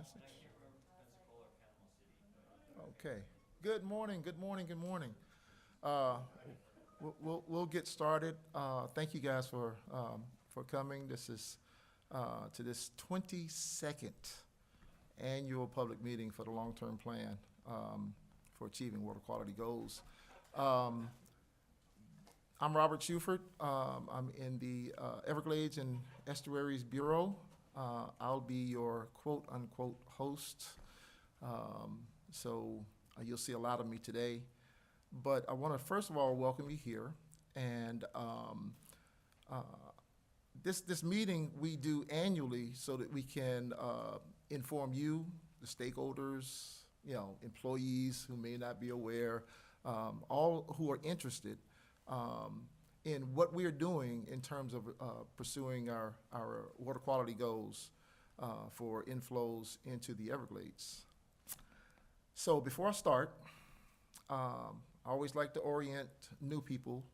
message? Okay. Good morning, good morning, good morning. Uh, we'll get started. Thank you guys for coming. This is to this 22nd annual public meeting for the long-term plan for achieving water quality goals. Um, I'm Robert Shuford. I'm in the Everglades and Estuaries Bureau. I'll be your quote-unquote host. So you'll see a lot of me today. But I want to first of all welcome you here. And this meeting we do annually so that we can inform you, the stakeholders, employees who may not be aware, all who are interested in what we are doing in terms of pursuing our water quality goals for inflows into the Everglades. So before I start, I always like to orient new people.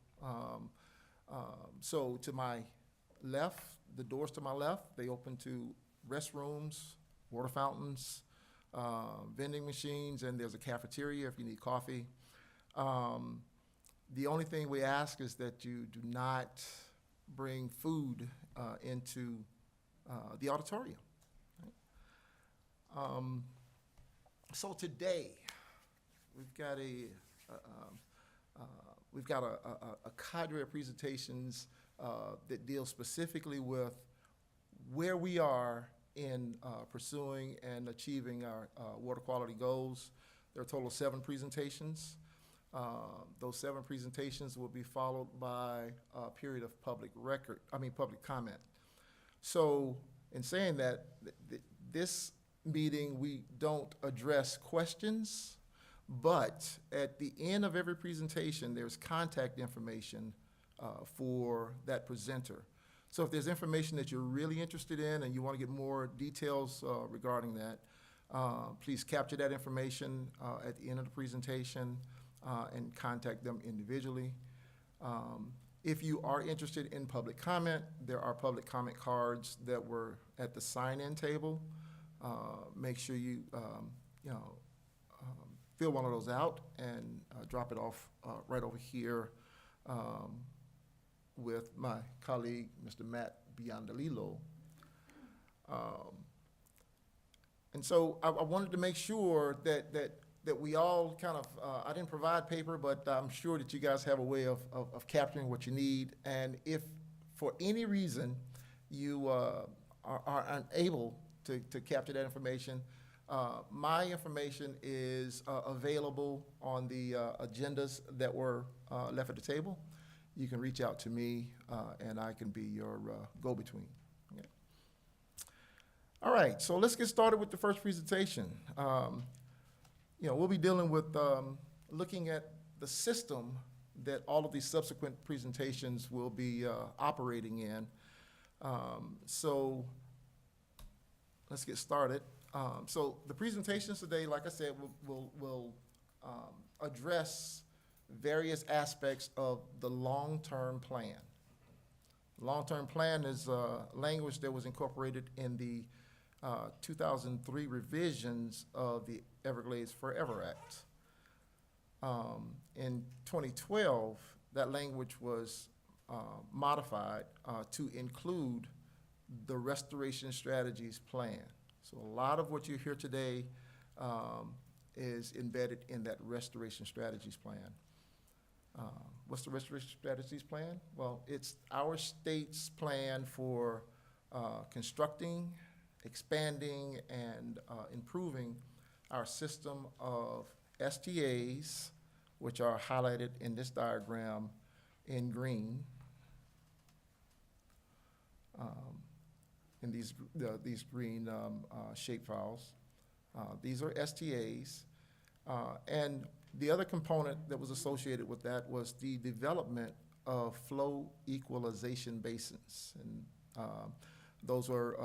So to my left, the doors to my left, they open to restrooms, water fountains, vending machines, and there's a cafeteria if you need coffee. The only thing we ask is that you do not bring food into the auditorium. Right? So today, we've got a cadre of presentations that deal specifically with where we are in pursuing and achieving our water quality goals. There are a total of 7 presentations. Those 7 presentations will be followed by a period of public comment. So in saying that, this meeting, we don't address questions, but at the end of every presentation, there's contact information for that presenter. So if there's information that you're really interested in and you want to get more details regarding that, please capture that information at the end of the presentation and contact them individually. If you are interested in public comment, there are public comment cards that were at the sign-in table. Make sure you fill one of those out and drop it off right over here with my colleague, Mr. Matt Biondolillo. And so I wanted to make sure that we all kind of, I didn't provide paper, but I'm sure that you guys have a way of capturing what you need. And if for any reason you are unable to capture that information, my information is available on the agendas that were left at the table. You can reach out to me, and I can be your go-between. Okay. All right, so let's get started with the first presentation. We'll be dealing with looking at the system that all of these subsequent presentations will be operating in. So let's get started. So the presentations today, like I said, will address various aspects of the long-term plan. Long-term plan is language that was incorporated in the 2003 revisions of the Everglades Forever Act. In 2012, that language was modified to include the Restoration Strategies Plan. So a lot of what you hear today is embedded in that Restoration Strategies Plan. What's the Restoration Strategies Plan? Well, it's our state's plan for constructing, expanding, and improving our system of STAs, which are highlighted in this diagram in green. In these green shape files. These are STAs. And the other component that was associated with that was the development of flow equalization basins. And those were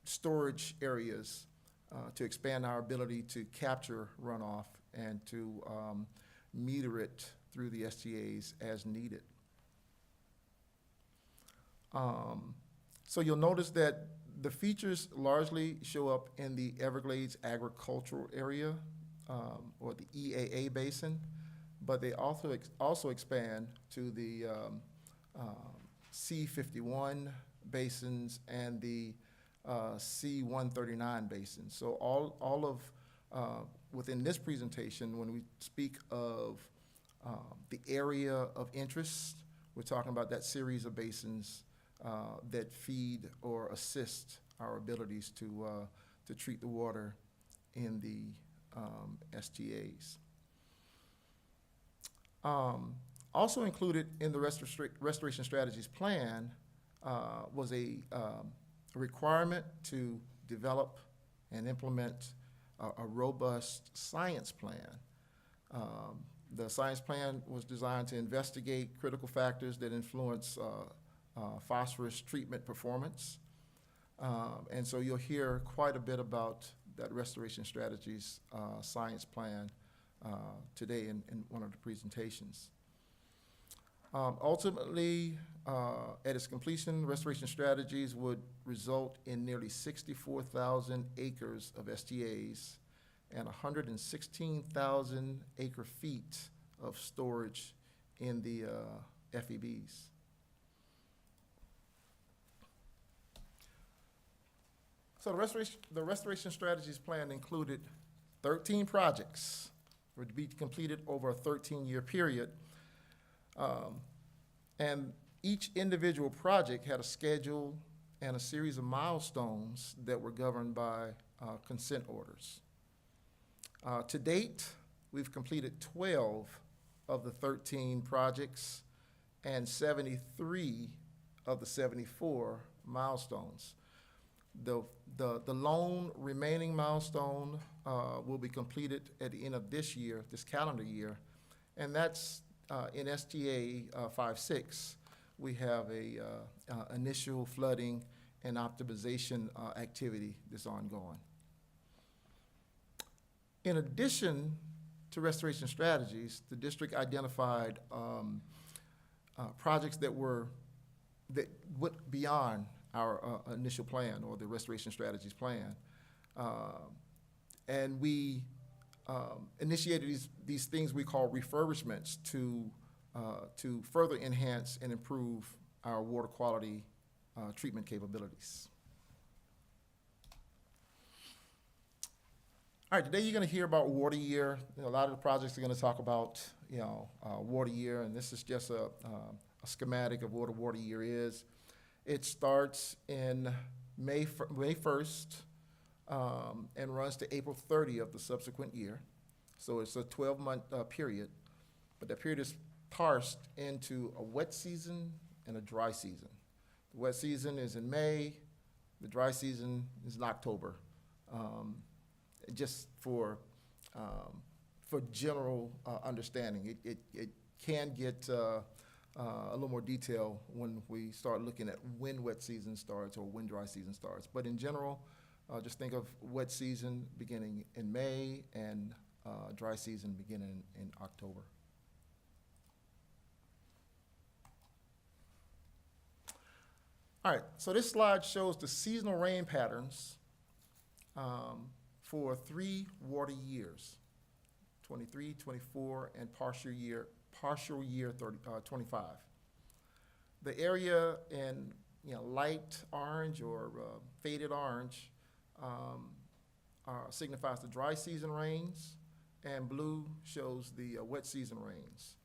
storage areas to expand our ability to capture runoff and to meter it through the STAs as needed. So you'll notice that The features largely show up in the Everglades agricultural area, or the EAA basin, but they also expand to the C51 basins and the C139 basins. So all of, within this presentation, when we speak of the area of interest, we're talking about that series of basins that feed or assist our abilities to treat the water in the SGAs. Also included in the Restoration Strategies Plan was a requirement to develop and implement a robust science plan. The science plan was designed to investigate critical factors that influence phosphorus treatment performance. And so you'll hear quite a bit about that Restoration Strategies science plan today in one of the presentations. Ultimately, at its completion, Restoration Strategies would result in nearly 64,000 acres of SGAs and 116,000 acre feet of storage in the FEBs. So the Restoration Strategies Plan included 13 projects were to be completed over a 13-year period. And each individual project had a schedule and a series of milestones that were governed by consent orders. To date, we've completed 12 of the 13 projects and 73 of the 74 milestones. The lone remaining milestone will be completed at the end of this year, this calendar year, and that's in SGA 5-6. We have a initial flooding and optimization activity that's ongoing. In addition to restoration strategies, the district identified projects that went beyond our initial plan or the restoration strategies plan. And we initiated these things we call refurbishments to further enhance and improve our water quality treatment capabilities. All right, today you're going to hear about Water Year. A lot of the projects are going to talk about, Water Year, and this is just a schematic of what a Water Year is. It starts in May 1st and runs to April 30th of the subsequent year. So it's a 12-month period, but that period is parsed into a wet season and a dry season. The wet season is in May, the dry season is in October. Just for general understanding. It can get a little more detail when we start looking at when wet season starts or when dry season starts. But in general, just think of wet season beginning in May and dry season beginning in October. All right, so this slide shows the seasonal rain patterns for 3 water years, 23, 24, and partial year 25. The area in light orange or faded orange signifies the dry season rains, and blue shows the wet season rains.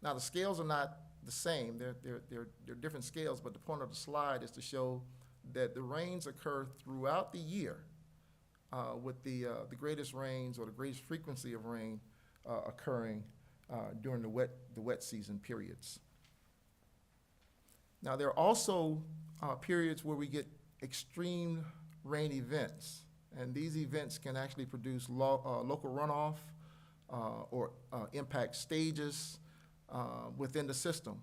Now the scales are not the same; they're different scales. But the point of the slide is to show that the rains occur throughout the year. With the greatest rains or the greatest frequency of rain occurring during the wet season periods. Now there are also periods where we get extreme rain events, and these events can actually produce local runoff or impact stages within the system.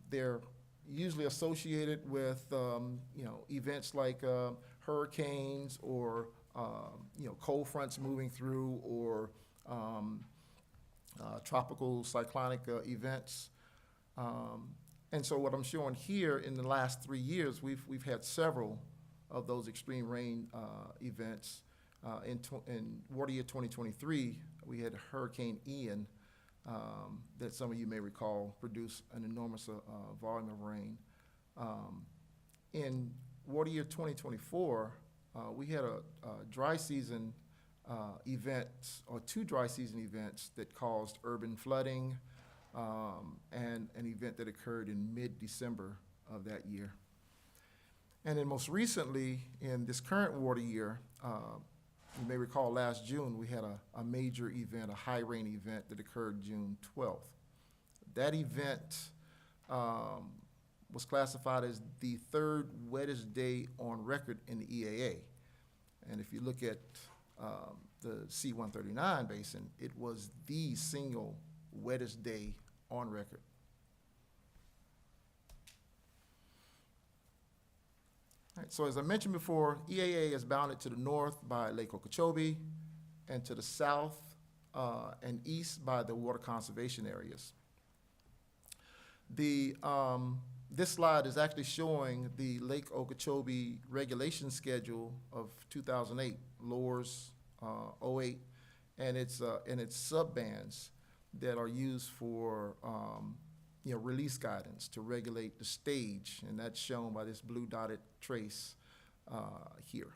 They're usually associated with events like hurricanes or cold fronts moving through, or tropical cyclonic events. And so what I'm showing here in the last 3 years, we've had several of those extreme rain events. In water year 2023, we had Hurricane Ian that some of you may recall produced an enormous volume of rain. In water year 2024, we had a dry season events, or two dry season events that caused urban flooding, and an event that occurred in mid-December of that year. And then most recently, in this current water year, you may recall last June, we had a major event, a high rain event that occurred June 12th. That event was classified as the third wettest day on record in the EAA. And if you look at the C-139 basin, it was the single wettest day on record. All right, so as I mentioned before, EAA is bounded to the north by Lake Okeechobee and to the south and east by the water conservation areas. This slide is actually showing the Lake Okeechobee regulation schedule of 2008, LORS 08, and its sub-bands that are used for release guidance to regulate the stage, and that's shown by this blue dotted trace here.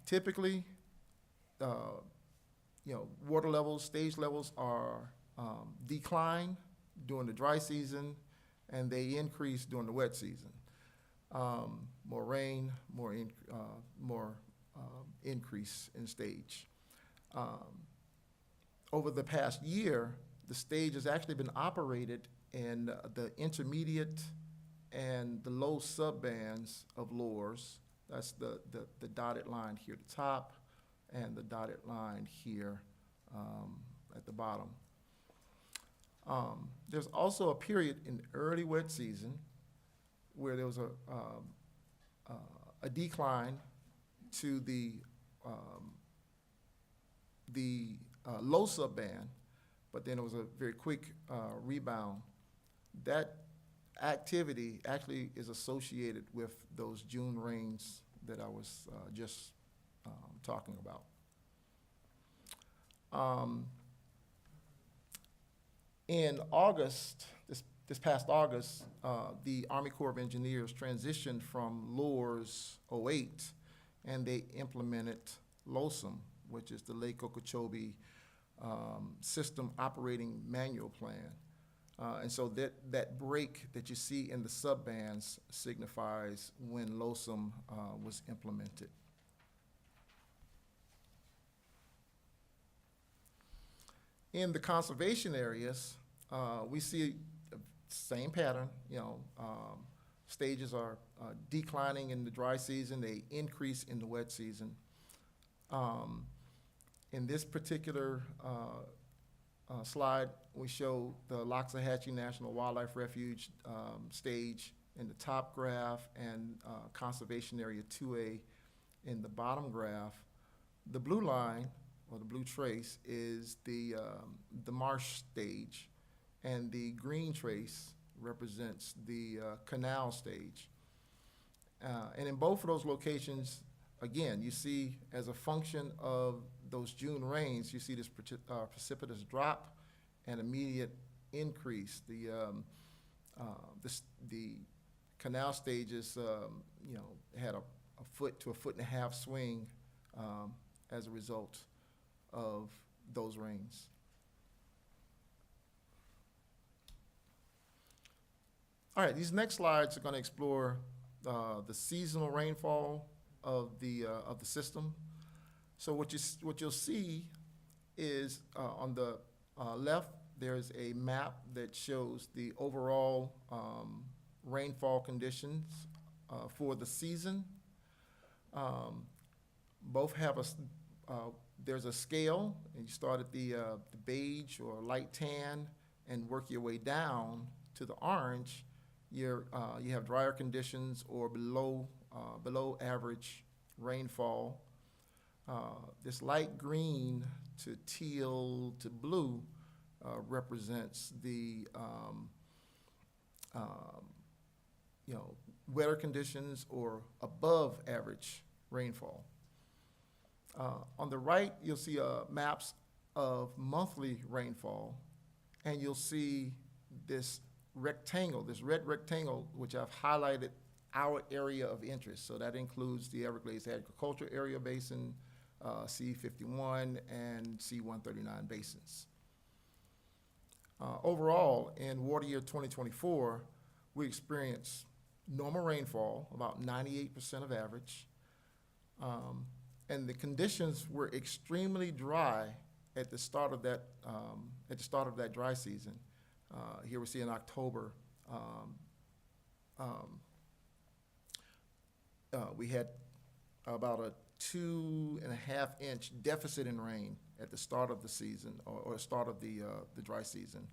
Typically, water levels, stage levels are decline during the dry season, and they increase during the wet season. More rain, more increase in stage. Over the past year, the stage has actually been operated in the intermediate and the low sub-bands of LORS. That's the dotted line here at the top and the dotted line here at the bottom. There's also a period in the early wet season where there was a decline to the low sub-band, but then it was a very quick rebound. That activity actually is associated with those June rains that I was just talking about. In August, this past August, the Army Corps of Engineers transitioned from LORS 08, and they implemented LOSM, which is the Lake Okeechobee System Operating Manual Plan. And so that break that you see in the sub-bands signifies when LOSM was implemented. In the conservation areas, we see the same pattern. Stages are declining in the dry season, they increase in the wet season. In this particular slide, we show the Loxahatchee National Wildlife Refuge stage in the top graph and Conservation Area 2A in the bottom graph. The blue line, or the blue trace, is the marsh stage, and the green trace represents the canal stage. And in both of those locations, again, you see as a function of those June rains, you see this precipitous drop and immediate increase. The canal stages, had a foot to a foot and a half swing as a result of those rains. All right, these next slides are going to explore the seasonal rainfall of the system. So what you'll see is on the left, there's a map that shows the overall rainfall conditions for the season. Both have there's a scale, and you start at the beige or light tan and work your way down to the orange. You have drier conditions or below average rainfall. This light green to teal to blue represents the wetter conditions or above average rainfall. On the right, you'll see maps of monthly rainfall, and you'll see this rectangle, this red rectangle, which I've highlighted our area of interest. So that includes the Everglades Agricultural Area Basin, C51 and C139 basins. Overall, in water year 2024, we experienced normal rainfall, about 98% of average. And the conditions were extremely dry at the start of that dry season. Here we see in October, we had about a 2.5-inch deficit in rain at the start of the season, or start of the dry season,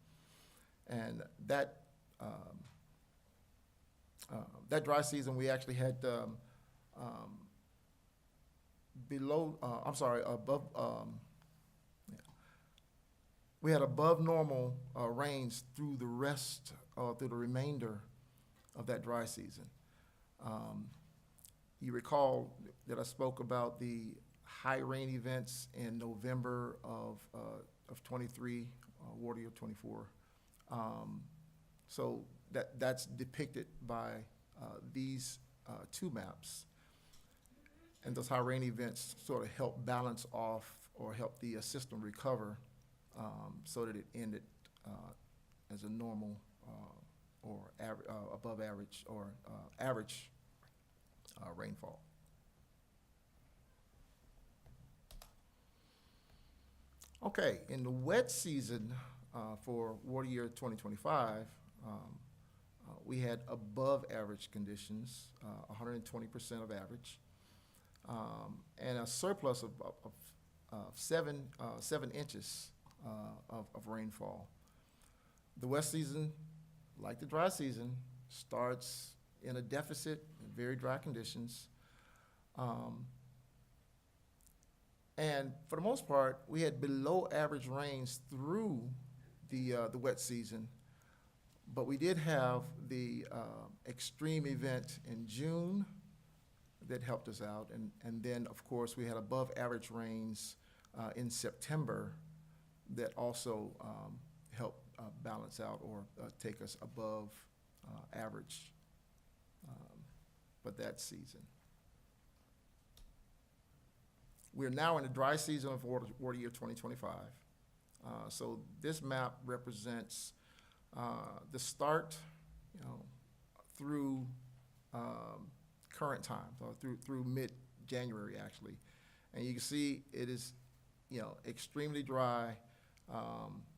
and that dry season we actually had we had above normal rains through the remainder of that dry season. You recall that I spoke about the high rain events in November of 23, water year 24. So that's depicted by these two maps. And those high rain events sort of help balance off or help the system recover, so that it ended as a normal or above average or average rainfall. Okay, in the wet season for water year 2025, we had above average conditions, 120% of average, and a surplus of 7 inches of rainfall. The wet season, like the dry season, starts in a deficit in very dry conditions. And for the most part, we had below average rains through the wet season, but we did have the extreme event in June that helped us out, and then of course we had above average rains in September that also helped balance out or take us above average for that season. We're now in the dry season of water year 2025. So this map represents the start, through current time, so through mid-January actually, and you can see it is, extremely dry.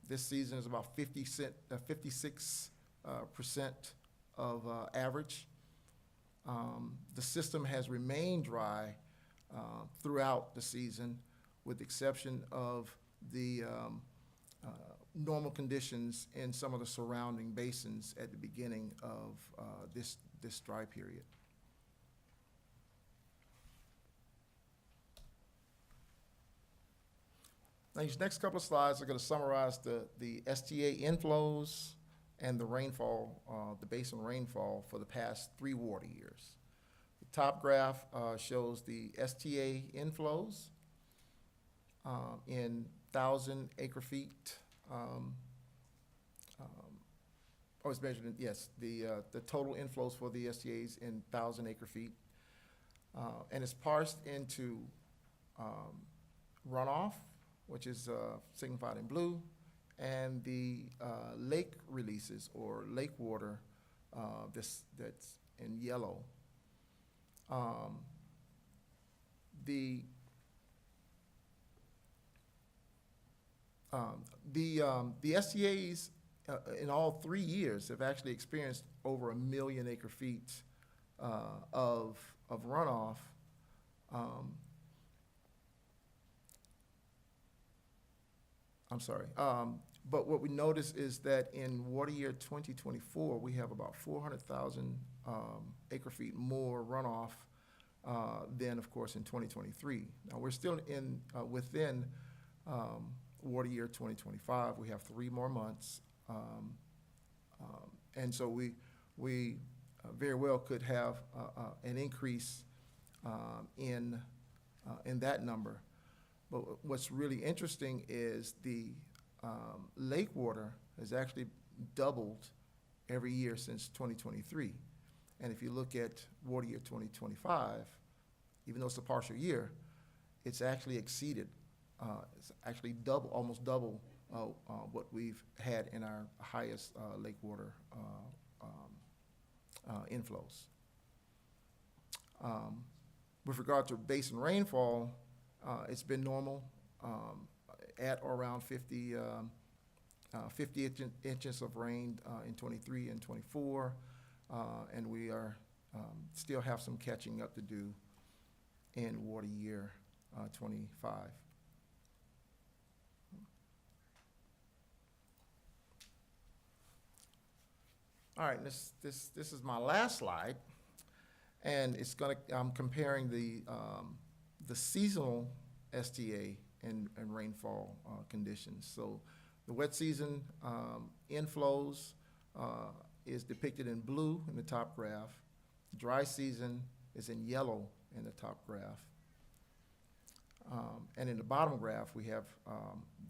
This season is about 56% of average. The system has remained dry throughout the season, with the exception of the normal conditions in some of the surrounding basins at the beginning of this dry period. Now, these next couple of slides are going to summarize the STA inflows and the rainfall, the basin rainfall for the past 3 water years. The top graph shows the STA inflows in 1,000 acre feet. It's measured in, yes, the total inflows for the STAs in 1,000 acre feet. And it's parsed into runoff, which is signified in blue, and the lake releases or lake water that's in yellow. The STAs in all 3 years have actually experienced over 1 million acre feet of runoff. I'm sorry. But what we notice is that in water year 2024, we have about 400,000 acre feet more runoff than, of course, in 2023. Now, we're still within water year 2025. We have 3 more months. And so we very well could have an increase in that number. But what's really interesting is the lake water has actually doubled every year since 2023. And if you look at water year 2025, even though it's a partial year, it's actually exceeded, it's actually double, almost double what we've had in our highest lake water inflows. With regard to basin rainfall, it's been normal at or around 50 inches of rain in 23 and 24, and we are still have some catching up to do in water year 25. All right, this is my last slide, and it's I'm comparing the seasonal STA and rainfall conditions. So the wet season inflows is depicted in blue in the top graph. Dry season is in yellow in the top graph. And in the bottom graph, we have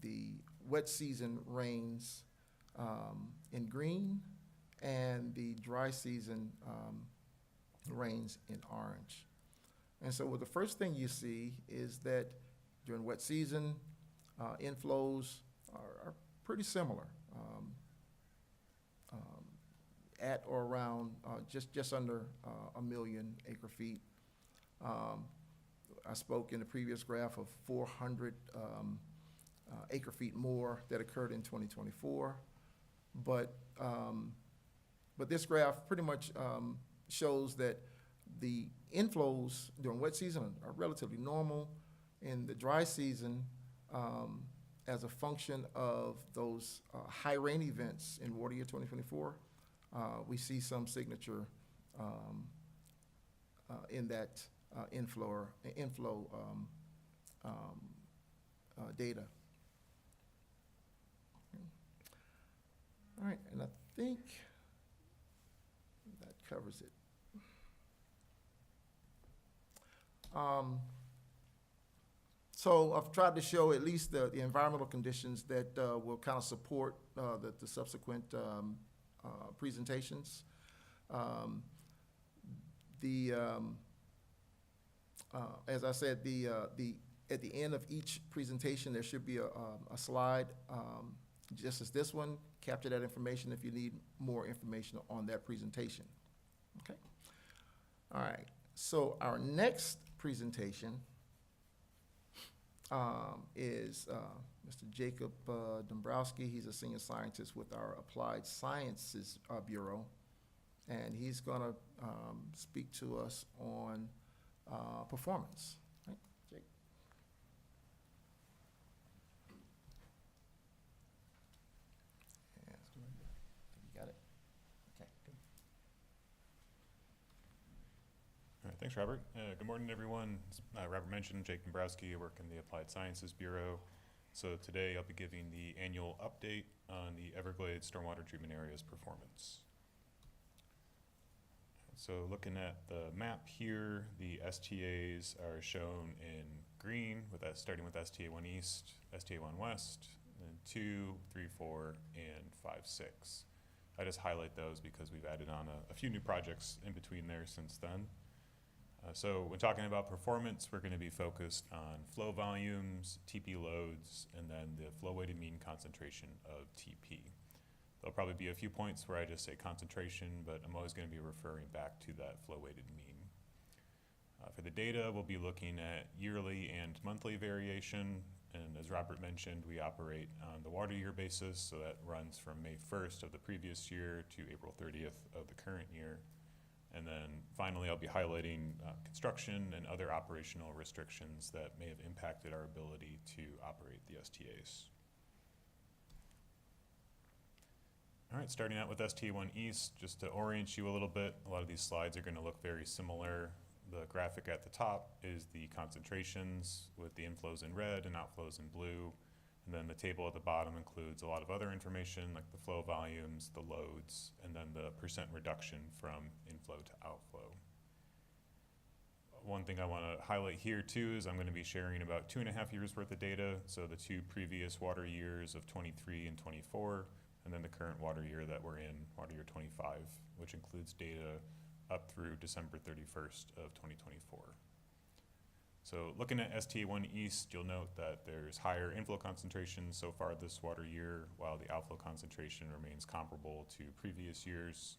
the wet season rains in green, and the dry season rains in orange. And so the first thing you see is that during wet season, inflows are pretty similar, at or around just under 1 million acre feet. I spoke in the previous graph of 400 acre feet more that occurred in 2024, but this graph pretty much shows that the inflows during wet season are relatively normal. In the dry season, as a function of those high rain events in water year 2024, we see some signature in that inflow data. All right, and I think that covers it. So I've tried to show at least the environmental conditions that will kind of support the subsequent presentations. As I said, at the end of each presentation, there should be a slide, just as this one. Capture that information if you need more information on that presentation. Okay. All right. So our next presentation is Mr. Jacob Dombrowski. He's a senior scientist with our Applied Sciences Bureau, and he's going to speak to us on performance. Right, Jake? Yeah, you got it? Okay, good. All right, thanks, Robert. Good morning, everyone. As Robert mentioned, Jake Dombrowski. I work in the Applied Sciences Bureau. So today I'll be giving the annual update on the Everglades Stormwater Treatment Area's performance. So looking at the map here, the STAs are shown in green, starting with STA 1 East, STA 1 West, then 2, 3, 4, and 5, 6. I just highlight those because we've added on a few new projects in between there since then. So when talking about performance, we're going to be focused on flow volumes, TP loads, and then the flow weighted mean concentration of TP. There'll probably be a few points where I just say concentration, but I'm always going to be referring back to that flow weighted mean. For the data, we'll be looking at yearly and monthly variation. And as Robert mentioned, we operate on the water year basis, so that runs from May 1st of the previous year to April 30th of the current year. And then finally, I'll be highlighting construction and other operational restrictions that may have impacted our ability to operate the STAs. All right, starting out with STA 1 East, just to orient you a little bit, a lot of these slides are going to look very similar. The graphic at the top is the concentrations with the inflows in red and outflows in blue. And then the table at the bottom includes a lot of other information like the flow volumes, the loads, and then the percent reduction from inflow to outflow. One thing I want to highlight here too is I'm going to be sharing about 2.5 years worth of data. So the two previous water years of 23 and 24, and then the current water year that we're in, water year 25, which includes data up through December 31st of 2024. So looking at STA1 East, you'll note that there's higher inflow concentration so far this water year, while the outflow concentration remains comparable to previous years.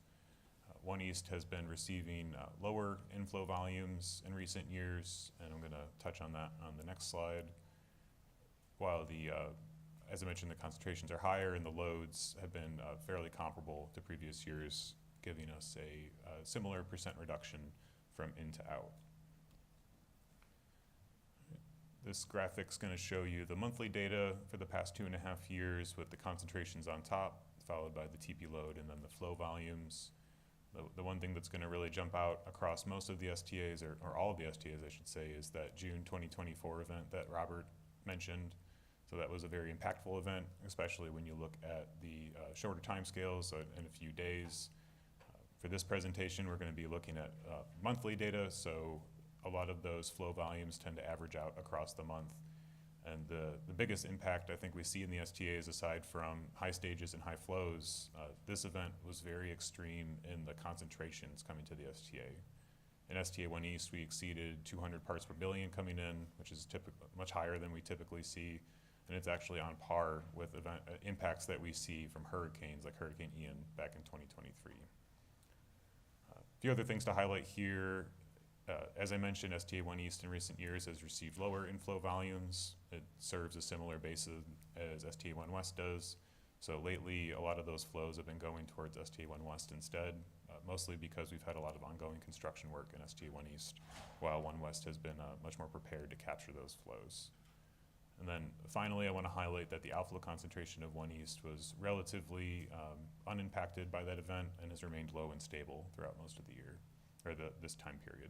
1 East has been receiving lower inflow volumes in recent years, and I'm going to touch on that on the next slide. While the, as I mentioned, the concentrations are higher and the loads have been fairly comparable to previous years, giving us a similar percent reduction from in to out. This graphic's going to show you the monthly data for the past 2.5 years with the concentrations on top, followed by the TP load and then the flow volumes. The one thing that's going to really jump out across most of the STAs, or all of the STAs I should say, is that June 2024 event that Robert mentioned. So that was a very impactful event, especially when you look at the shorter timescales, so in a few days. For this presentation, we're going to be looking at monthly data, so a lot of those flow volumes tend to average out across the month. And the biggest impact I think we see in the STAs, aside from high stages and high flows, this event was very extreme in the concentrations coming to the STA. In STA1 East, we exceeded 200 parts per billion coming in, which is much higher than we typically see. And it's actually on par with impacts that we see from hurricanes like Hurricane Ian back in 2023. A few other things to highlight here. As I mentioned, STA1 East in recent years has received lower inflow volumes. It serves a similar basis as STA1 West does. So lately, a lot of those flows have been going towards STA1 West instead, mostly because we've had a lot of ongoing construction work in STA1 East, while 1 West has been much more prepared to capture those flows. And then finally, I want to highlight that the outflow concentration of 1 East was relatively unimpacted by that event and has remained low and stable throughout most of the year, or this time period.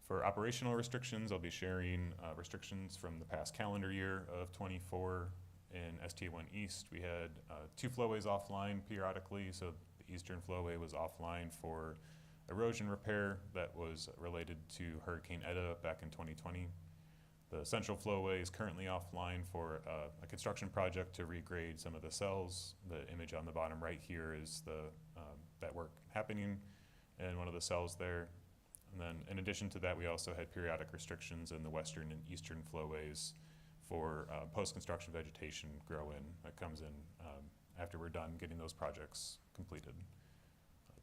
For operational restrictions, I'll be sharing restrictions from the past calendar year of 24. In STA1 East, we had 2 flowways offline periodically. So the eastern flowway was offline for erosion repair that was related to Hurricane Eta back in 2020. The central flowway is currently offline for a construction project to regrade some of the cells. The image on the bottom right here is that work happening in one of the cells there. And then in addition to that, we also had periodic restrictions in the western and eastern flowways for post-construction vegetation grow-in that comes in after we're done getting those projects completed.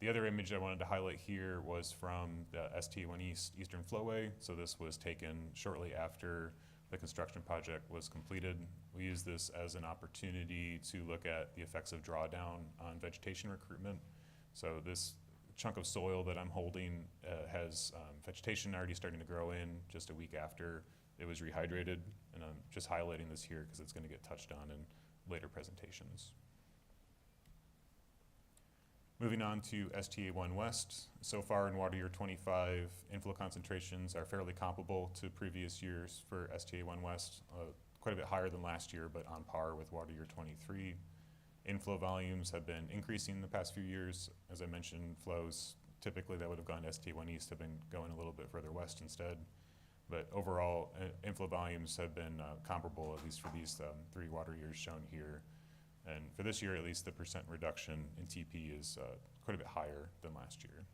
The other image I wanted to highlight here was from the STA1 East Eastern Flowway. So this was taken shortly after the construction project was completed. We use this as an opportunity to look at the effects of drawdown on vegetation recruitment. So this chunk of soil that I'm holding has vegetation already starting to grow in just a week after it was rehydrated, and I'm just highlighting this here because it's going to get touched on in later presentations. Moving on to STA1 West. So far in water year 25, inflow concentrations are fairly comparable to previous years for STA1 West, quite a bit higher than last year, but on par with water year 23. Inflow volumes have been increasing the past few years. As I mentioned, flows typically that would have gone to STA1 East have been going a little bit further west instead. But overall, inflow volumes have been comparable, at least for these 3 water years shown here. And for this year, at least, the percent reduction in TP is quite a bit higher than last year.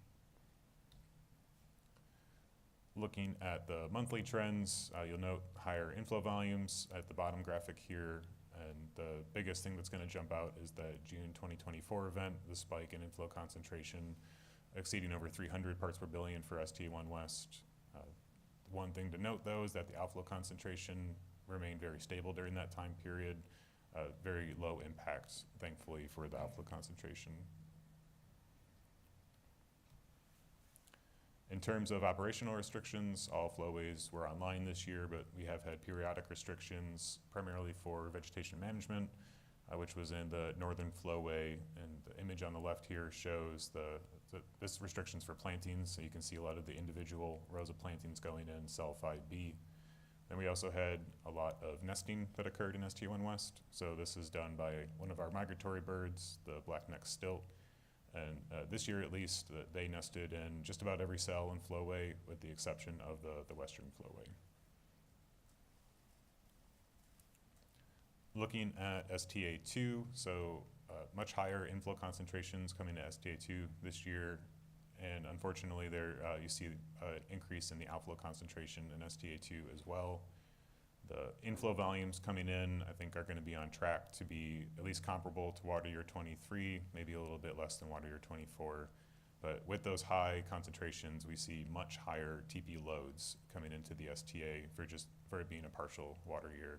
Looking at the monthly trends, you'll note higher inflow volumes at the bottom graphic here. And the biggest thing that's going to jump out is the June 2024 event, the spike in inflow concentration exceeding over 300 parts per billion for STA1 West. One thing to note, though, is that the outflow concentration remained very stable during that time period. Very low impacts, thankfully, for the outflow concentration. In terms of operational restrictions, all flowways were online this year, but we have had periodic restrictions, primarily for vegetation management, which was in the northern flowway. And the image on the left here shows this restrictions for plantings, so you can see a lot of the individual rows of plantings going in cell 5B. And we also had a lot of nesting that occurred in STA1 West. So this is done by one of our migratory birds, the black-necked stilt. And this year at least, they nested in just about every cell and flowway with the exception of the western flowway. Looking at STA2, so much higher inflow concentrations coming to STA2 this year. And unfortunately, there you see an increase in the outflow concentration in STA2 as well. The inflow volumes coming in, I think, are going to be on track to be at least comparable to water year 23, maybe a little bit less than water year 24. But with those high concentrations, we see much higher TP loads coming into the STA for it being a partial water year,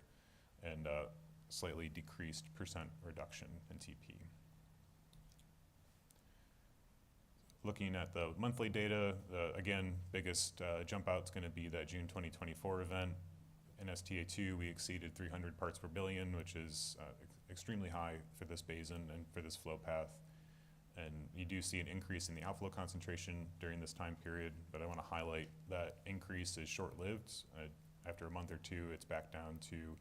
and slightly decreased percent reduction in TP. Looking at the monthly data, again, biggest jump out is going to be that June 2024 event. In STA2, we exceeded 300 parts per billion, which is extremely high for this basin and for this flow path. And you do see an increase in the outflow concentration during this time period, but I want to highlight that increase is short-lived. After a month or two, it's back down to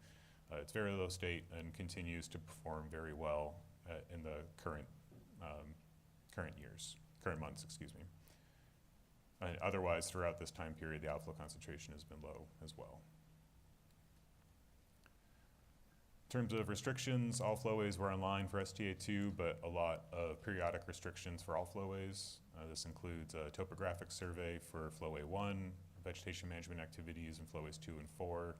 its very low state and continues to perform very well in the current months, excuse me. Otherwise, throughout this time period, the outflow concentration has been low as well. In terms of restrictions, all flowways were online for STA2, but a lot of periodic restrictions for all flowways. This includes a topographic survey for flowway 1, vegetation management activities in flowways 2 and 4,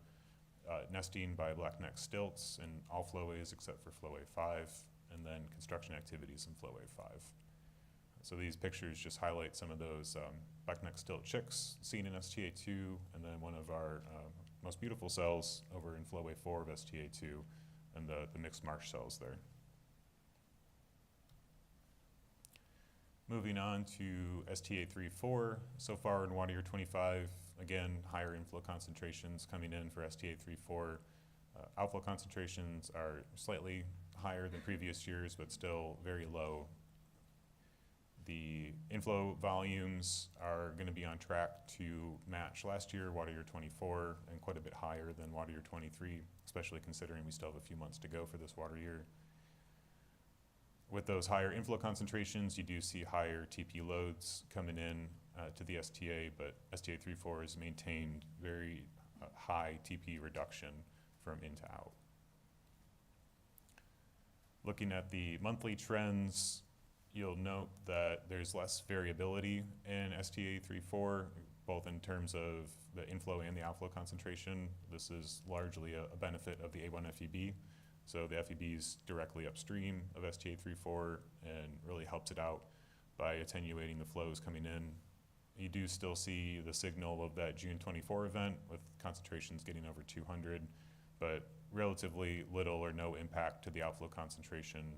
nesting by black-necked stilts in all flowways except for flowway 5, and then construction activities in flowway 5. So these pictures just highlight some of those black-necked stilt chicks seen in STA2, and then one of our most beautiful cells over in flowway 4 of STA2, and the mixed marsh cells there. Moving on to STA3-4, so far in water year 25, again, higher inflow concentrations coming in for STA3-4. Outflow concentrations are slightly higher than previous years, but still very low. The inflow volumes are going to be on track to match last year, water year 24, and quite a bit higher than water year 23, especially considering we still have a few months to go for this water year. With those higher inflow concentrations, you do see higher TP loads coming in to the STA, but STA3-4 has maintained very high TP reduction from in to out. Looking at the monthly trends, you'll note that there's less variability in STA3-4, both in terms of the inflow and the outflow concentration. This is largely a benefit of the A1 FEB. So the FEB is directly upstream of STA3-4 and really helps it out by attenuating the flows coming in. You do still see the signal of that June 24 event with concentrations getting over 200, but relatively little or no impact to the outflow concentration,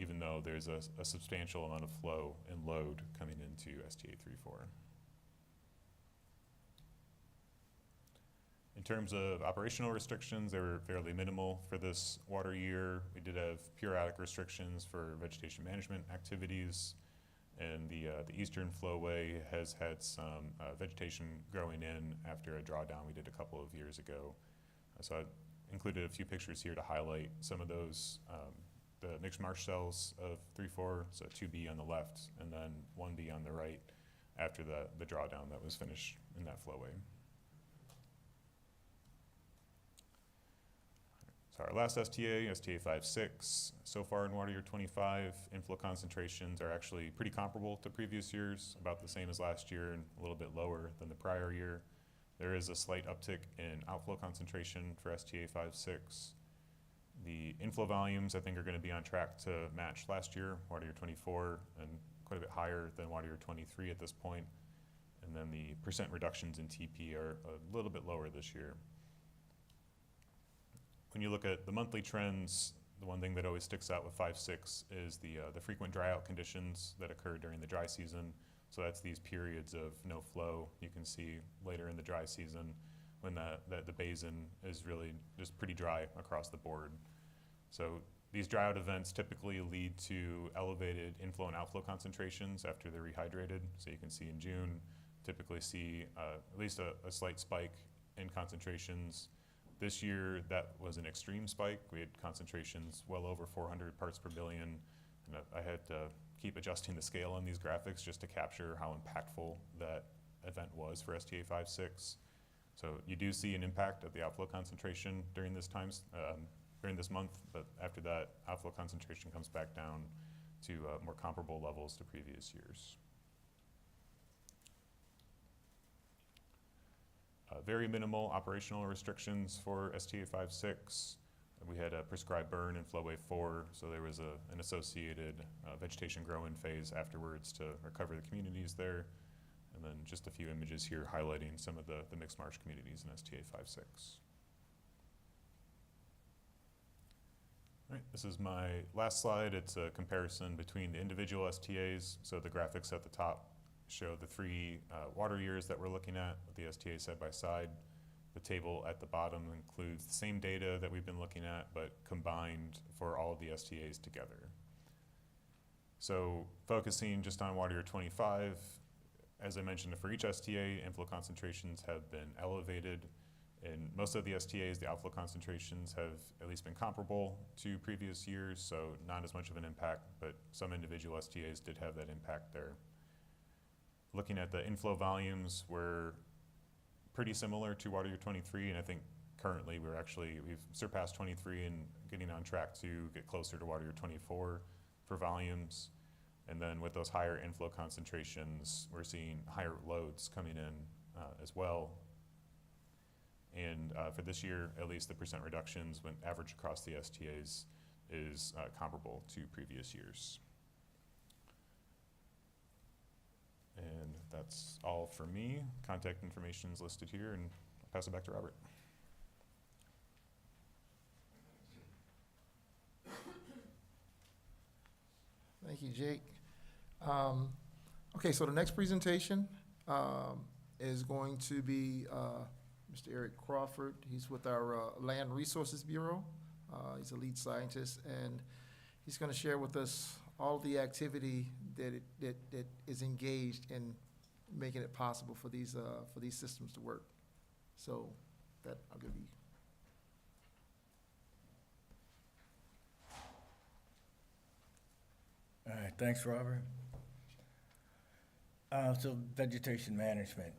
even though there's a substantial amount of flow and load coming into STA3-4. In terms of operational restrictions, they were fairly minimal for this water year. We did have periodic restrictions for vegetation management activities, and the eastern flowway has had some vegetation growing in after a drawdown we did a couple of years ago. So I included a few pictures here to highlight some of those. The mixed marsh cells of 3-4, so 2B on the left, and then 1B on the right after the drawdown that was finished in that flowway. So our last STA, STA5-6, so far in water year 25, inflow concentrations are actually pretty comparable to previous years, about the same as last year and a little bit lower than the prior year. There is a slight uptick in outflow concentration for STA5-6. The inflow volumes, I think, are going to be on track to match last year, water year 24, and quite a bit higher than water year 23 at this point. And then the percent reductions in TP are a little bit lower this year. When you look at the monthly trends, the one thing that always sticks out with 5-6 is the frequent dry out conditions that occur during the dry season. So that's these periods of no flow. You can see later in the dry season when the basin is really just pretty dry across the board. So these dry out events typically lead to elevated inflow and outflow concentrations after they're rehydrated. So you can see in June, typically see at least a slight spike in concentrations. This year, that was an extreme spike. We had concentrations well over 400 parts per billion. And I had to keep adjusting the scale on these graphics just to capture how impactful that event was for STA 5.6. So you do see an impact of the outflow concentration during this during this month, but after that, outflow concentration comes back down to more comparable levels to previous years. Very minimal operational restrictions for STA 5.6. We had a prescribed burn in Flowway 4, so there was an associated vegetation growing phase afterwards to recover the communities there. And then just a few images here highlighting some of the mixed marsh communities in STA 5.6. All right, this is my last slide. It's a comparison between the individual STAs. So the graphics at the top show the 3 water years that we're looking at with the STA side by side. The table at the bottom includes the same data that we've been looking at, but combined for all of the STAs together. So focusing just on water year 25, as I mentioned, for each STA, inflow concentrations have been elevated. In most of the STAs, the outflow concentrations have at least been comparable to previous years, so not as much of an impact, but some individual STAs did have that impact there. Looking at the inflow volumes, we're pretty similar to water year 23, and I think currently we've surpassed 23 and getting on track to get closer to water year 24 for volumes. And then with those higher inflow concentrations, we're seeing higher loads coming in as well. And for this year, at least the percent reductions when average across the STAs is comparable to previous years. And that's all for me. Contact information is listed here, and I'll pass it back to Robert. Thank you, Jake. Okay, so the next presentation is going to be Mr. Eric Crawford. He's with our Land Resources Bureau. He's a lead scientist, and he's going to share with us all the activity that is engaged in making it possible for these systems to work. So that I'll give you. All right, thanks, Robert. So vegetation management.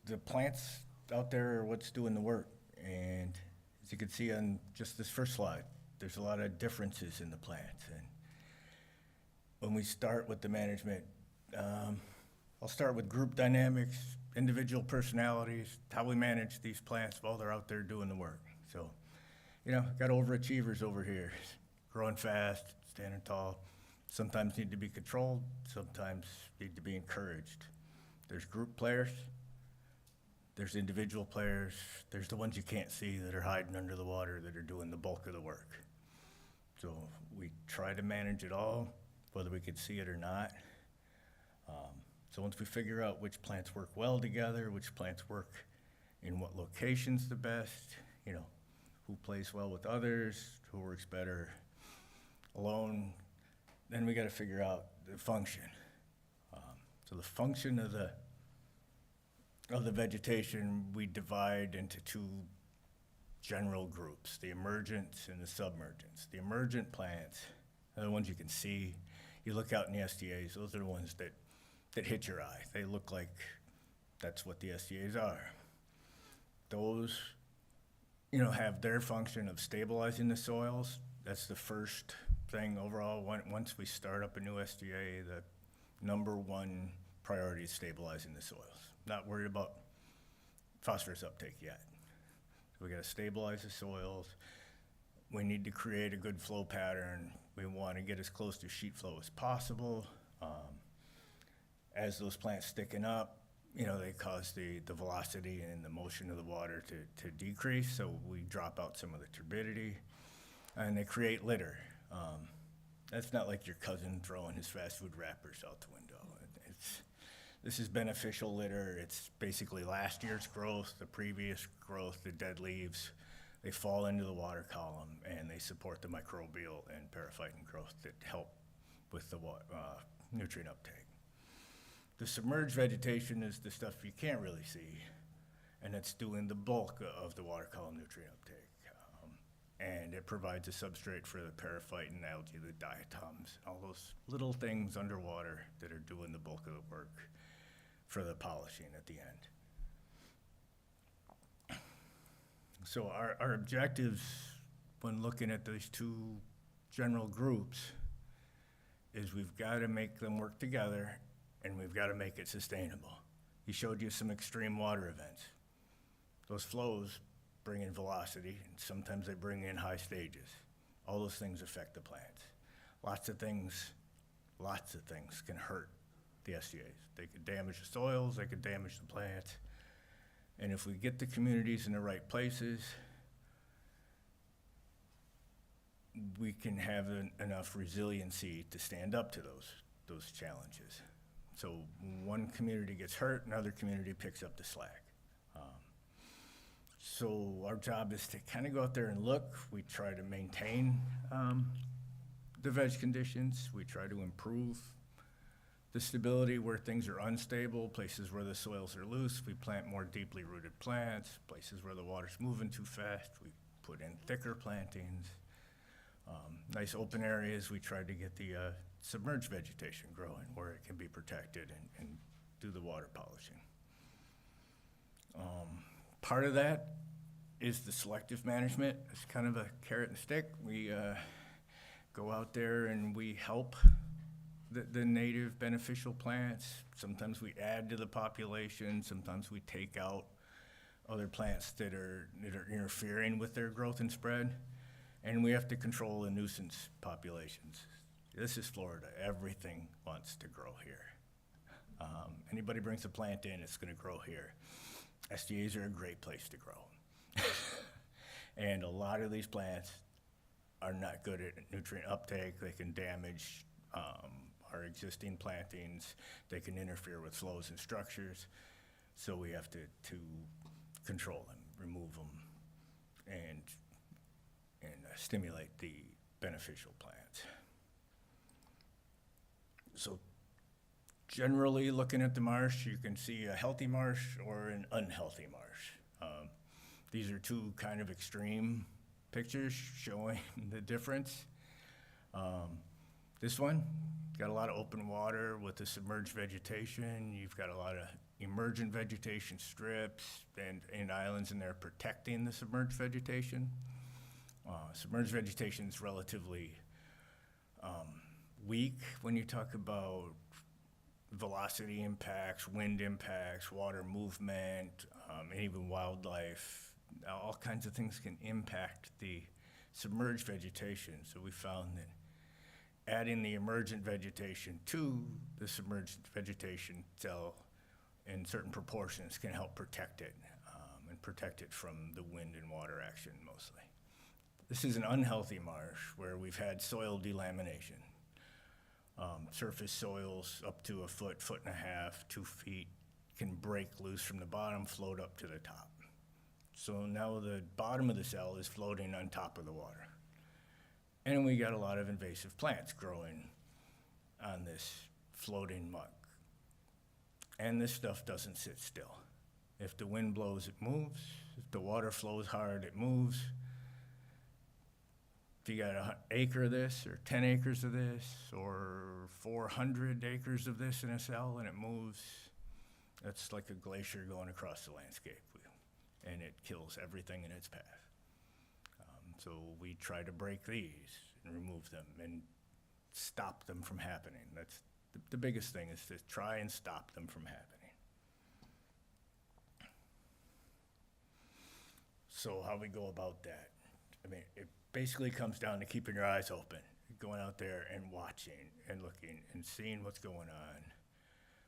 The plants out there are what's doing the work. And as you can see on just this first slide, there's a lot of differences in the plants. And when we start with the management, I'll start with group dynamics, individual personalities, how we manage these plants while they're out there doing the work. So, got overachievers over here, growing fast, standing tall. Sometimes need to be controlled, sometimes need to be encouraged. There's group players, there's individual players, there's the ones you can't see that are hiding under the water that are doing the bulk of the work. So we try to manage it all, whether we could see it or not. So once we figure out which plants work well together, which plants work in what locations the best, who plays well with others, who works better alone, then we got to figure out the function. So the function of the vegetation we divide into 2 general groups, the emergents and the submergents. The emergent plants are the ones you can see. You look out in the STAs, those are the ones that hit your eye. They look like that's what the STAs are. Those, have their function of stabilizing the soils. That's the first thing overall. Once we start up a new STA, the number 1 priority is stabilizing the soils. Not worried about phosphorus uptake yet. So we got to stabilize the soils. We need to create a good flow pattern. We want to get as close to sheet flow as possible. As those plants thicken up, they cause the velocity and the motion of the water to decrease, so we drop out some of the turbidity, and they create litter. That's not like your cousin throwing his fast food wrappers out the window. This is beneficial litter. It's basically last year's growth, the previous growth, the dead leaves. They fall into the water column, and they support the microbial and periphyton growth that help with the nutrient uptake. The submerged vegetation is the stuff you can't really see, and it's doing the bulk of the water column nutrient uptake. And it provides a substrate for the periphyte and algae, the diatoms, all those little things underwater that are doing the bulk of the work for the polishing at the end. So our objectives when looking at these two general groups is we've got to make them work together and we've got to make it sustainable. He showed you some extreme water events. Those flows bring in velocity, and sometimes they bring in high stages. All those things affect the plants. Lots of things can hurt the STAs. They could damage the soils, they could damage the plants. And if we get the communities in the right places, we can have enough resiliency to stand up to those challenges. So one community gets hurt, another community picks up the slack. So our job is to kind of go out there and look. We try to maintain the veg conditions. We try to improve the stability where things are unstable, places where the soils are loose. We plant more deeply rooted plants. Places where the water's moving too fast, we put in thicker plantings. Nice open areas, we try to get the submerged vegetation growing where it can be protected and do the water polishing. Part of that is the selective management. It's kind of a carrot and stick. We go out there and we help the native beneficial plants. Sometimes we add to the population. Sometimes we take out other plants that are interfering with their growth and spread. And we have to control the nuisance populations. This is Florida. Everything wants to grow here. Anybody brings a plant in, it's gonna grow here. SDAs are a great place to grow. And a lot of these plants are not good at nutrient uptake. They can damage our existing plantings. They can interfere with flows and structures. So we have to control them, remove them, and stimulate the beneficial plants. So generally looking at the marsh, you can see a healthy marsh or an unhealthy marsh. These are two kind of extreme pictures showing the difference. This one, got a lot of open water with the submerged vegetation. You've got a lot of emergent vegetation strips and islands in there protecting the submerged vegetation. Submerged vegetation is relatively weak when you talk about velocity impacts, wind impacts, water movement, and even wildlife. All kinds of things can impact the submerged vegetation. So we found that adding the emergent vegetation to the submerged vegetation cell in certain proportions can help protect it, and protect it from the wind and water action mostly. This is an unhealthy marsh where we've had soil delamination. Surface soils up to a foot, foot and a half, 2 feet can break loose from the bottom, float up to the top. So now the bottom of the cell is floating on top of the water. And we got a lot of invasive plants growing on this floating muck. And this stuff doesn't sit still. If the wind blows, it moves. If the water flows hard, it moves. If you got an acre of this, or 10 acres of this, or 400 acres of this in a cell and it moves, that's like a glacier going across the landscape. And it kills everything in its path. So we try to break these and remove them and stop them from happening. That's the biggest thing, is to try and stop them from happening. So how we go about that? I mean, it basically comes down to keeping your eyes open, going out there and watching and looking and seeing what's going on,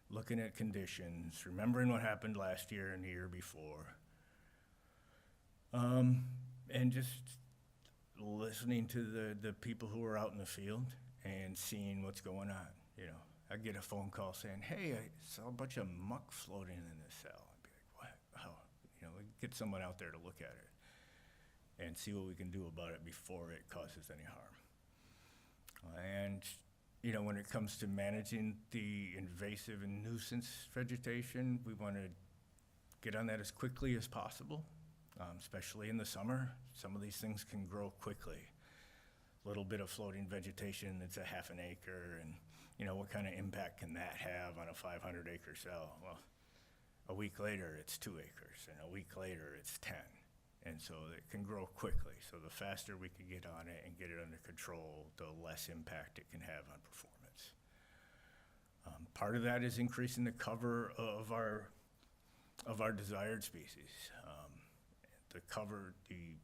looking at conditions, remembering what happened last year and the year before, and just listening to the people who are out in the field and seeing what's going on. You know, I get a phone call saying, "Hey, I saw a bunch of muck floating in this cell." I'd be like, "What? How?" You know, we get someone out there to look at it and see what we can do about it before it causes any harm. And you know, when it comes to managing the invasive and nuisance vegetation, we want to get on that as quickly as possible, especially in the summer. Some of these things can grow quickly. Little bit of floating vegetation that's a half an acre, and you know, what kind of impact can that have on a 500-acre cell? Well, a week later, it's 2 acres, and a week later, it's 10. And so it can grow quickly. So the faster we can get on it and get it under control, the less impact it can have on performance. Part of that is increasing the cover of our desired species. The cover, the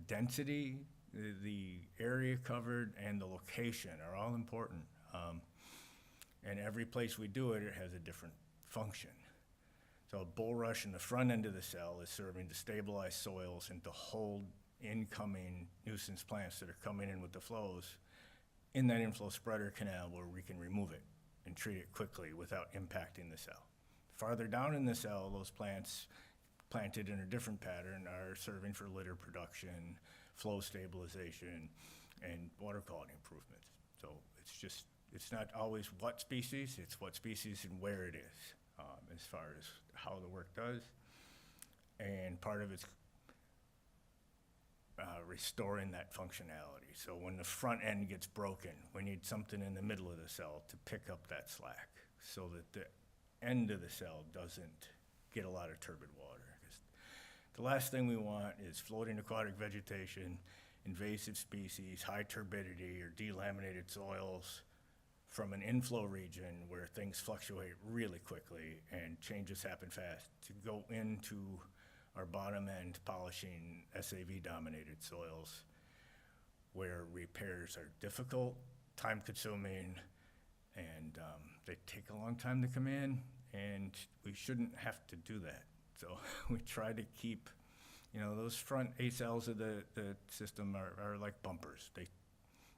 density, the area covered, and the location are all important. And every place we do it, it has a different function. So a bulrush in the front end of the cell is serving to stabilize soils and to hold incoming nuisance plants that are coming in with the flows in that inflow spreader canal where we can remove it and treat it quickly without impacting the cell. Farther down in the cell, those plants planted in a different pattern are serving for litter production, flow stabilization, and water quality improvements. So it's not always what species, it's what species and where it is, as far as how the work does. And part of it's restoring that functionality. So when the front end gets broken, we need something in the middle of the cell to pick up that slack so that the end of the cell doesn't get a lot of turbid water. 'Cause the last thing we want is floating aquatic vegetation, invasive species, high turbidity, or delaminated soils from an inflow region where things fluctuate really quickly and changes happen fast to go into our bottom end polishing SAV dominated soils where repairs are difficult, time consuming, and they take a long time to come in, and we shouldn't have to do that. So we try to keep, you know, those front 8 cells of the system are like bumpers.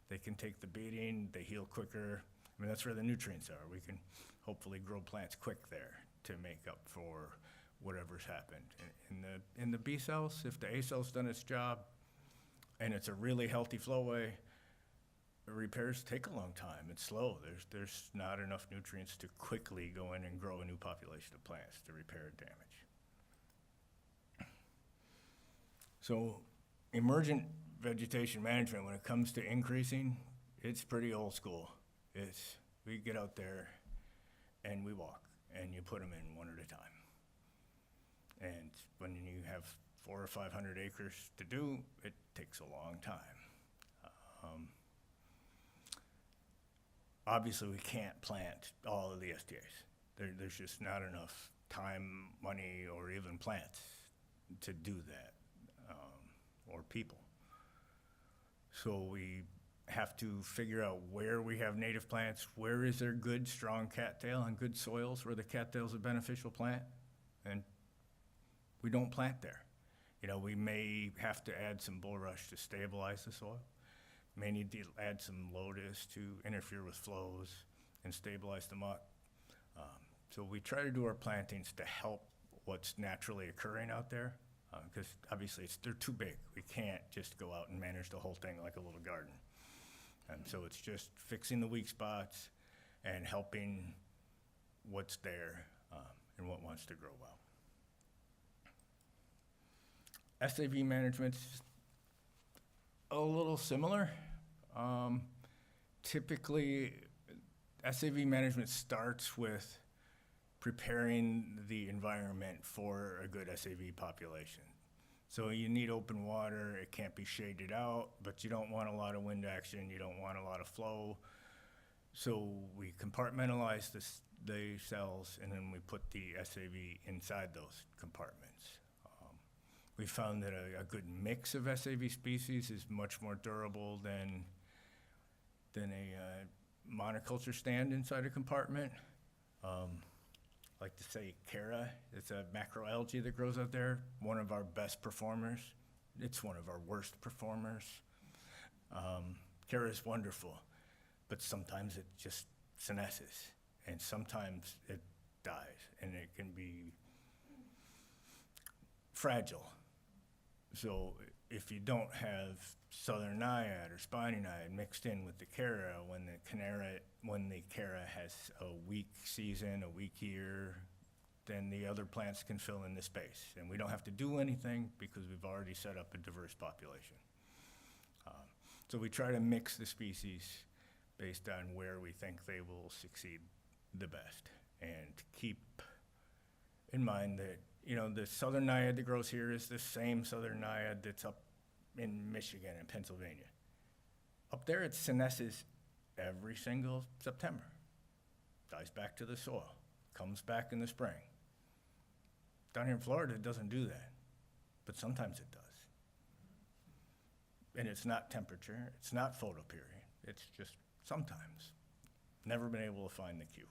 They can take the beating, they heal quicker. I mean, that's where the nutrients are. We can hopefully grow plants quick there to make up for whatever's happened. In the B cells, if the A cell's done its job and it's a really healthy flowway, the repairs take a long time. It's slow. There's not enough nutrients to quickly go in and grow a new population of plants to repair damage. So emergent vegetation management, when it comes to increasing, it's pretty old school. We get out there and we walk, and you put them in one at a time. And when you have 400 or 500 acres to do, it takes a long time. Obviously, we can't plant all of the STAs. There's just not enough time, money, or even plants to do that, or people. So we have to figure out where we have native plants, where is there good, strong cattail and good soils where the cattail's a beneficial plant, and we don't plant there. You know, we may have to add some bulrush to stabilize the soil, may need to add some lotus to interfere with flows and stabilize the muck. So we try to do our plantings to help what's naturally occurring out there, because obviously they're too big. We can't just go out and manage the whole thing like a little garden. And so it's just fixing the weak spots and helping what's there and what wants to grow well. SAV management's a little similar. Typically, SAV management starts with preparing the environment for a good SAV population. So you need open water, it can't be shaded out, but you don't want a lot of wind action, you don't want a lot of flow. So we compartmentalize the cells, and then we put the SAV inside those compartments. We found that a good mix of SAV species is much more durable than a monoculture stand inside a compartment. I like to say Cara, it's a macroalgae that grows out there, one of our best performers. It's one of our worst performers. Cara is wonderful, but sometimes it just senesces, and sometimes it dies, and it can be fragile. So if you don't have southern naiad or spiny naiad mixed in with the Cara, when the Cara has a weak season, a weak year, then the other plants can fill in the space. And we don't have to do anything because we've already set up a diverse population. So we try to mix the species based on where we think they will succeed the best. And keep in mind that, the southern naiad that grows here is the same southern naiad that's up in Michigan and Pennsylvania. Up there, it senesces every single September. Dies back to the soil, comes back in the spring. Down here in Florida, it doesn't do that, but sometimes it does. And it's not temperature, it's not photoperiod, it's just sometimes. Never been able to find the Q.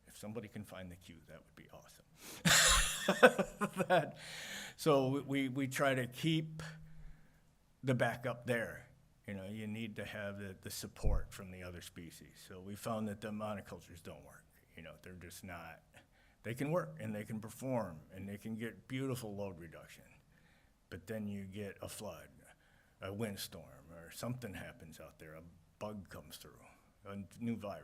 If somebody can find the Q, that would be awesome. So we try to keep the backup there. You need to have the support from the other species. So we found that the monocultures don't work. They're just not, they can work and they can perform and they can get beautiful load reduction. But then you get a flood, a windstorm, or something happens out there, a bug comes through, a new virus,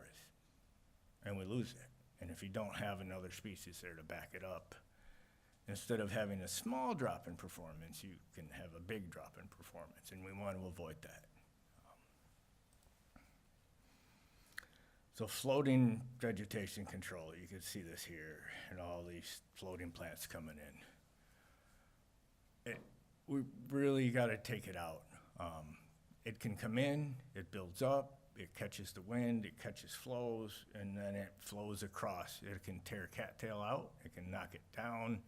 and we lose it. And if you don't have another species there to back it up, instead of having a small drop in performance, you can have a big drop in performance, and we want to avoid that. So floating vegetation control, you can see this here, and all these floating plants coming in. We really got to take it out. It can come in, it builds up, it catches the wind, it catches flows, and then it flows across. It can tear cattail out, it can knock it down,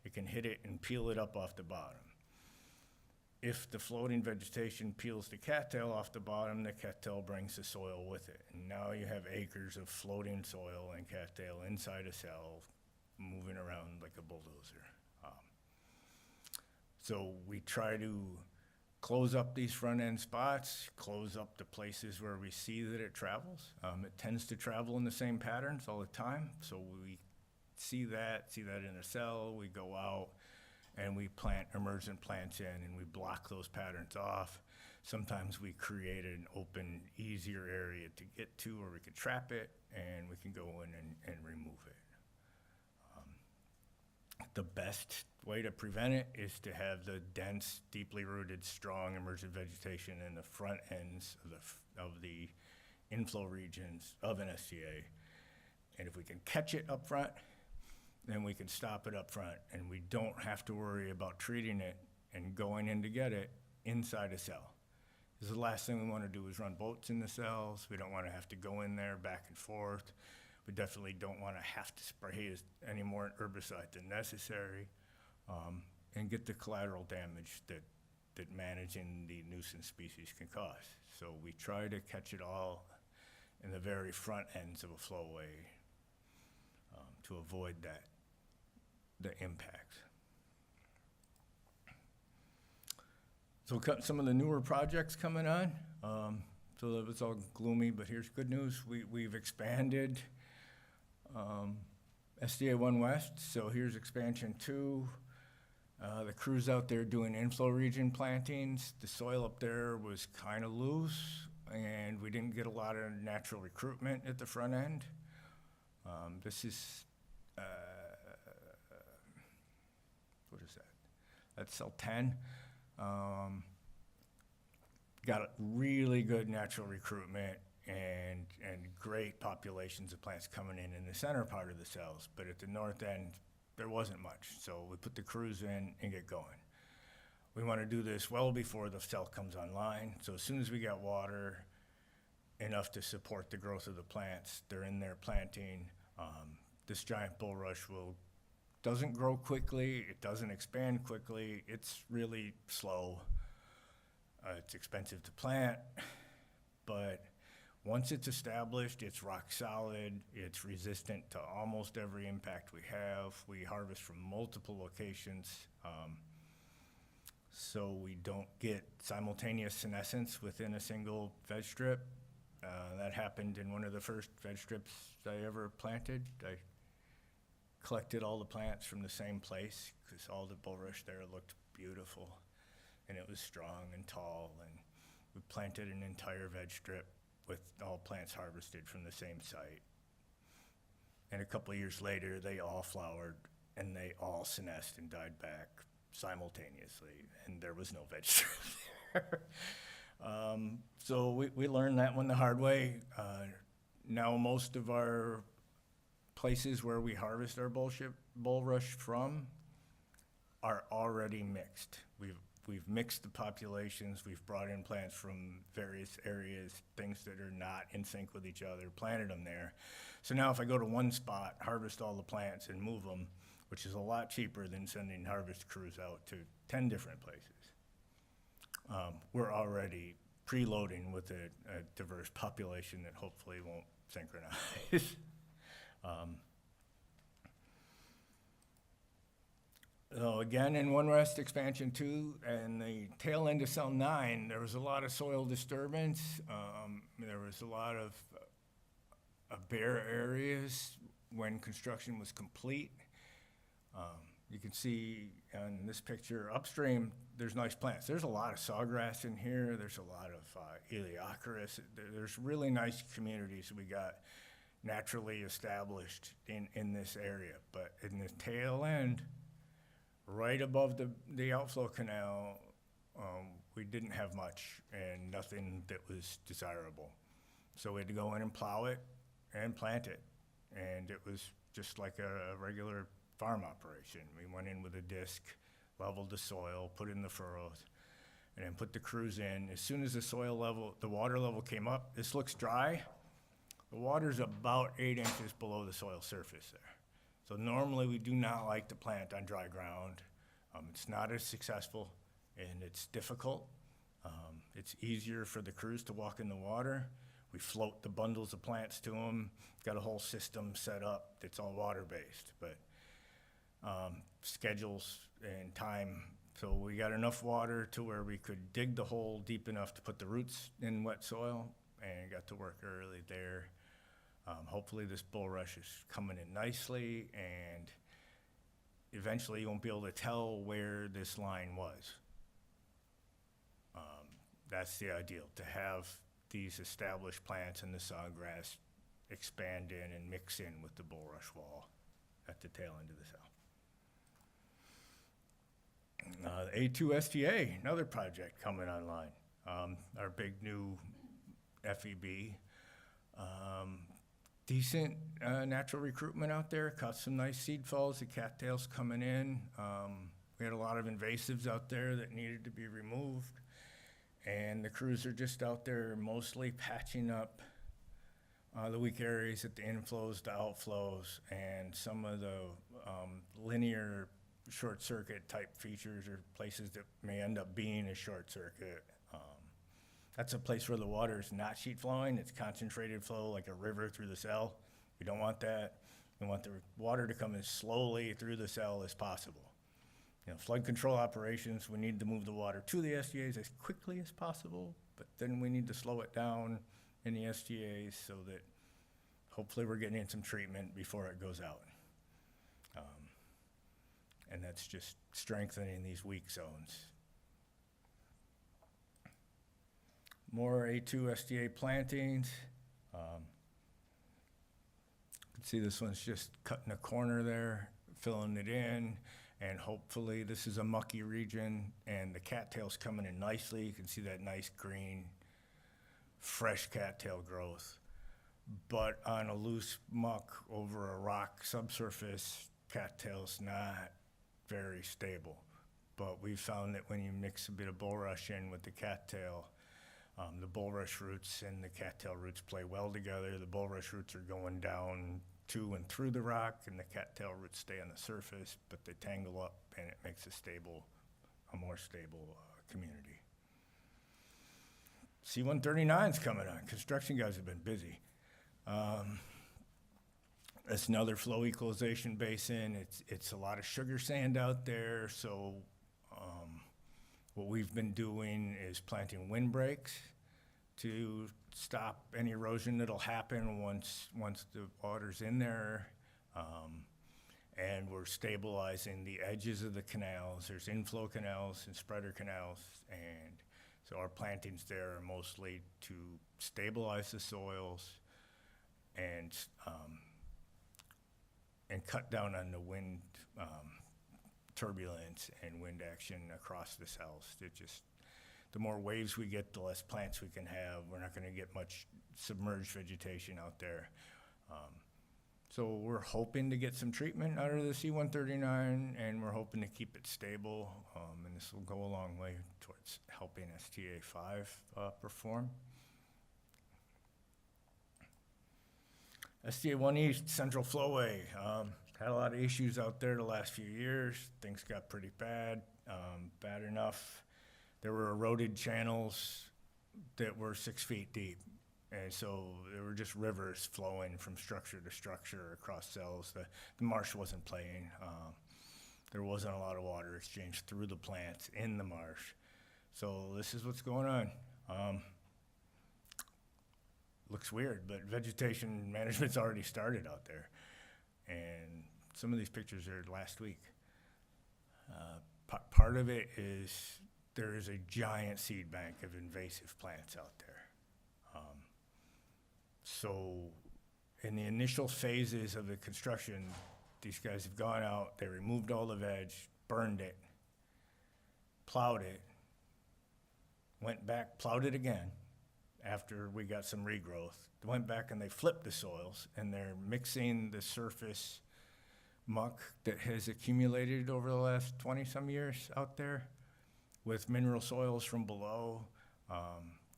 it can hit it and peel it up off the bottom. If the floating vegetation peels the cattail off the bottom, the cattail brings the soil with it. And now you have acres of floating soil and cattail inside a cell moving around like a bulldozer. So we try to close up these front end spots, close up the places where we see that it travels. It tends to travel in the same patterns all the time. So we see that in a cell, we go out and we plant emergent plants in and we block those patterns off. Sometimes we create an open, easier area to get to where we can trap it and we can go in and remove it. The best way to prevent it is to have the dense, deeply rooted, strong emergent vegetation in the front ends of the inflow regions of an STA. And if we can catch it up front, then we can stop it up front, and we don't have to worry about treating it and going in to get it inside a cell. Because the last thing we want to do is run boats in the cells. We don't want to have to go in there back and forth. We definitely don't want to have to spray any more herbicide than necessary, and get the collateral damage that managing the nuisance species can cause. So we try to catch it all in the very front ends of a flowway to avoid the impact. So some of the newer projects coming on. So it was all gloomy, but here's good news. We've expanded SDA 1 West, so here's expansion 2. The crew's out there doing inflow region plantings. The soil up there was kind of loose, and we didn't get a lot of natural recruitment at the front end. This is, what is that? That's cell 10. Got really good natural recruitment and great populations of plants coming in the center part of the cells, but at the north end, there wasn't much. So we put the crews in and get going. We want to do this well before the cell comes online. So as soon as we got water enough to support the growth of the plants, they're in there planting. This giant bulrush doesn't grow quickly, it doesn't expand quickly, it's really slow. It's expensive to plant, but once it's established, it's rock solid, it's resistant to almost every impact we have. We harvest from multiple locations, so we don't get simultaneous senescence within a single veg strip. That happened in one of the first veg strips I ever planted. I collected all the plants from the same place because all the bulrush there looked beautiful. and it was strong and tall, and we planted an entire veg strip with all plants harvested from the same site. And a couple of years later, they all flowered, and they all senesced and died back simultaneously, and there was no veg strip there. So we learned that one the hard way. Now most of our places where we harvest our bulrush from are already mixed. We've mixed the populations, we've brought in plants from various areas, things that are not in sync with each other, planted them there. So now if I go to one spot, harvest all the plants and move them, which is a lot cheaper than sending harvest crews out to 10 different places, we're already preloading with a diverse population that hopefully won't synchronize. So again, in One West Expansion 2 and the tail end of Cell 9, there was a lot of soil disturbance. There was a lot of bare areas when construction was complete. You can see on this picture upstream, there's nice plants. There's a lot of sawgrass in here. There's a lot of Eleutheris. There's really nice communities we got naturally established in this area. But in the tail end, right above the outflow canal, we didn't have much and nothing that was desirable. So we had to go in and plow it and plant it. And it was just like a regular farm operation. We went in with a disc, leveled the soil, put in the furrows, and then put the crews in. As soon as the water level came up, this looks dry. The water's about 8 inches below the soil surface there. So normally we do not like to plant on dry ground. It's not as successful and it's difficult. It's easier for the crews to walk in the water. We float the bundles of plants to them. Got a whole system set up that's all water-based, but schedules and time. So we got enough water to where we could dig the hole deep enough to put the roots in wet soil and got to work early there. Hopefully this bulrush is coming in nicely, and eventually you won't be able to tell where this line was. That's the ideal, to have these established plants and the sawgrass expand in and mix in with the bulrush wall at the tail end of the cell. The A2 STA, another project coming online. Our big new FEB. Decent natural recruitment out there. Caught some nice seed falls, the cattails coming in. We had a lot of invasives out there that needed to be removed. And the crews are just out there mostly patching up the weak areas at the inflows, the outflows, and some of the linear short circuit type features or places that may end up being a short circuit. That's a place where the water is not sheet flowing. It's concentrated flow like a river through the cell. We don't want that. We want the water to come as slowly through the cell as possible. You know, flood control operations, we need to move the water to the STAs as quickly as possible, but then we need to slow it down in the STAs so that hopefully we're getting in some treatment before it goes out. And that's just strengthening these weak zones. More A2 STA plantings. You can see this one's just cutting a corner there, filling it in, and hopefully this is a mucky region and the cattail's coming in nicely. You can see that nice green, fresh cattail growth. But on a loose muck over a rock subsurface, cattail's not very stable. But we found that when you mix a bit of bulrush in with the cattail, the bulrush roots and the cattail roots play well together. The bulrush roots are going down to and through the rock, and the cattail roots stay on the surface, but they tangle up, and it makes a more stable community. C-139's coming on. Construction guys have been busy. It's another flow equalization basin. It's a lot of sugar sand out there, so what we've been doing is planting windbreaks to stop any erosion that'll happen once the water's in there. and we're stabilizing the edges of the canals. There's inflow canals and spreader canals, and so our plantings there are mostly to stabilize the soils and cut down on the wind turbulence and wind action across the cells. The more waves we get, the less plants we can have. We're not going to get much submerged vegetation out there. So we're hoping to get some treatment out of the C-139, and we're hoping to keep it stable, and this will go a long way towards helping STA-5 perform. STA-1 East, Central Flowway, had a lot of issues out there the last few years. Things got pretty bad, bad enough. There were eroded channels that were 6 feet deep. And so there were just rivers flowing from structure to structure across cells. The marsh wasn't playing. There wasn't a lot of water exchange through the plants in the marsh. So this is what's going on. Looks weird, but vegetation management's already started out there. And some of these pictures are last week. Part of it is there is a giant seed bank of invasive plants out there. So in the initial phases of the construction, these guys have gone out, they removed all the veg, burned it, plowed it, went back, plowed it again after we got some regrowth, went back and they flipped the soils, and they're mixing the surface muck that has accumulated over the last 20-some years out there with mineral soils from below,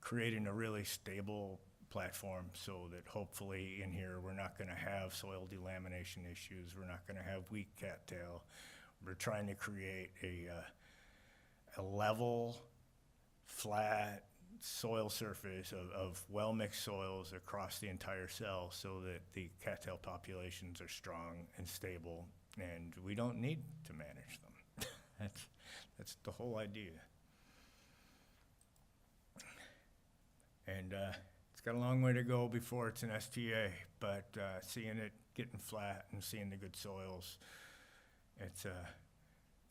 creating a really stable platform so that hopefully in here we're not going to have soil delamination issues, we're not going to have weak cattail. We're trying to create a level, flat soil surface of well-mixed soils across the entire cell so that the cattail populations are strong and stable, and we don't need to manage them. That's the whole idea. And it's got a long way to go before it's an STA, but seeing it getting flat and seeing the good soils, it's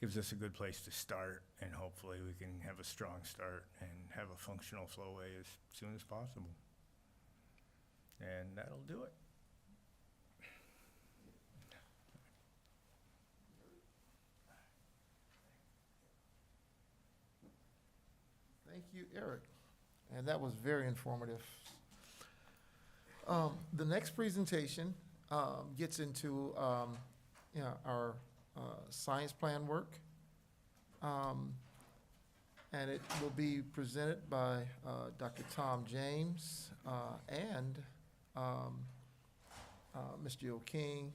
gives us a good place to start, and hopefully we can have a strong start and have a functional flowway as soon as possible. And that'll do it. Thank you, Eric. And that was very informative. The next presentation gets into our science plan work. And it will be presented by Dr. Tom James and Mr. Joe King.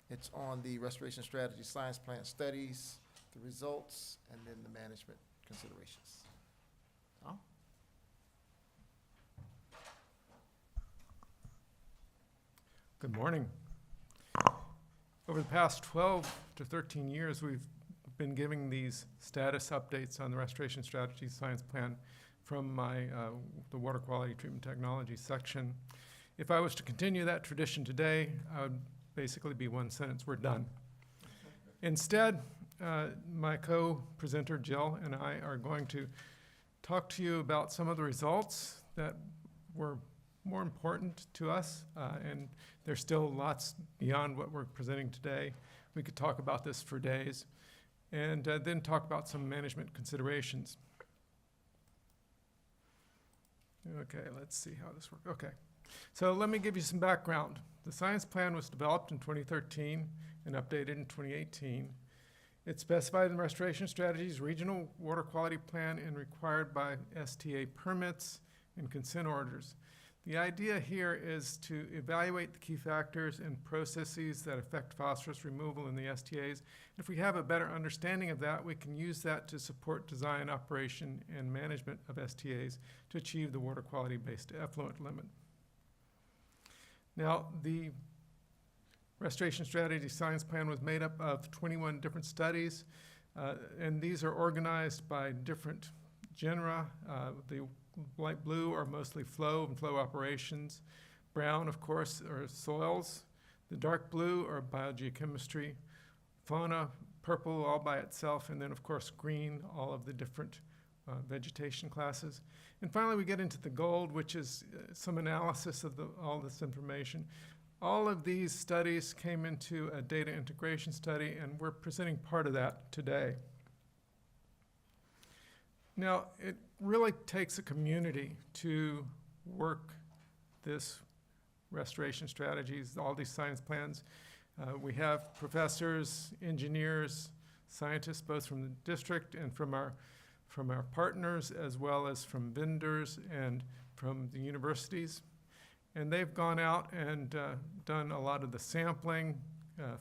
It's on the restoration strategy science plan studies, the results, and then the management considerations. Tom? Good morning. Over the past 12 to 13 years, we've been giving these status updates on the restoration strategy science plan from the water quality treatment technology section. If I was to continue that tradition today, I would basically be one sentence: we're done. Instead, my co-presenter Jill and I are going to talk to you about some of the results that were more important to us, and there's still lots beyond what we're presenting today. We could talk about this for days, and then talk about some management considerations. Okay, let's see how this works. Okay, so let me give you some background. The science plan was developed in 2013 and updated in 2018. It's specified in the restoration strategies, regional water quality plan, and required by STA permits and consent orders. The idea here is to evaluate the key factors and processes that affect phosphorus removal in the STAs. If we have a better understanding of that, we can use that to support design, operation, and management of STAs to achieve the water quality-based effluent limit. Now, the restoration strategy science plan was made up of 21 different studies, and these are organized by different genera. The light blue are mostly flow and flow operations. Brown, of course, are soils. The dark blue are biogeochemistry, fauna, purple all by itself, and then of course green, all of the different vegetation classes. And finally we get into the gold, which is some analysis of all this information. All of these studies came into a data integration study, and we're presenting part of that today. Now, it really takes a community to work this restoration strategies, all these science plans. We have professors, engineers, scientists, both from the district and from our partners, as well as from vendors and from the universities. And they've gone out and done a lot of the sampling,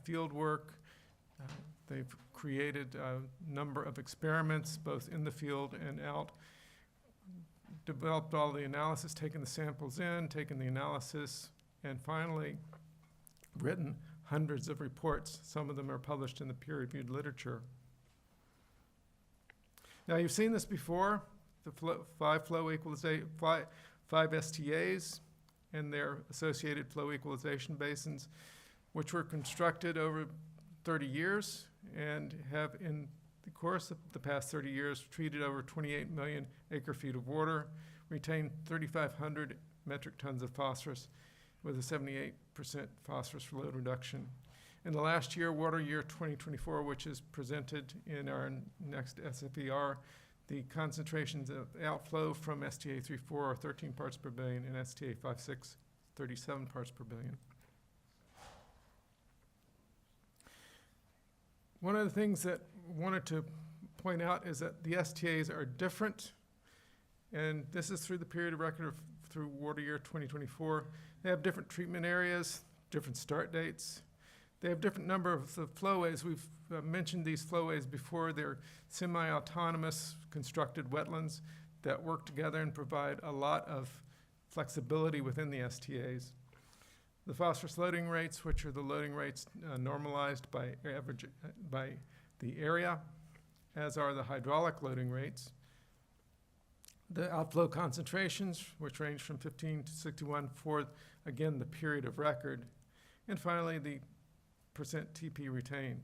field work. They've created a number of experiments, both in the field and out, developed all the analysis, taken the samples in, taken the analysis, and finally written hundreds of reports. Some of them are published in the peer-reviewed literature. Now, you've seen this before, the five STAs and their associated flow equalization basins, which were constructed over 30 years and have, in the course of the past 30 years, treated over 28 million acre-feet of water, retained 3,500 metric tons of phosphorus with a 78% phosphorus load reduction. In the last year, water year 2024, which is presented in our next SFER, the concentrations of outflow from STA 3.4 are 13 parts per billion and STA 5.6, 37 parts per billion. One of the things that I wanted to point out is that the STAs are different, and this is through the period of record through water year 2024. They have different treatment areas, different start dates. They have different number of the flowways. We've mentioned these flowways before. They're semi-autonomous constructed wetlands that work together and provide a lot of flexibility within the STAs. The phosphorus loading rates, which are the loading rates normalized by average by the area, as are the hydraulic loading rates. The outflow concentrations, which range from 15 to 61 for, again, the period of record. And finally, the percent TP retained.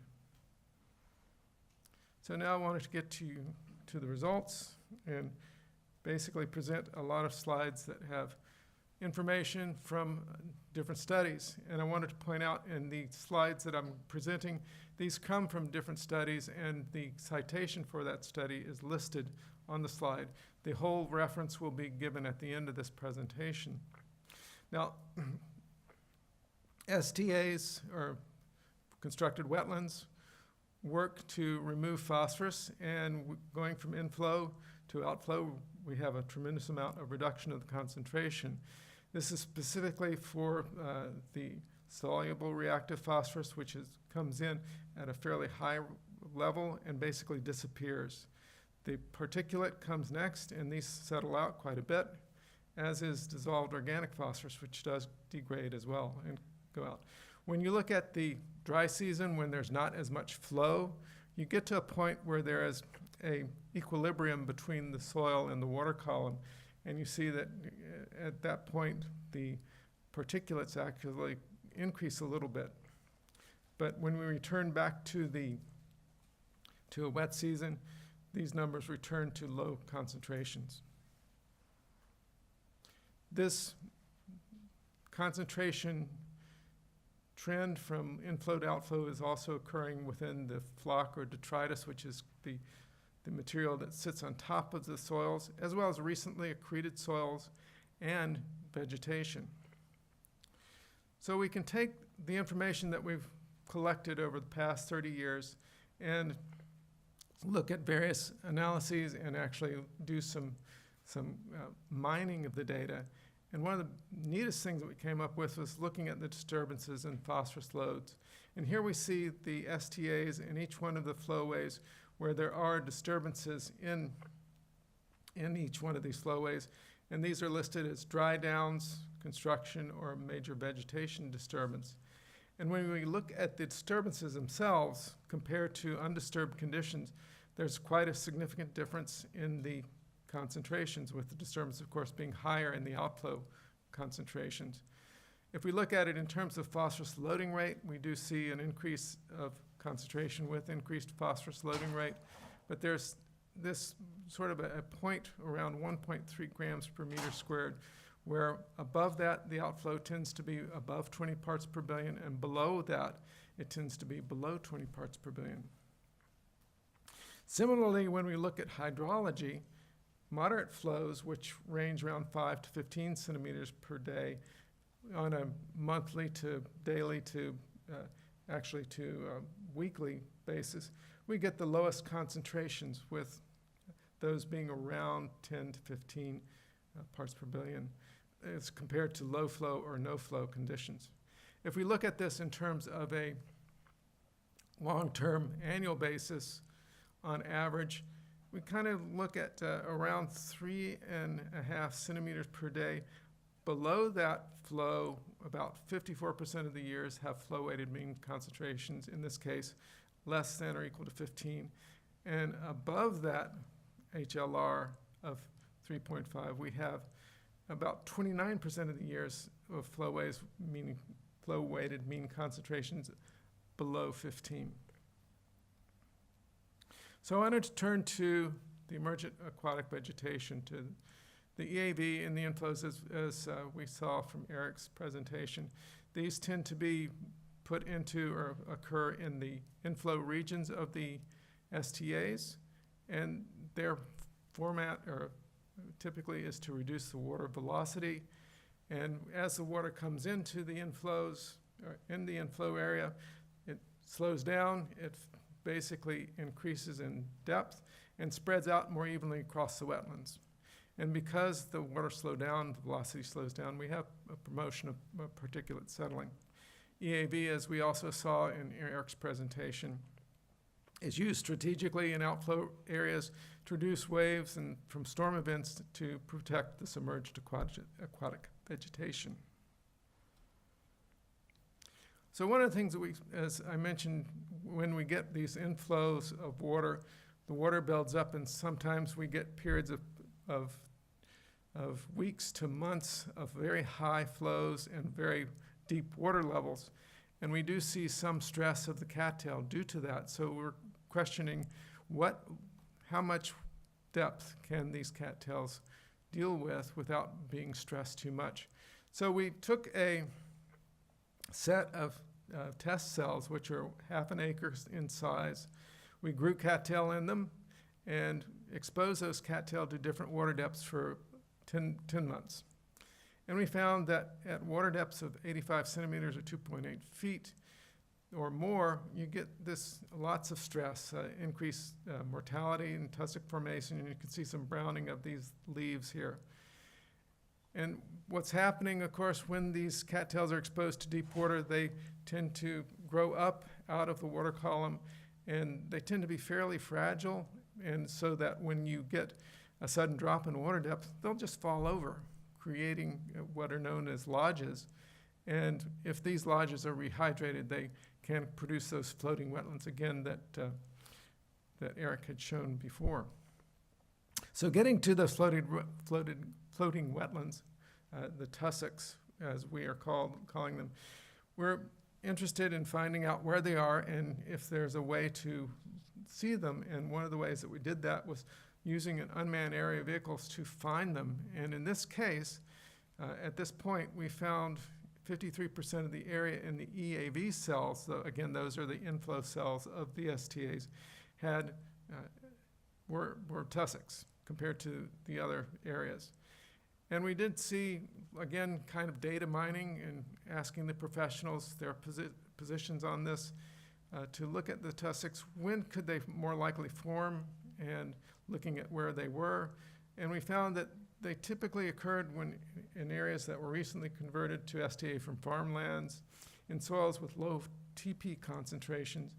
So now I wanted to get to the results and basically present a lot of slides that have information from different studies. And I wanted to point out in the slides that I'm presenting, these come from different studies, and the citation for that study is listed on the slide. The whole reference will be given at the end of this presentation. Now, STAs, or constructed wetlands, work to remove phosphorus, and going from inflow to outflow, we have a tremendous amount of reduction of the concentration. This is specifically for the soluble reactive phosphorus, which comes in at a fairly high level and basically disappears. The particulate comes next, and these settle out quite a bit, as is dissolved organic phosphorus, which does degrade as well and go out. When you look at the dry season, when there's not as much flow, you get to a point where there is an equilibrium between the soil and the water column, and you see that at that point the particulates actually increase a little bit. But when we return back to a wet season, these numbers return to low concentrations. This concentration trend from inflow to outflow is also occurring within the floc or detritus, which is the material that sits on top of the soils, as well as recently accreted soils and vegetation. So we can take the information that we've collected over the past 30 years and look at various analyses and actually do some mining of the data. And one of the neatest things that we came up with was looking at the disturbances in phosphorus loads. And here we see the STAs in each one of the flowways where there are disturbances in each one of these flowways. And these are listed as dry downs, construction, or major vegetation disturbance. And when we look at the disturbances themselves compared to undisturbed conditions, there's quite a significant difference in the concentrations, with the disturbance, of course, being higher in the outflow concentrations. If we look at it in terms of phosphorus loading rate, we do see an increase of concentration with increased phosphorus loading rate, but there's this sort of a point around 1.3 grams per meter squared, where above that, the outflow tends to be above 20 parts per billion, and below that, it tends to be below 20 parts per billion. Similarly, when we look at hydrology, moderate flows, which range around 5 to 15 centimeters per day on a monthly to daily to weekly basis, we get the lowest concentrations, with those being around 10 to 15 parts per billion as compared to low flow or no flow conditions. If we look at this in terms of a long-term annual basis, on average, we kind of look at around 3.5 centimeters per day. Below that flow, about 54% of the years have flow-weighted mean concentrations, in this case, less than or equal to 15. And above that HLR of 3.5, we have about 29% of the years of flow-weighted mean concentrations below 15. So I wanted to turn to the emergent aquatic vegetation, to the EAV and the inflows as we saw from Eric's presentation. These tend to be put into or occur in the inflow regions of the STAs, and their format typically is to reduce the water velocity. And as the water comes into the inflows, or in the inflow area, it slows down, it basically increases in depth and spreads out more evenly across the wetlands. And because the water slowed down, the velocity slows down, we have a promotion of particulate settling. EAV, as we also saw in Eric's presentation, is used strategically in outflow areas to reduce waves and from storm events to protect the submerged aquatic vegetation. So one of the things that we, as I mentioned, when we get these inflows of water, the water builds up, and sometimes we get periods of weeks to months of very high flows and very deep water levels. And we do see some stress of the cattail due to that. So we're questioning how much depth can these cattails deal with without being stressed too much. So we took a set of test cells, which are 1/2 acre in size. We grew cattail in them and exposed those cattail to different water depths for 10 months. And we found that at water depths of 85 centimeters or 2.8 feet or more, you get lots of stress, increased mortality and tussock formation, and you can see some browning of these leaves here. And what's happening, of course, when these cattails are exposed to deep water, they tend to grow up out of the water column, and they tend to be fairly fragile, and so that when you get a sudden drop in water depth, they'll just fall over, creating what are known as lodges. And if these lodges are rehydrated, they can produce those floating wetlands again that Eric had shown before. So getting to the floating wetlands, the tussocks, as we are calling them, we're interested in finding out where they are and if there's a way to see them. And one of the ways that we did that was using an unmanned area vehicles to find them. And in this case, at this point, we found 53% of the area in the EAV cells, so again, those are the inflow cells of the STAs, were tussocks compared to the other areas. And we did see, again, kind of data mining and asking the professionals their positions on this to look at the tussocks. When could they more likely form, and looking at where they were. And we found that they typically occurred when in areas that were recently converted to STA from farmlands, in soils with low TP concentrations,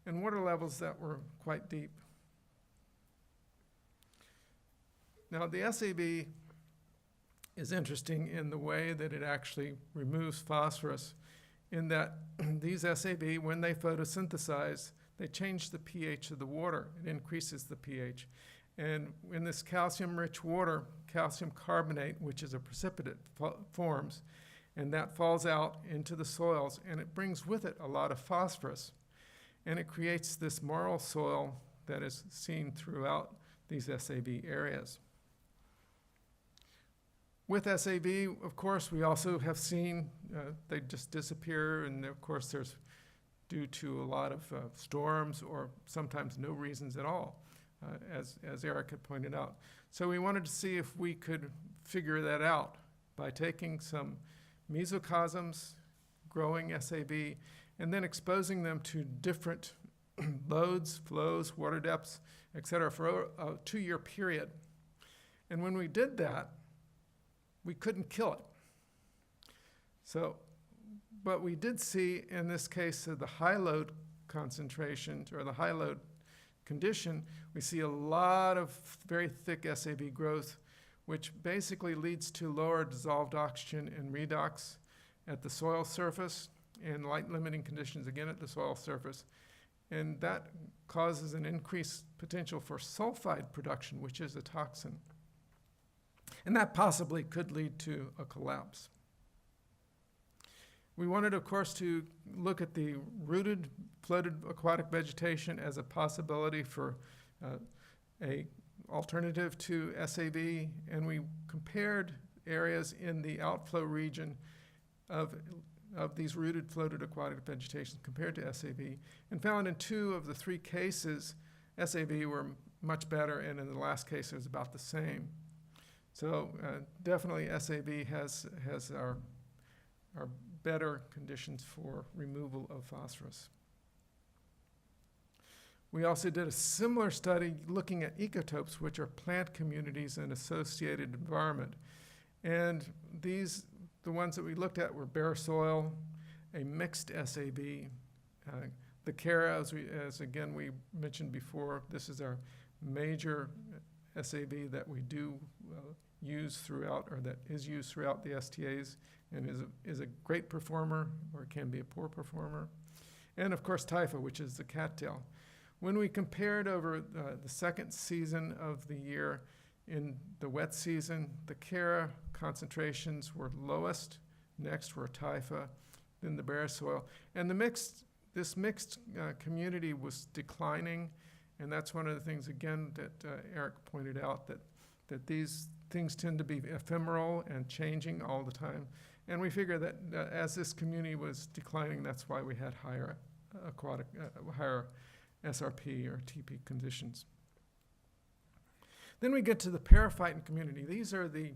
and water levels that were quite deep. Now, the SAB is interesting in the way that it actually removes phosphorus, in that these SAB, when they photosynthesize, they change the pH of the water. It increases the pH. And in this calcium-rich water, calcium carbonate, which is a precipitate, forms. and that falls out into the soils, and it brings with it a lot of phosphorus. And it creates this marl soil that is seen throughout these SAB areas. With SAB, of course, we also have seen they just disappear, and of course there's due to a lot of storms or sometimes no reasons at all, as Eric had pointed out. So we wanted to see if we could figure that out by taking some mesocosms, growing SAB, and then exposing them to different loads, flows, water depths, et cetera, for a 2-year period. And when we did that, we couldn't kill it. So, but we did see in this case the high load concentration or the high load condition, we see a lot of very thick SAB growth, which basically leads to lower dissolved oxygen and redox at the soil surface and light limiting conditions again at the soil surface. And that causes an increased potential for sulfide production, which is a toxin. And that possibly could lead to a collapse. We wanted, of course, to look at the rooted, floated aquatic vegetation as a possibility for a alternative to SAB, and we compared areas in the outflow region of these rooted, floated aquatic vegetation compared to SAB, and found in 2 of the 3 cases, SAB were much better, and in the last case, it was about the same. So definitely SAB has our better conditions for removal of phosphorus. We also did a similar study looking at ecotopes, which are plant communities and associated environment. And the ones that we looked at were bare soil, a mixed SAB, the Cara, as again we mentioned before, this is our major SAB that we do use throughout, or that is used throughout the STAs, and is a great performer, or can be a poor performer. And of course, Typha, which is the cattail. When we compared over the second season of the year, in the wet season, the Cara concentrations were lowest, next were Typha, then the bare soil. And this mixed community was declining, and that's one of the things, again, that Eric pointed out, that these things tend to be ephemeral and changing all the time. And we figure that as this community was declining, that's why we had higher higher SRP or TP conditions. Then we get to the periphyton community. These are the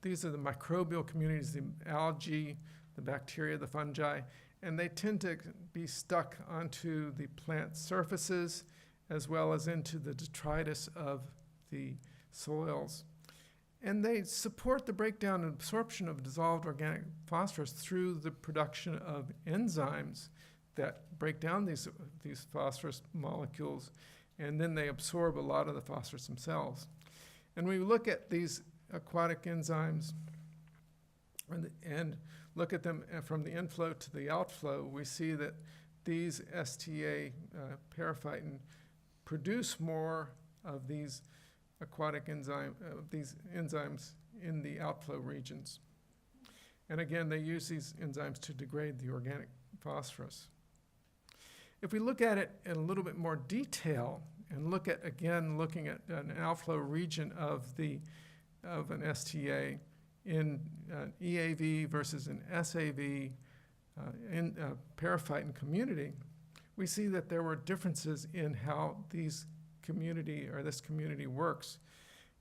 microbial communities, the algae, the bacteria, the fungi, and they tend to be stuck onto the plant surfaces as well as into the detritus of the soils. And they support the breakdown and absorption of dissolved organic phosphorus through the production of enzymes that break down these phosphorus molecules, and then they absorb a lot of the phosphorus themselves. And we look at these aquatic enzymes and look at them from the inflow to the outflow, we see that these STA periphyton produce more of these aquatic these enzymes in the outflow regions. And again, they use these enzymes to degrade the organic phosphorus. If we look at it in a little bit more detail and looking at an outflow region of an STA in an EAV versus an SAV in a periphyton community, we see that there were differences in how this community works.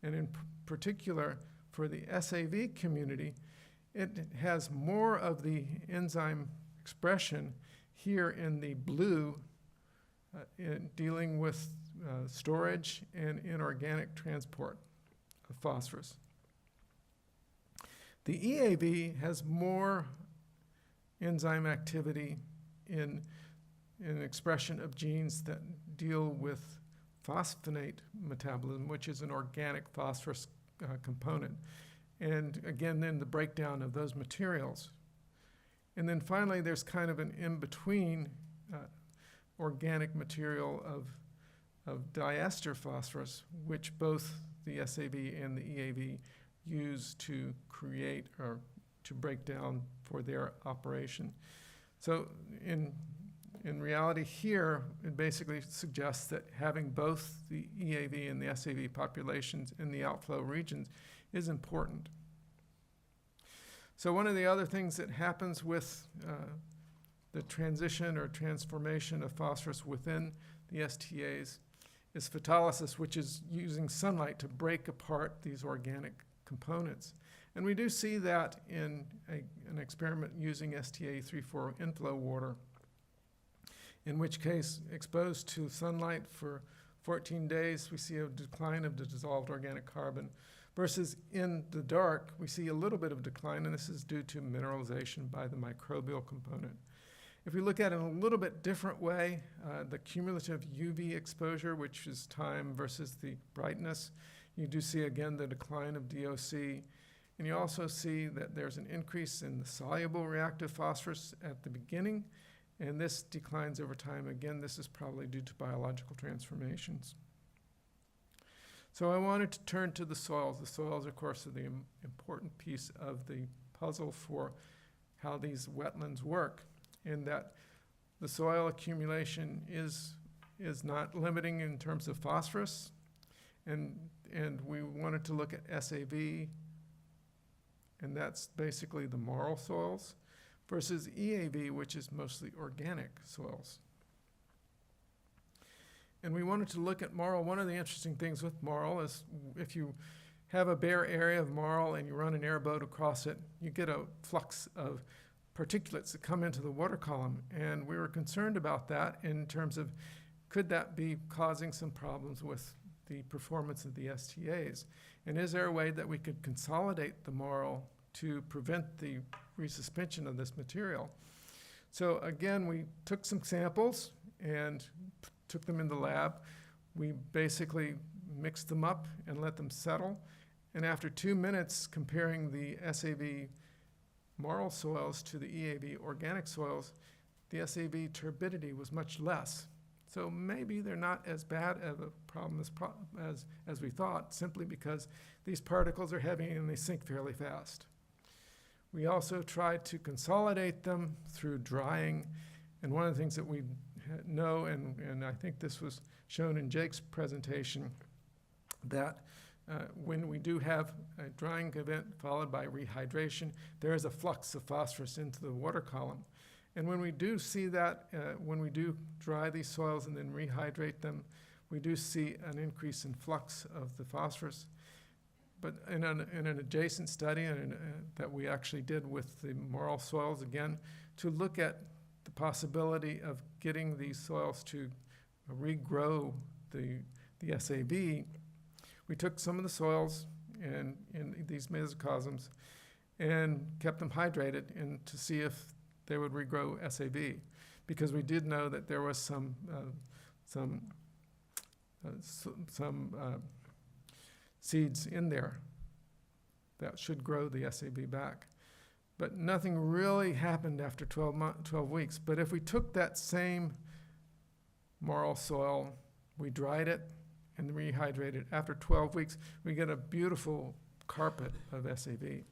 And in particular, for the SAV community, it has more of the enzyme expression here in the blue in dealing with storage and inorganic transport of phosphorus. The EAV has more enzyme activity in expression of genes that deal with phosphonate metabolism, which is an organic phosphorus component. And again, then the breakdown of those materials. And then finally, there's kind of an in-between organic material of diester phosphorus, which both the SAB and the EAV use to create or to break down for their operation. So in reality here, it basically suggests that having both the EAV and the SAV populations in the outflow regions is important. So one of the other things that happens with the transition or transformation of phosphorus within the STAs is photolysis, which is using sunlight to break apart these organic components. And we do see that in an experiment using STA34 inflow water, in which case, exposed to sunlight for 14 days, we see a decline of the dissolved organic carbon, versus in the dark, we see a little bit of decline, and this is due to mineralization by the microbial component. If we look at it in a little bit different way, the cumulative UV exposure, which is time versus the brightness, you do see again the decline of DOC. And you also see that there's an increase in the soluble reactive phosphorus at the beginning, and this declines over time. Again, this is probably due to biological transformations. So I wanted to turn to the soils. The soils, of course, are the important piece of the puzzle for how these wetlands work, in that the soil accumulation is not limiting in terms of phosphorus, and we wanted to look at SAV, and that's basically the marl soils, versus EAV, which is mostly organic soils. And we wanted to look at marl. One of the interesting things with marl is if you have a bare area of marl and you run an airboat across it, you get a flux of particulates that come into the water column. And we were concerned about that in terms of, could that be causing some problems with the performance of the STAs? And is there a way that we could consolidate the marl to prevent the resuspension of this material? So again, we took some samples and took them in the lab. We basically mixed them up and let them settle. And after 2 minutes comparing the SAV marl soils to the EAV organic soils, the SAV turbidity was much less. So maybe they're not as bad of a problem as we thought, simply because these particles are heavy and they sink fairly fast. We also tried to consolidate them through drying, and one of the things that we know, and I think this was shown in Jake's presentation, that when we do have a drying event followed by rehydration, there is a flux of phosphorus into the water column. And when we do see that, when we do dry these soils and then rehydrate them, we do see an increase in flux of the phosphorus. But in an adjacent study that we actually did with the marl soils, again, to look at the possibility of getting these soils to regrow the SAV, we took some of the soils in these mesocosms and kept them hydrated and to see if they would regrow SAV, because we did know that there was some seeds in there that should grow the SAV back. But nothing really happened after 12 weeks. But if we took that same marl soil, we dried it and rehydrated, after 12 weeks, we get a beautiful carpet of SAV.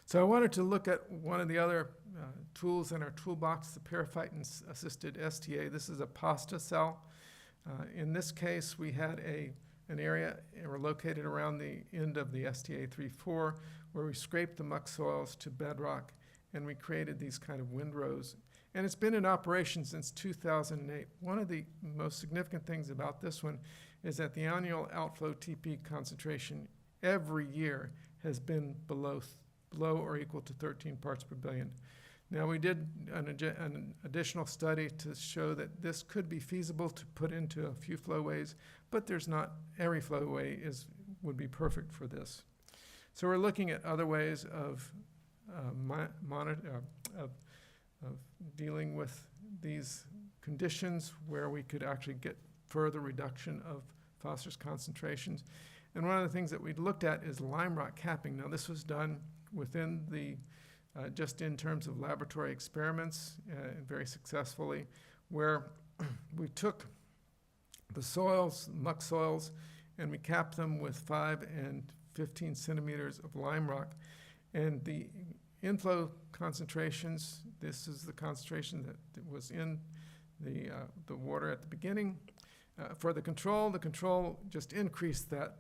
So I wanted to look at one of the other tools in our toolbox, the periphyton-assisted STA. This is a pasta cell. In this case, we had an area located around the end of the STA34 where we scraped the muck soils to bedrock, and we created these kind of windrows. And it's been in operation since 2008. One of the most significant things about this one is that the annual outflow TP concentration every year has been below or equal to 13 parts per billion. Now, we did an additional study to show that this could be feasible to put into a few flowways, but there's not every flowway would be perfect for this. So we're looking at other ways of dealing with these conditions where we could actually get further reduction of phosphorus concentrations. And one of the things that we looked at is lime rock capping. Now, this was done within the just in terms of laboratory experiments, very successfully, where we took the soils, muck soils, and we capped them with 5 and 15 centimeters of lime rock. And the inflow concentrations, this is the concentration that was in the water at the beginning. For the control just increased that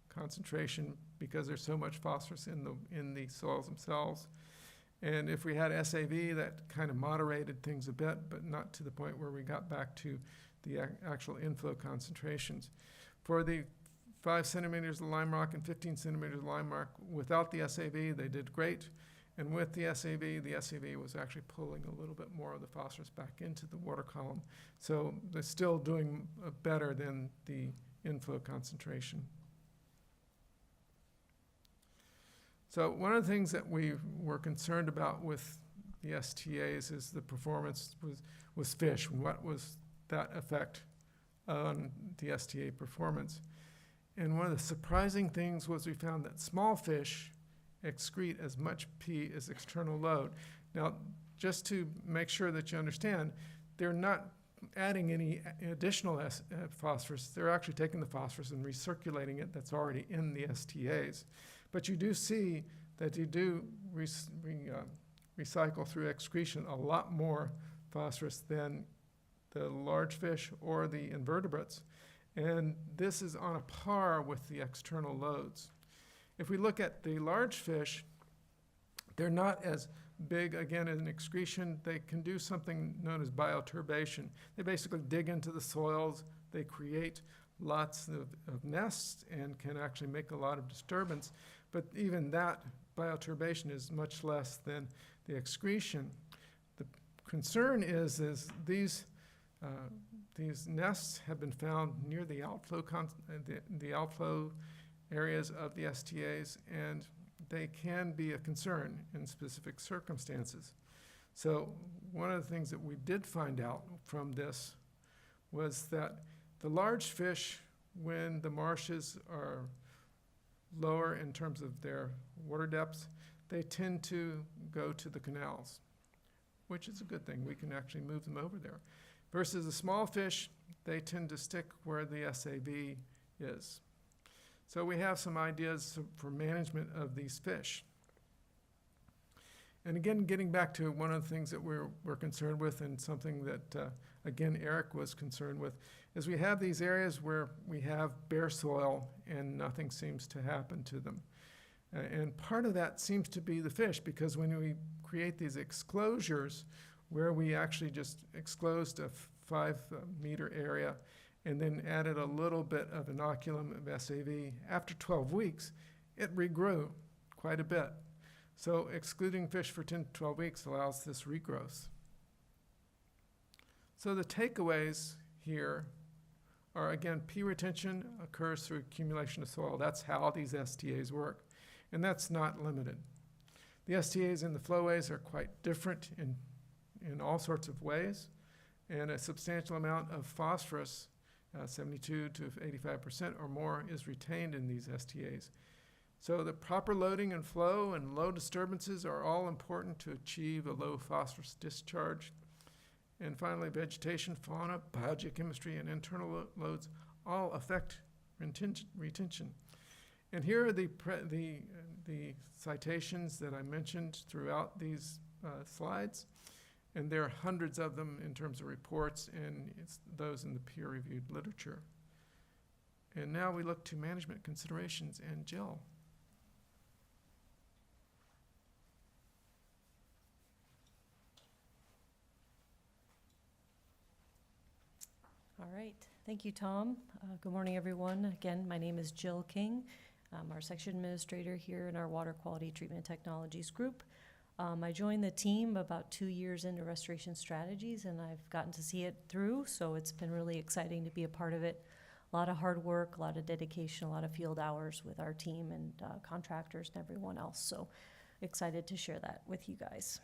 concentration because there's so much phosphorus in the soils themselves. And if we had SAV, that kind of moderated things a bit, but not to the point where we got back to the actual inflow concentrations. For the 5 centimeters of lime rock and 15 centimeters of lime rock, without the SAV, they did great. And with the SAV was actually pulling a little bit more of the phosphorus back into the water column. So they're still doing better than the inflow concentration. So one of the things that we were concerned about with the STAs is the performance was fish. What was that effect on the STA performance? And one of the surprising things was we found that small fish excrete as much P as external load. Now, just to make sure that you understand, they're not adding any additional phosphorus. They're actually taking the phosphorus and recirculating it that's already in the STAs. But you do see that you do recycle through excretion a lot more phosphorus than the large fish or the invertebrates. And this is on a par with the external loads. If we look at the large fish, they're not as big, again, in excretion. They can do something known as bioturbation. They basically dig into the soils. They create lots of nests and can actually make a lot of disturbance. But even that bioturbation is much less than the excretion. The concern is these nests have been found near the outflow areas of the STAs, and they can be a concern in specific circumstances. So one of the things that we did find out from this was that the large fish, when the marshes are lower in terms of their water depths, they tend to go to the canals, which is a good thing. We can actually move them over there. Versus the small fish, they tend to stick where the SAV is. So we have some ideas for management of these fish. And again, getting back to one of the things that we're concerned with, and something that, again, Eric was concerned with, is we have these areas where we have bare soil and nothing seems to happen to them. And part of that seems to be the fish, because when we create these exclosures where we actually just exclosed a 5-meter area and then added a little bit of inoculum of SAV, after 12 weeks, it regrew quite a bit. So excluding fish for 10 to 12 weeks allows this regrowth. So the takeaways here are, again, P retention occurs through accumulation of soil. That's how these STAs work, and that's not limited. The STAs in the flowways are quite different in all sorts of ways, and a substantial amount of phosphorus, 72 to 85% or more, is retained in these STAs. So the proper loading and flow and low disturbances are all important to achieve a low phosphorus discharge. And finally, vegetation, fauna, biogeochemistry, and internal loads all affect retention. And here are the citations that I mentioned throughout these slides. And there are hundreds of them in terms of reports, and it's those in the peer-reviewed literature. And now we look to management considerations, and Jill. All right, thank you, Tom. Good morning, everyone. Again, my name is Jill King. I'm our section administrator here in our Water Quality Treatment Technologies group. I joined the team about 2 years into Restoration Strategies, and I've gotten to see it through, so it's been really exciting to be a part of it. A lot of hard work, a lot of dedication, a lot of field hours with our team and contractors and everyone else, so excited to share that with you guys.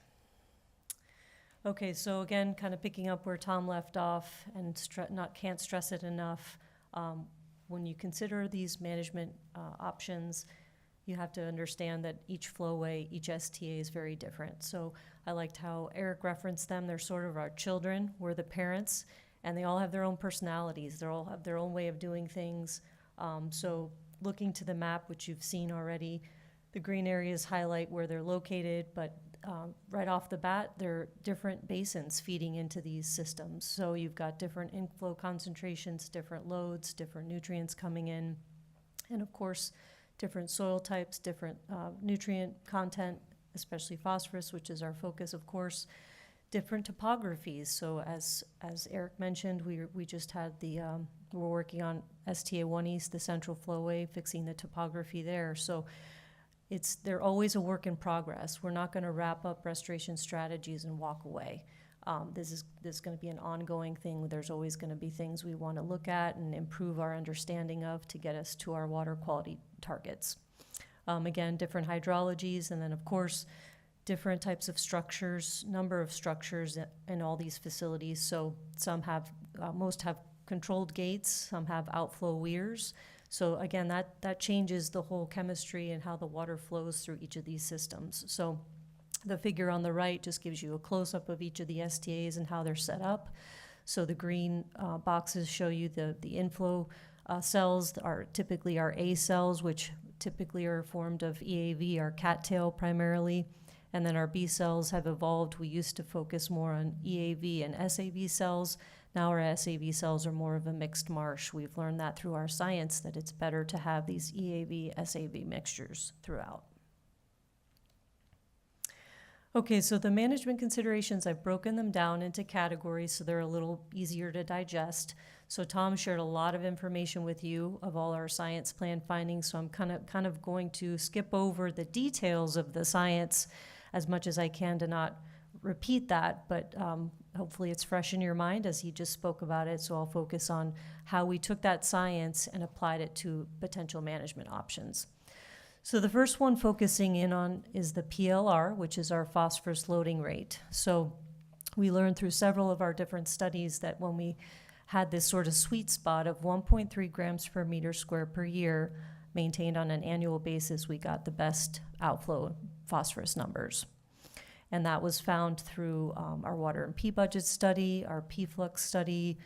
Okay, so again, kind of picking up where Tom left off, and can't stress it enough, when you consider these management options, you have to understand that each flowway, each STA is very different. So I liked how Eric referenced them. They're sort of our children. We're the parents, and they all have their own personalities. They all have their own way of doing things. So looking to the map, which you've seen already, the green areas highlight where they're located, but right off the bat, there are different basins feeding into these systems. So you've got different inflow concentrations, different loads, different nutrients coming in, and of course, different soil types, different nutrient content, especially phosphorus, which is our focus, of course, different topographies. So as Eric mentioned, we just had we're working on STA 1 East, the central flowway, fixing the topography there. So they're always a work in progress. We're not going to wrap up restoration strategies and walk away. This is going to be an ongoing thing. There's always going to be things we want to look at and improve our understanding of to get us to our water quality targets. Again, different hydrologies, and then of course, different types of structures, number of structures in all these facilities. So most have controlled gates, some have outflow weirs. So again, that changes the whole chemistry and how the water flows through each of these systems. So the figure on the right just gives you a close-up of each of the STAs and how they're set up. So the green boxes show you the inflow cells are typically our A cells, which typically are formed of EAV, our cattail primarily. And then our B cells have evolved. We used to focus more on EAV and SAV cells. Now our SAV cells are more of a mixed marsh. We've learned that through our science that it's better to have these EAV, SAV mixtures throughout. Okay, so the management considerations, I've broken them down into categories so they're a little easier to digest. So Tom shared a lot of information with you of all our science plan findings, so I'm kind of going to skip over the details of the science as much as I can to not repeat that, but hopefully it's fresh in your mind as he just spoke about it, so I'll focus on how we took that science and applied it to potential management options. So the first one focusing in on is the PLR, which is our phosphorus loading rate. So we learned through several of our different studies that when we had this sort of sweet spot of 1.3 grams per meter square per year maintained on an annual basis, we got the best outflow phosphorus numbers. And that was found through our water and P budget study, our P-flux study.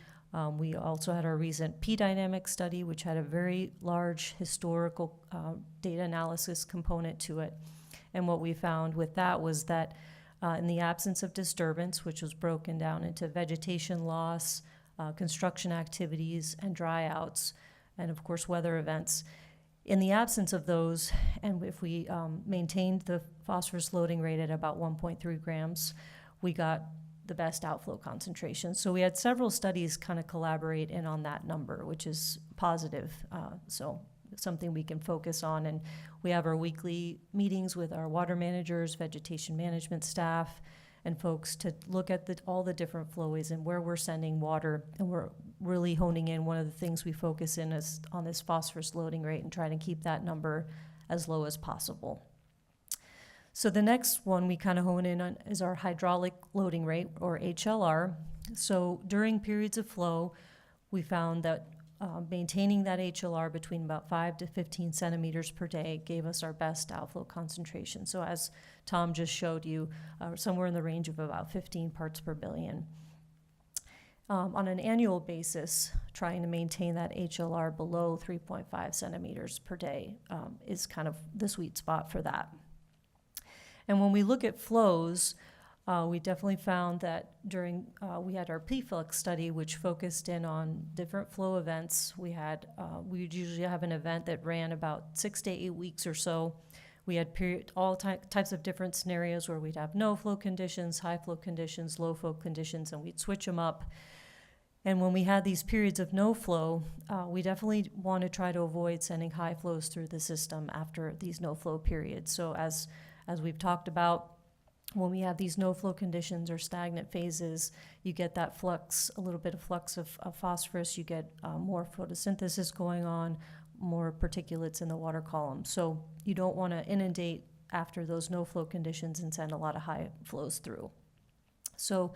We also had our recent P-dynamic study, which had a very large historical data analysis component to it. And what we found with that was that in the absence of disturbance, which was broken down into vegetation loss, construction activities, and dryouts, and of course weather events, in the absence of those, and if we maintained the phosphorus loading rate at about 1.3 grams, we got the best outflow concentration. So we had several studies kind of collaborate in on that number, which is positive. So something we can focus on. And we have our weekly meetings with our water managers, vegetation management staff, and folks to look at all the different flowways and where we're sending water. And we're really honing in. One of the things we focus in is on this phosphorus loading rate and trying to keep that number as low as possible. So the next one we kind of hone in on is our hydraulic loading rate, or HLR. So during periods of flow, we found that maintaining that HLR between about 5 to 15 centimeters per day gave us our best outflow concentration. So as Tom just showed you, somewhere in the range of about 15 parts per billion. On an annual basis, trying to maintain that HLR below 3.5 centimeters per day is kind of the sweet spot for that. And when we look at flows, we definitely found that during, we had our P-flux study, which focused in on different flow events. We would usually have an event that ran about 6 to 8 weeks or so. We had all types of different scenarios where we'd have no flow conditions, high flow conditions, low flow conditions, and we'd switch them up. And when we had these periods of no flow, we definitely want to try to avoid sending high flows through the system after these no flow periods. So as we've talked about, when we have these no flow conditions or stagnant phases, you get that flux, a little bit of flux of phosphorus, you get more photosynthesis going on, more particulates in the water column. So you don't want to inundate after those no flow conditions and send a lot of high flows through. So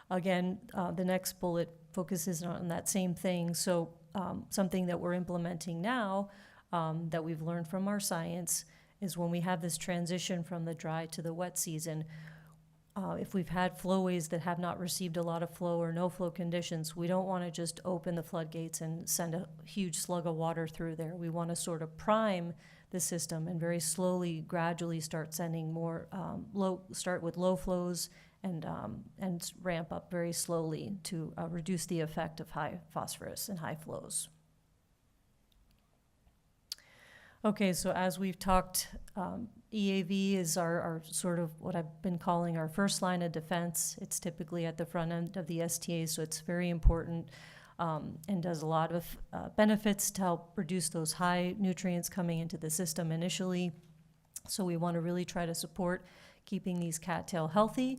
again, the next bullet focuses on that same thing. So something that we're implementing now that we've learned from our science is when we have this transition from the dry to the wet season, if we've had flowways that have not received a lot of flow or no flow conditions, we don't want to just open the floodgates and send a huge slug of water through there. We want to sort of prime the system and very slowly, gradually start sending more, start with low flows and ramp up very slowly to reduce the effect of high phosphorus and high flows. Okay, so as we've talked, EAV is our sort of what I've been calling our first line of defense. It's typically at the front end of the STA, so it's very important and does a lot of benefits to help reduce those high nutrients coming into the system initially. So we want to really try to support keeping these cattail healthy.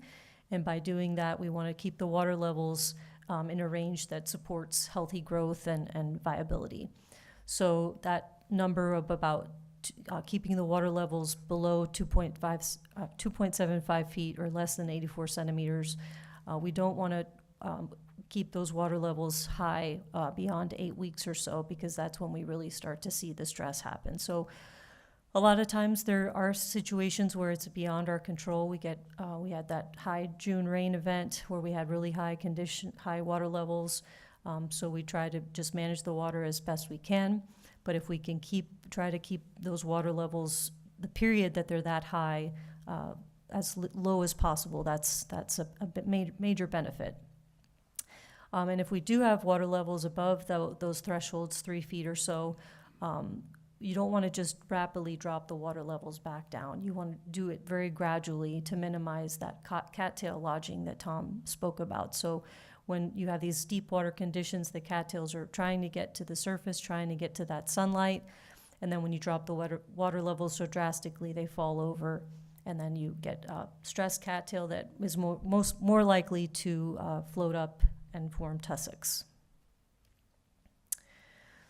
And by doing that, we want to keep the water levels in a range that supports healthy growth and viability. So that number of about keeping the water levels below 2.75 feet or less than 84 centimeters. We don't want to keep those water levels high beyond 8 weeks or so, because that's when we really start to see the stress happen. So a lot of times there are situations where it's beyond our control. We had that high June rain event where we had really high water levels. So we try to just manage the water as best we can. But if we can try to keep those water levels, the period that they're that high, as low as possible, that's a major benefit. And if we do have water levels above those thresholds, 3 feet or so, you don't want to just rapidly drop the water levels back down. You want to do it very gradually to minimize that cattail lodging that Tom spoke about. So when you have these deep water conditions, the cattails are trying to get to the surface, trying to get to that sunlight. And then when you drop the water levels so drastically, they fall over. And then you get stressed cattail that is more likely to float up and form tussocks.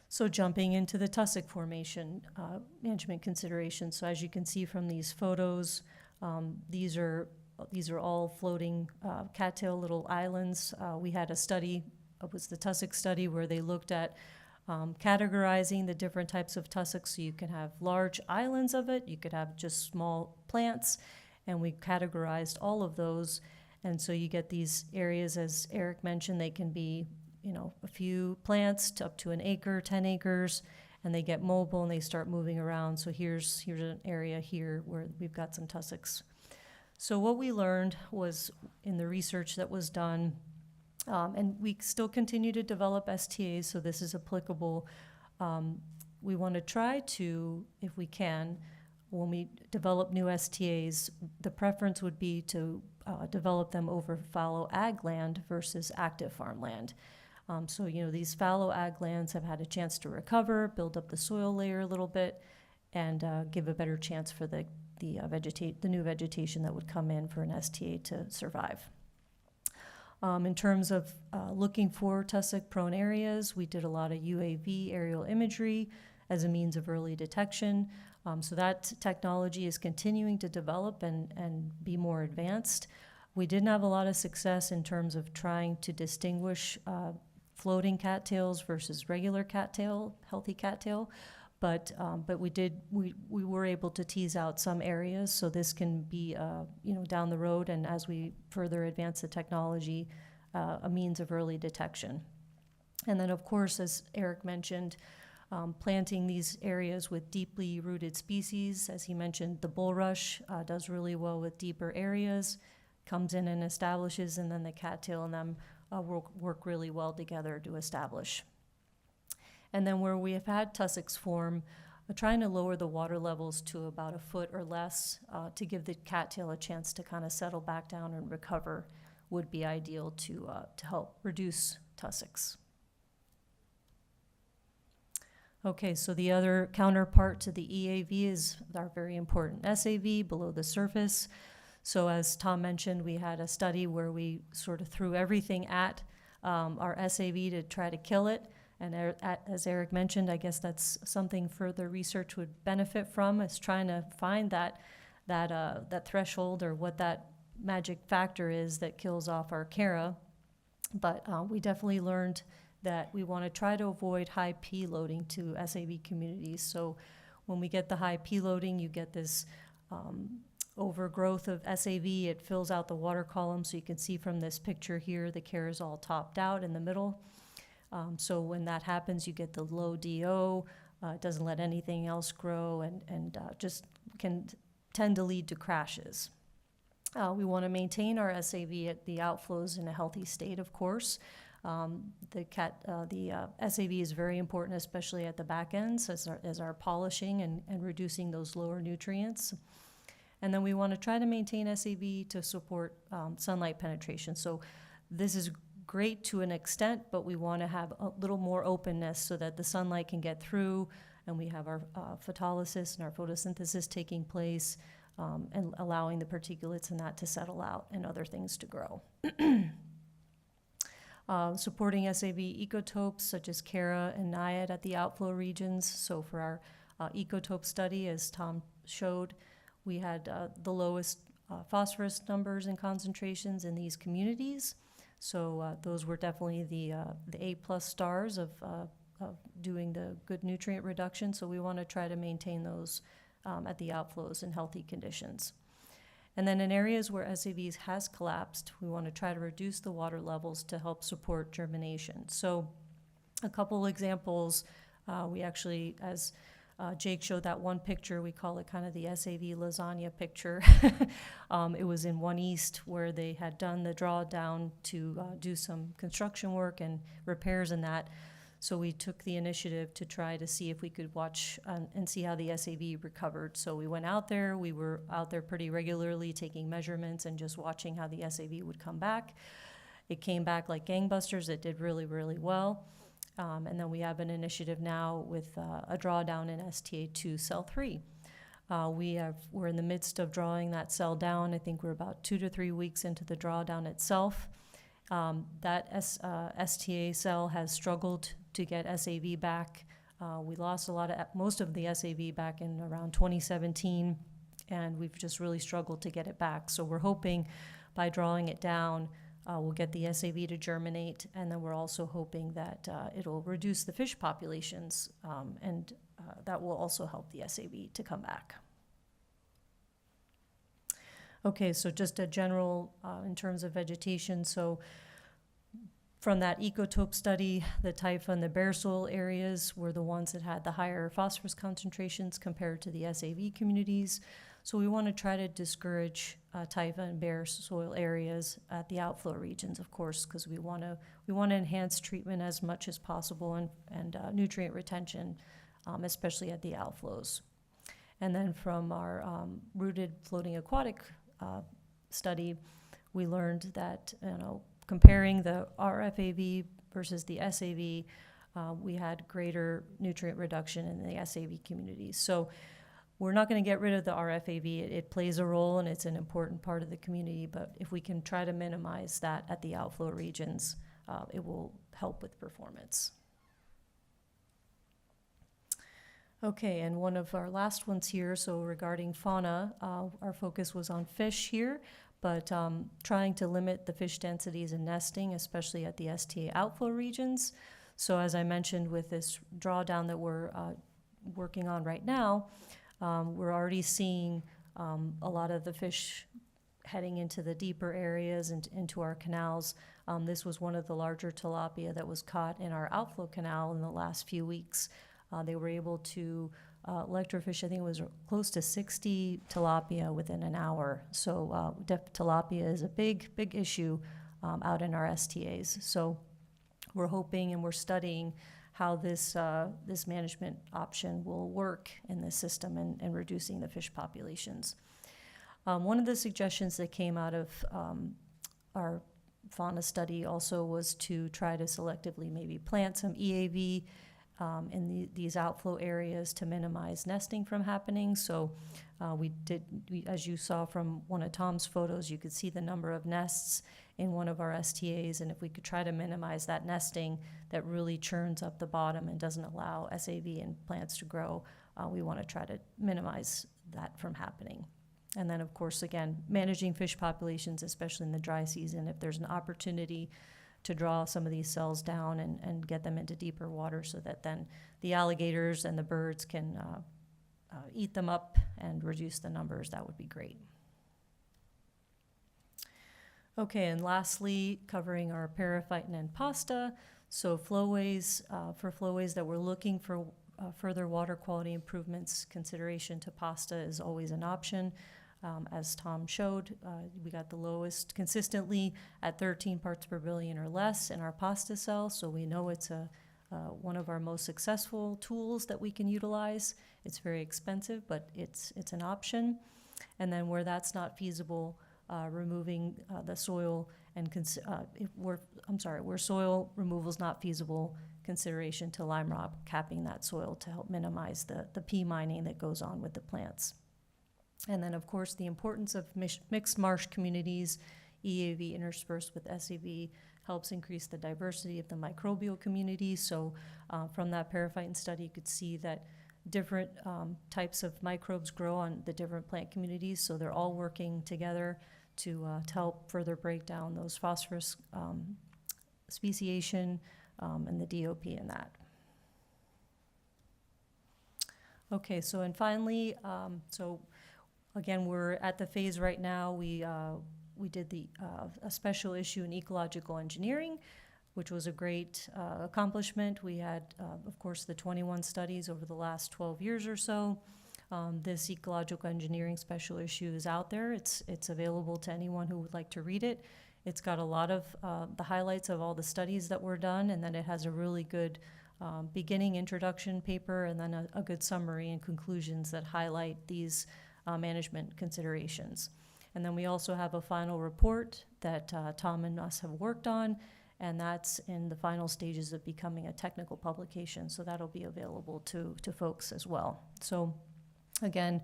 So jumping into the tussock formation management considerations. So as you can see from these photos, these are all floating cattail little islands. We had a study, it was the tussock study, where they looked at categorizing the different types of tussocks. So you can have large islands of it, you could have just small plants, and we categorized all of those. And so you get these areas, as Eric mentioned, they can be, a few plants to up to an acre, 10 acres, and they get mobile and they start moving around. So here's an area here where we've got some tussocks. So what we learned was in the research that was done, and we still continue to develop STAs, so this is applicable. We want to try to, if we can, when we develop new STAs, the preference would be to develop them over fallow ag land versus active farmland. So these fallow ag lands have had a chance to recover, build up the soil layer a little bit, and give a better chance for the new vegetation that would come in for an STA to survive. In terms of looking for tussock-prone areas, we did a lot of UAV aerial imagery as a means of early detection. So that technology is continuing to develop and be more advanced. We didn't have a lot of success in terms of trying to distinguish floating cattails versus regular cattail, healthy cattail. But we were able to tease out some areas, so this can be down the road, and as we further advance the technology, a means of early detection. And then, of course, as Eric mentioned, planting these areas with deeply rooted species. As he mentioned, the bulrush does really well with deeper areas, comes in and establishes, and then the cattail and them work really well together to establish. And then where we have had tussocks form, trying to lower the water levels to about a foot or less to give the cattail a chance to kind of settle back down and recover would be ideal to help reduce tussocks. Okay, so the other counterpart to the EAV is our very important SAV, below the surface. So as Tom mentioned, we had a study where we sort of threw everything at our SAV to try to kill it. And as Eric mentioned, I guess that's something further research would benefit from, is trying to find that threshold or what that magic factor is that kills off our Cara. But we definitely learned that we want to try to avoid high P loading to SAV communities. So when we get the high P loading, you get this overgrowth of SAV. It fills out the water column, so you can see from this picture here, the care is all topped out in the middle. So when that happens, you get the low DO. It doesn't let anything else grow and just can tend to lead to crashes. We want to maintain our SAV at the outflows in a healthy state, of course. The SAV is very important, especially at the back ends, as our polishing and reducing those lower nutrients. And then we want to try to maintain SAV to support sunlight penetration. So this is great to an extent, but we want to have a little more openness so that the sunlight can get through, and we have our photolysis and our photosynthesis taking place, and allowing the particulates in that to settle out and other things to grow. Supporting SAV ecotopes such as Cara and Naiad at the outflow regions. So for our ecotope study, as Tom showed, we had the lowest phosphorus numbers and concentrations in these communities. So those were definitely the A+ stars of doing the good nutrient reduction. So we want to try to maintain those at the outflows in healthy conditions. And then in areas where SAVs has collapsed, we want to try to reduce the water levels to help support germination. So a couple examples, we actually, as Jake showed that one picture, we call it kind of the SAV lasagna picture. It was in One East where they had done the drawdown to do some construction work and repairs in that. So we took the initiative to try to see if we could watch and see how the SAV recovered. So we went out there, we were out there pretty regularly taking measurements and just watching how the SAV would come back. It came back like gangbusters. It did really, really well. And then we have an initiative now with a drawdown in STA2 cell 3. We're in the midst of drawing that cell down. I think we're about 2 to 3 weeks into the drawdown itself. That STA cell has struggled to get SAV back. We lost most of the SAV back in around 2017, and we've just really struggled to get it back. So we're hoping by drawing it down, we'll get the SAV to germinate, and then we're also hoping that it'll reduce the fish populations, and that will also help the SAV to come back. Okay, so just a general in terms of vegetation. So from that ecotope study, the Taifa and the bare soil areas were the ones that had the higher phosphorus concentrations compared to the SAV communities. So we want to try to discourage Taifa and bare soil areas at the outflow regions, of course, because we want to enhance treatment as much as possible and nutrient retention, especially at the outflows. And then from our rooted floating aquatic study, we learned that comparing the RFAV versus the SAV, we had greater nutrient reduction in the SAV communities. So we're not going to get rid of the RFAV. It plays a role and it's an important part of the community, but if we can try to minimize that at the outflow regions, it will help with performance. Okay, and one of our last ones here, so regarding fauna, our focus was on fish here, but trying to limit the fish densities and nesting, especially at the STA outflow regions. So as I mentioned with this drawdown that we're working on right now, we're already seeing a lot of the fish heading into the deeper areas and into our canals. This was one of the larger tilapia that was caught in our outflow canal in the last few weeks. They were able to electrofish, I think it was close to 60 tilapia within an hour. So tilapia is a big issue out in our STAs. So we're hoping and we're studying how this management option will work in the system and reducing the fish populations. One of the suggestions that came out of our fauna study also was to try to selectively maybe plant some EAV in these outflow areas to minimize nesting from happening. So as you saw from one of Tom's photos, you could see the number of nests in one of our STAs, and if we could try to minimize that nesting that really churns up the bottom and doesn't allow SAV and plants to grow, we want to try to minimize that from happening. And then, of course, again, managing fish populations, especially in the dry season, if there's an opportunity to draw some of these cells down and get them into deeper water so that then the alligators and the birds can eat them up and reduce the numbers, that would be great. Okay, and lastly, covering our periphyton and pasta. So flowways, for flowways that we're looking for further water quality improvements, consideration to pasta is always an option. As Tom showed, we got the lowest consistently at 13 parts per billion or less in our pasta cell, so we know it's one of our most successful tools that we can utilize. It's very expensive, but it's an option. And then where that's not feasible, removing the soil and where soil removal is not feasible, consideration to lime rock capping that soil to help minimize the pea mining that goes on with the plants. And then, of course, the importance of mixed marsh communities, EAV interspersed with SEV, helps increase the diversity of the microbial community. So from that periphyton study, you could see that different types of microbes grow on the different plant communities, so they're all working together to help further break down those phosphorus speciation and the DOP in that. Okay, so and finally, so again, we're at the phase right now. We did a special issue in ecological engineering, which was a great accomplishment. We had, of course, the 21 studies over the last 12 years or so. This ecological engineering special issue is out there. It's available to anyone who would like to read it. It's got a lot of the highlights of all the studies that were done, and then it has a really good beginning introduction paper, and then a good summary and conclusions that highlight these management considerations. And then we also have a final report that Tom and us have worked on, and that's in the final stages of becoming a technical publication, so that'll be available to folks as well. So again,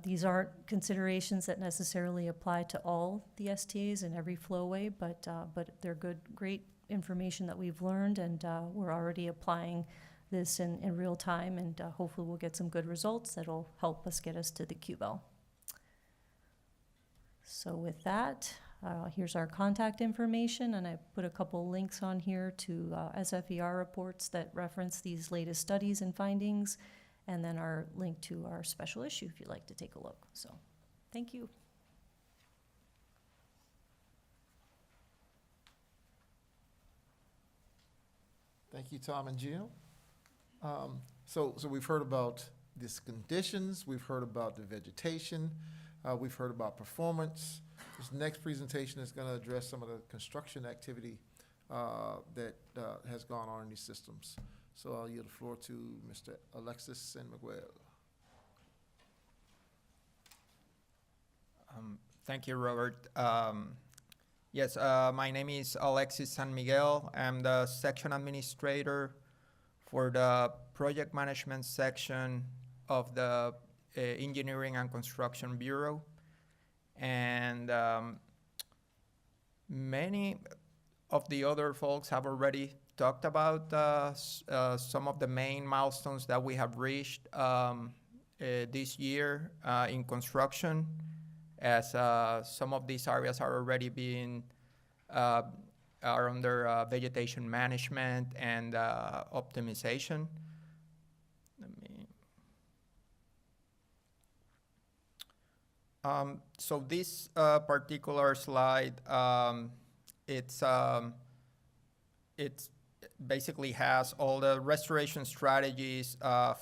these aren't considerations that necessarily apply to all the STAs in every flowway, but they're great information that we've learned, and we're already applying this in real time, and hopefully we'll get some good results that'll help us get us to the QVAL. So with that, here's our contact information, and I put a couple links on here to SFER reports that reference these latest studies and findings, and then our link to our special issue if you'd like to take a look. So, thank you. Thank you, Tom and Jill. So we've heard about these conditions, we've heard about the vegetation, we've heard about performance. This next presentation is going to address some of the construction activity that has gone on in these systems. So I'll yield the floor to Mr. Alexis San Miguel. Thank you, Robert. Yes, my name is Alexis San Miguel. I'm the section administrator for the project management section of the Engineering and Construction Bureau. And many of the other folks have already talked about some of the main milestones that we have reached this year in construction, as some of these areas are already being are under vegetation management and optimization. So this particular slide, it's basically has all the restoration strategies,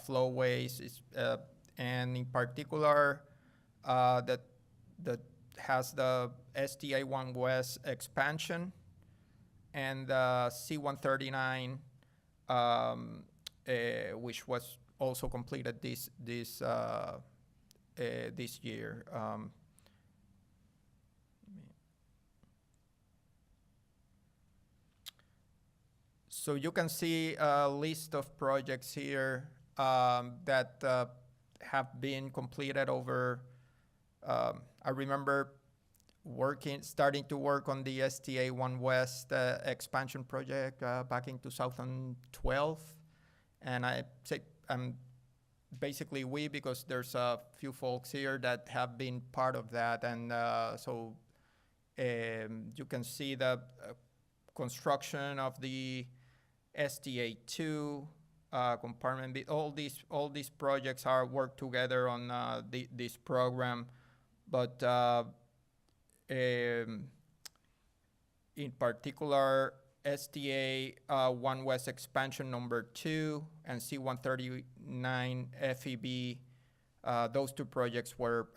flowways, and in particular that has the STA1 West expansion and the C139, which was also completed this year. So you can see a list of projects here that have been completed over. I remember starting to work on the STA1 West expansion project back in 2012, and I say basically we, because there's a few folks here that have been part of that, and so you can see the construction of the STA2 compartment. All these projects are work together on this program, but in particular, STA 1 West expansion number 2 and C-139 FEB. Those two projects were,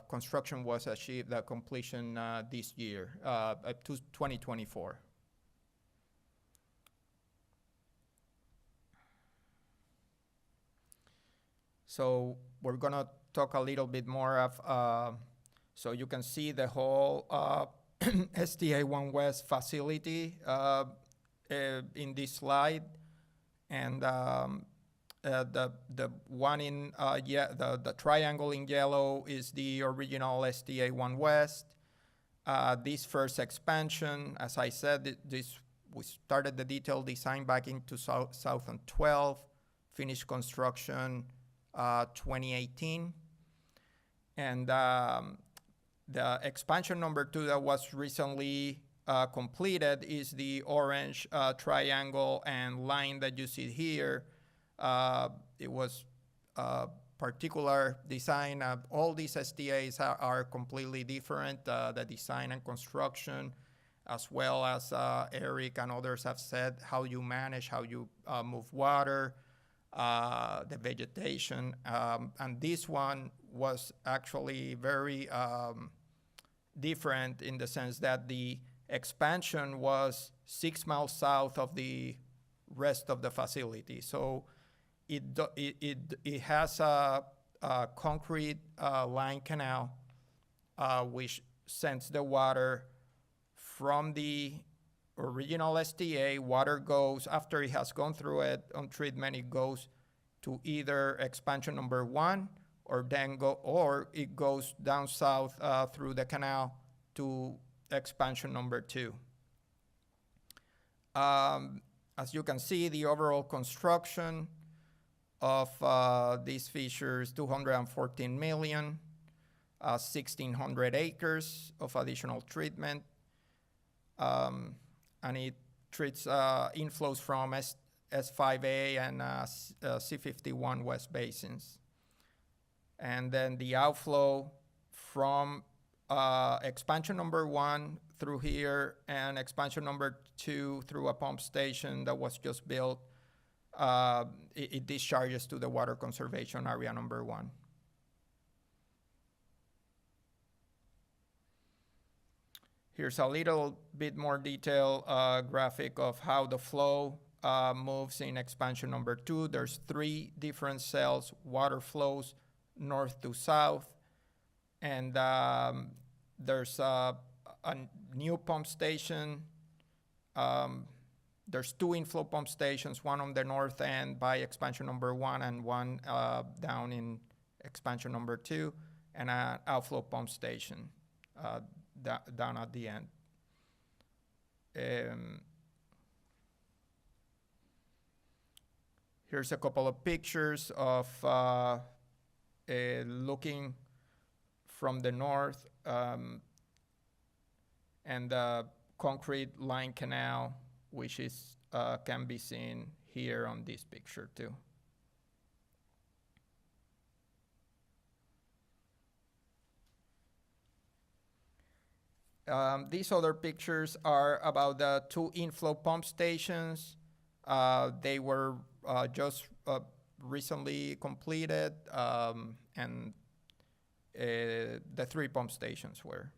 construction was achieved, the completion this year, up to 2024. So we're gonna talk a little bit more of, so you can see the whole STA 1 West facility in this slide. And the one in, the triangle in yellow is the original STA 1 West. This first expansion, as I said, we started the detailed design back in 2012, finished construction 2018. And the expansion number 2 that was recently completed is the orange triangle and line that you see here. It was particular design. All these STAs are completely different, the design and construction, as well as Eric and others have said, how you manage, how you move water, the vegetation. And this one was actually very different in the sense that the expansion was 6 miles south of the rest of the facility. So it has a concrete line canal which sends the water from the original STA. Water goes, after it has gone through it on treatment, it goes to either expansion number 1 or it goes down south through the canal to expansion number 2. As you can see, the overall construction of these features, 214 million, 1,600 acres of additional treatment, and it treats inflows from S5A and C51 West basins. And then the outflow from expansion number 1 through here and expansion number 2 through a pump station that was just built, it discharges to the water conservation area number 1. Here's a little bit more detailed graphic of how the flow moves in expansion number 2. There's 3 different cells, water flows north to south, and there's a new pump station. There's 2 inflow pump stations, one on the north end by expansion number 1 and one down in expansion number 2, and an outflow pump station down at the end. Here's a couple of pictures of looking from the north and the concrete line canal, which is can be seen here on this picture too. These other pictures are about the 2 inflow pump stations. They were just recently completed, and the 3 pump stations were.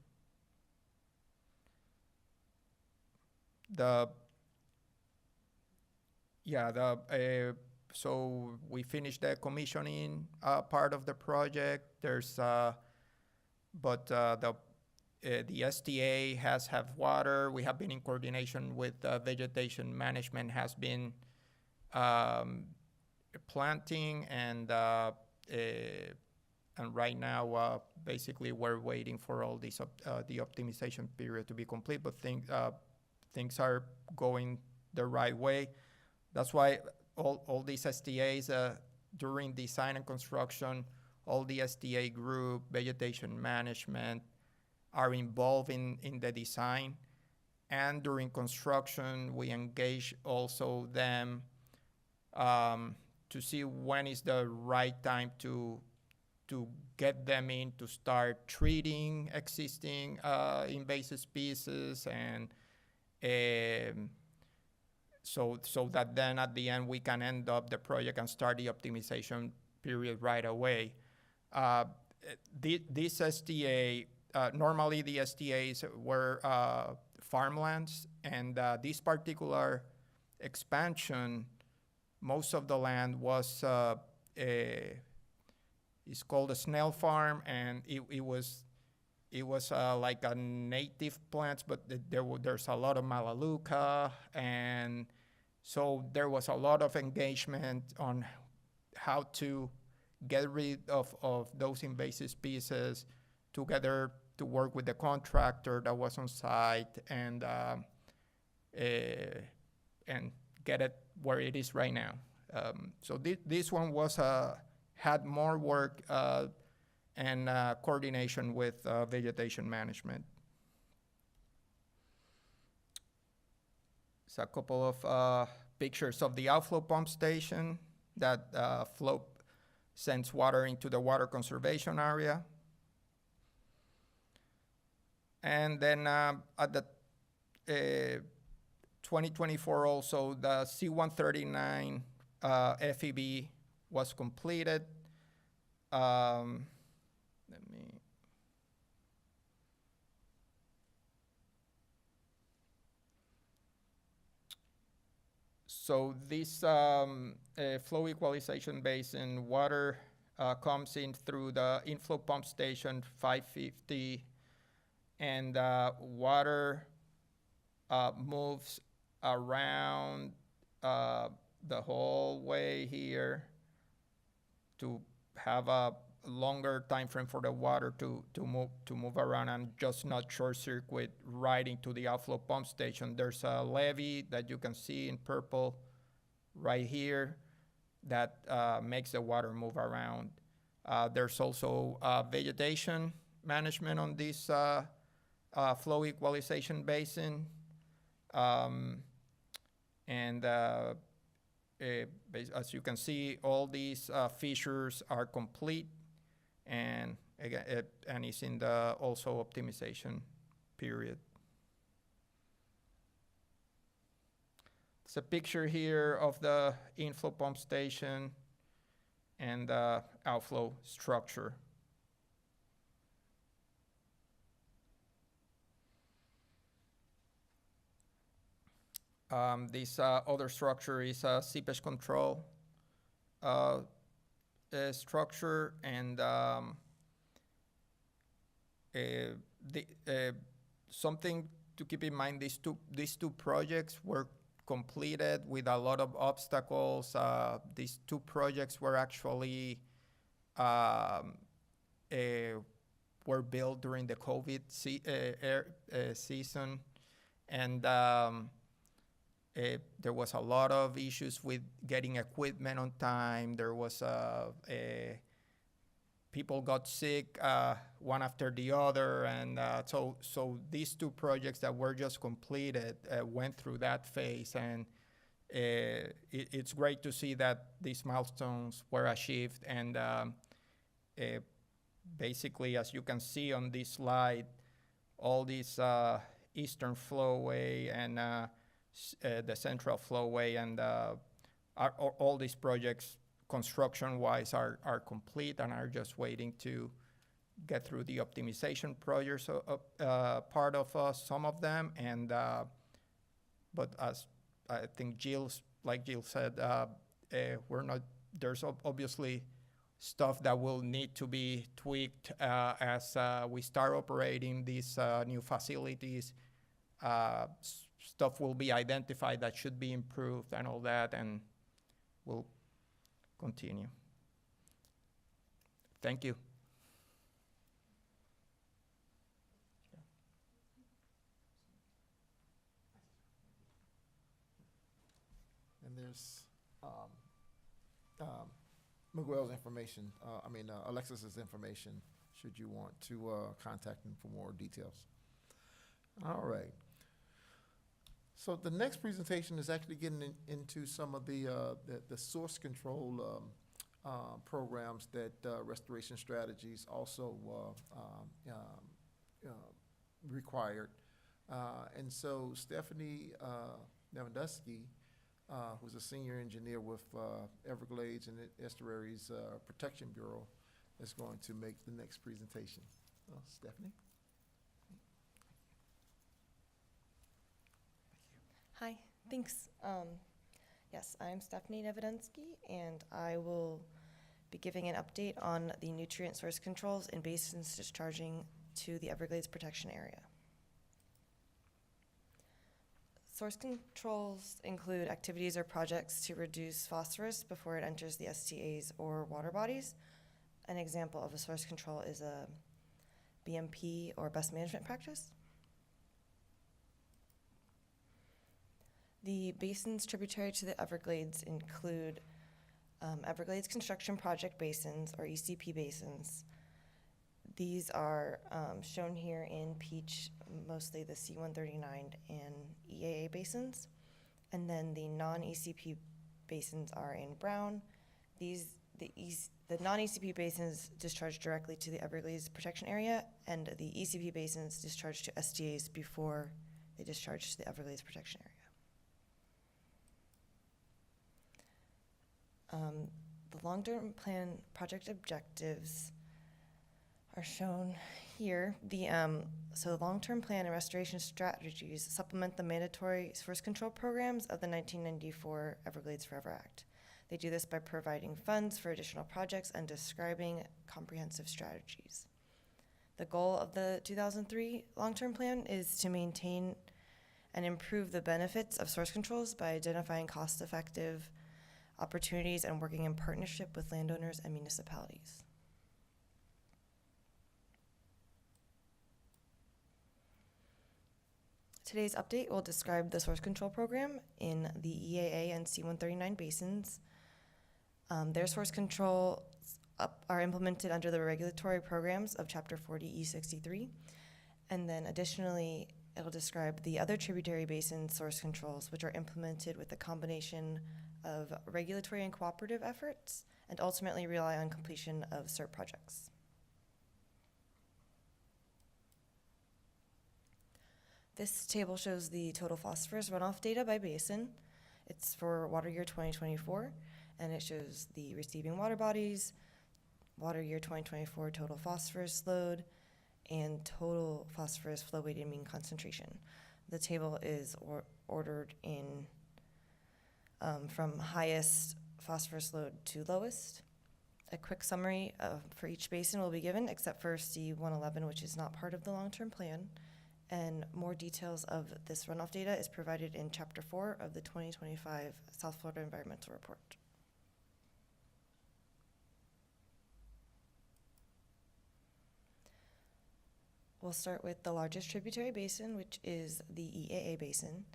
So we finished the commissioning part of the project. There's, but the STA has water. We have been in coordination with vegetation management, has been planting, and right now, basically, we're waiting for all this the optimization period to be complete. But things are going the right way. That's why all these STAs during design and construction, all the STA group, vegetation management, are involved in the design, and during construction we engage also them to see when is the right time to get them in to start treating existing invasive species So that then at the end we can end up the project and start the optimization period right away. This STA, normally the STAs were farmlands, and this particular expansion, most of the land was it's called a snail farm, and it was like a native plants, but there's a lot of Melaleuca, and so there was a lot of engagement on how to get rid of those invasive species, together to work with the contractor that was on site, and get it where it is right now. So this one was had more work and coordination with vegetation management. It's a couple of pictures of the outflow pump station that sends water into the water conservation area. And then at the 2024 also, the C-139 FEB was completed. So this flow equalization basin water comes in through the inflow pump station 550, and water moves around the whole way here to have a longer time frame for the water to move around, and just not short circuit right into the outflow pump station. There's a levee that you can see in purple right here that makes the water move around. There's also vegetation management on this flow equalization basin. As you can see, all these fissures are complete, and again, it's in the also optimization period. It's a picture here of the inflow pump station and the outflow structure. This other structure is a seepage control structure, and something to keep in mind: these two projects were completed with a lot of obstacles. These two projects were actually were built during the COVID season, and there was a lot of issues with getting equipment on time. There was people got sick one after the other, and so these two projects that were just completed went through that phase, and it's great to see that these milestones were achieved. And basically, as you can see on this slide, all these eastern flowway and the central flowway and all these projects construction-wise are complete and are just waiting to get through the optimization projects part of some of them. And but as I think Jill said, there's obviously stuff that will need to be tweaked as we start operating these new facilities. Stuff will be identified that should be improved and all that, and we'll continue. Thank you. And there's Miguel's information, Alexis's information, should you want to contact him for more details. All right. So the next presentation is actually getting into some of the source control programs that Restoration Strategies also required. And so Stephanie Nevandusky, who's a senior engineer with Everglades and Estuaries Protection Bureau, is going to make the next presentation. Stephanie? Hi, thanks. Yes, I'm Stephanie Nevedensky, and I will be giving an update on the nutrient source controls and basins discharging to the Everglades Protection Area. Source controls include activities or projects to reduce phosphorus before it enters the STAs or water bodies. An example of a source control is a BMP or best management practice. The basins tributary to the Everglades include Everglades Construction Project Basins, or ECP basins. These are shown here in peach, mostly the C-139 and EAA basins. And then the non-ECP basins are in brown. The non-ECP basins discharge directly to the Everglades Protection Area, and the ECP basins discharge to STAs before they discharge to the Everglades Protection Area. The long-term plan project objectives are shown here. So the long-term plan and restoration strategies supplement the mandatory source control programs of the 1994 Everglades Forever Act. They do this by providing funds for additional projects and describing comprehensive strategies. The goal of the 2003 long-term plan is to maintain and improve the benefits of source controls by identifying cost-effective opportunities and working in partnership with landowners and municipalities. Today's update will describe the source control program in the EAA and C-139 basins. Their source controls are implemented under the regulatory programs of Chapter 40 E63. And then additionally, it'll describe the other tributary basin source controls, which are implemented with a combination of regulatory and cooperative efforts, and ultimately rely on completion of CERT projects. This table shows the total phosphorus runoff data by basin. It's for water year 2024, and it shows the receiving water bodies, water year 2024 total phosphorus load, and total phosphorus flow weighted mean concentration. The table is ordered in from highest phosphorus load to lowest. A quick summary for each basin will be given, except for C-111, which is not part of the long-term plan. And more details of this runoff data is provided in Chapter 4 of the 2025 South Florida Environmental Report. We'll start with the largest tributary basin, which is the EAA basin.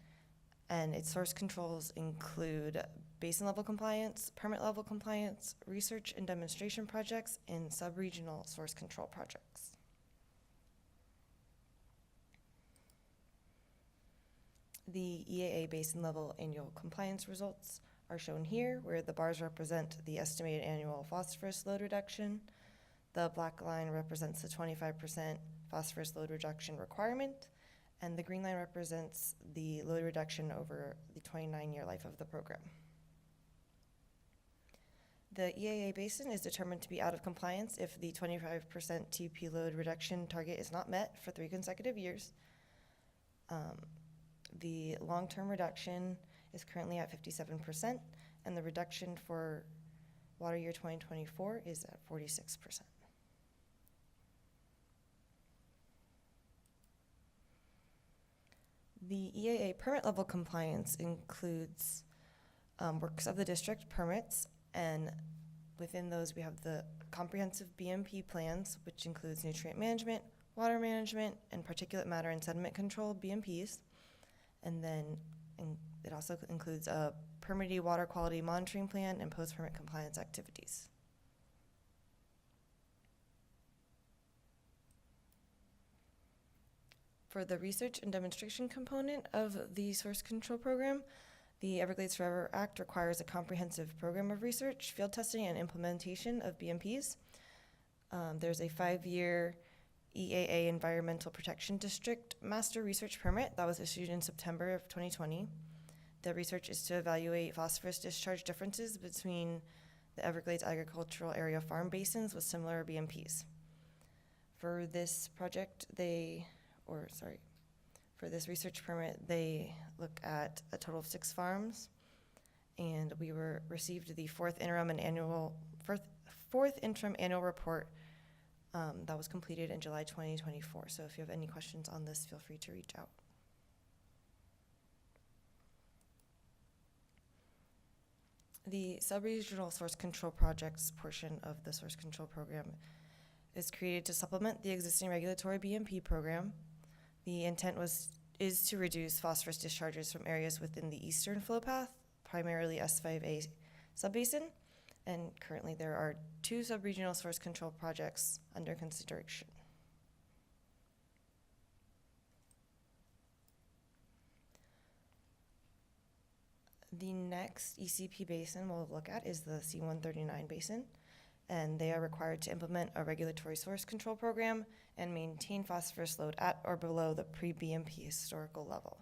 And its source controls include basin level compliance, permit level compliance, research and demonstration projects, and sub-regional source control projects. The EAA basin level annual compliance results are shown here, where the bars represent the estimated annual phosphorus load reduction. The black line represents the 25% phosphorus load reduction requirement, and the green line represents the load reduction over the 29-year life of the program. The EAA basin is determined to be out of compliance if the 25% TP load reduction target is not met for 3 consecutive years. The long-term reduction is currently at 57%, and the reduction for water year 2024 is at 46%. The EAA permit level compliance includes works of the district permits, and within those we have the comprehensive BMP plans, which includes nutrient management, water management, and particulate matter and sediment control BMPs. And then it also includes a permitted water quality monitoring plan and post-permit compliance activities. For the research and demonstration component of the source control program, the Everglades Forever Act requires a comprehensive program of research, field testing, and implementation of BMPs. There's a 5-year EAA Environmental Protection District Master Research Permit that was issued in September of 2020. The research is to evaluate phosphorus discharge differences between the Everglades Agricultural Area farm basins with similar BMPs. For this project, for this research permit, they look at a total of 6 farms, and we received the fourth interim annual report that was completed in July 2024. So if you have any questions on this, feel free to reach out. The sub-regional source control projects portion of the source control program is created to supplement the existing regulatory BMP program. The intent is to reduce phosphorus discharges from areas within the eastern flow path, primarily S5A subbasin, and currently there are 2 sub-regional source control projects under consideration. The next ECP basin we'll look at is the C139 basin, and they are required to implement a regulatory source control program and maintain phosphorus load at or below the pre-BMP historical level.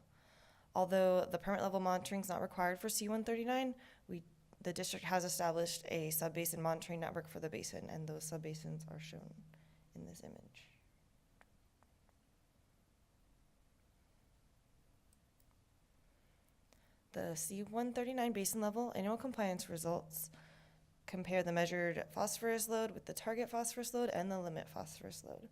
Although the permit level monitoring is not required for C139, the district has established a sub-basin monitoring network for the basin, and those sub-basins are shown in this image. The C139 basin level annual compliance results compare the measured phosphorus load with the target phosphorus load and the limit phosphorus load.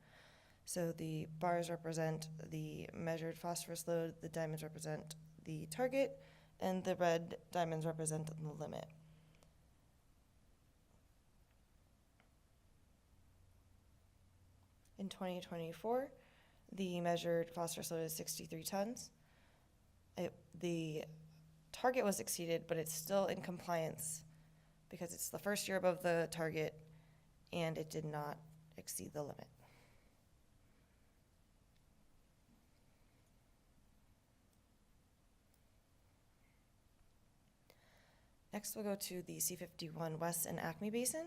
So the bars represent the measured phosphorus load, the diamonds represent the target, and the red diamonds represent the limit. In 2024, the measured phosphorus load is 63 tons. The target was exceeded, but it's still in compliance because it's the first year above the target and it did not exceed the limit. Next, we'll go to the C51 West and Acme Basin.